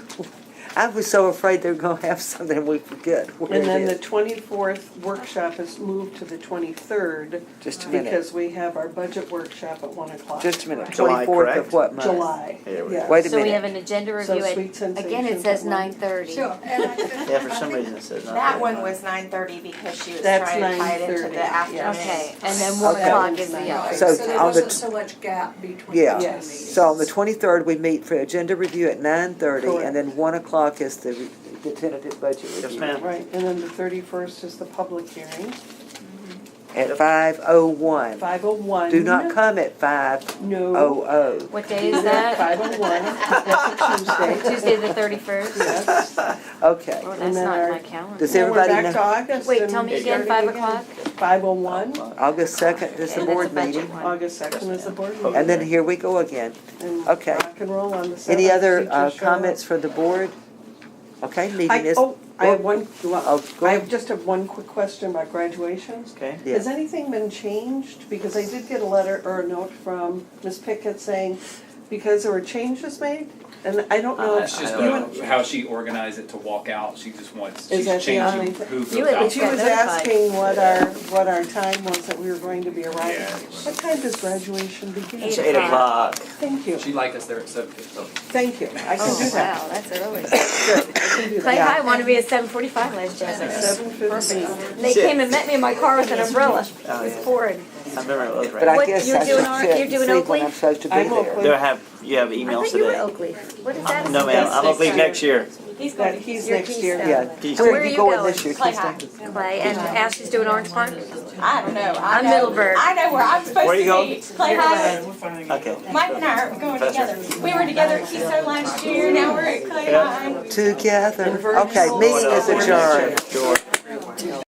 I was so afraid they were gonna have something and we forget where And then it the is. 24th workshop is moved to the 23rd. Just a minute. Because we have our budget workshop at 1 o'clock. Just a minute. July, 24th correct? of what month? July, Here we go. yeah. Wait a So we have minute. an agenda So review at, Sweet again, it Sensations says at 1. 9:30. Sure, and I think. Yeah, for some reason it says not. That one was 9:30 because she was That's trying to tie it into 9:30, the afternoon. Okay, and then 1 Okay. o'clock is the Right, other. So so there on the wasn't so much gap between the Yeah. two Yes. meetings. So on the 23rd, we meet for agenda review at 9:30, Correct. and then 1 o'clock is the tentative budget review. Yes, ma'am. Right, and then the 31st is the public hearing, At 5:01. 5:01. Do not come at 5:00. No. What day is that? 5:01, that's a Tuesday. Tuesday the 31st? Yes. Okay. Oh, that's And then not in our- my calendar. Does Then we're everybody back to know? August. Wait, and tell me again, starting 5 o'clock? 5:01, August 2nd is the And that's board a budget meeting. one. August 2nd is the board meeting. And then here we go again. And Okay. rock and roll on the 7th. Any other teachers show comments up. for the board? Okay, meeting is. I have one, Oh, go I ahead. have just have one quick question about graduations. Okay. Yeah. Has anything been changed? Because I did get a letter or a note from Ms. Pickett saying, because there were changes made, and I don't know. It's just you and- how she organized it to walk out, she just wants, Is she's that the only changing thing? who goes You at out. least She got was notified. asking what our time was that we were going to be arriving. Yeah. What time does graduation begin? It's 8 o'clock. Thank you, She'd like us there at 7:15. thank you. I can do Oh, that. wow, that's early. Good, I can do Clay that. High wanted me at 7:45 last year. 7:15. They came and met me in my car with an umbrella. Oh, It was yeah. pouring. I remember it was But I right. guess you're I doing should our- check you're and doing see when Oakley? I'm supposed to be I'm there. Oakley. Do you have I emails thought you were today? Oakley. What is that? No, ma'am, I'm Oakley next year. He's going to, He's you're next year. Keystone. Yeah. Keystone. Where Where are are you you going going? this year, Clay Keystone? High. Clay, and Ashley's doing Orange Park? I don't know. I'm Middleburg. I know where I'm supposed Where to you going? be. Clay High. Okay. Mike and I are going together. We were together at Keystone last year, now we're at Clay High. Together. Okay, meeting is adjourned. George.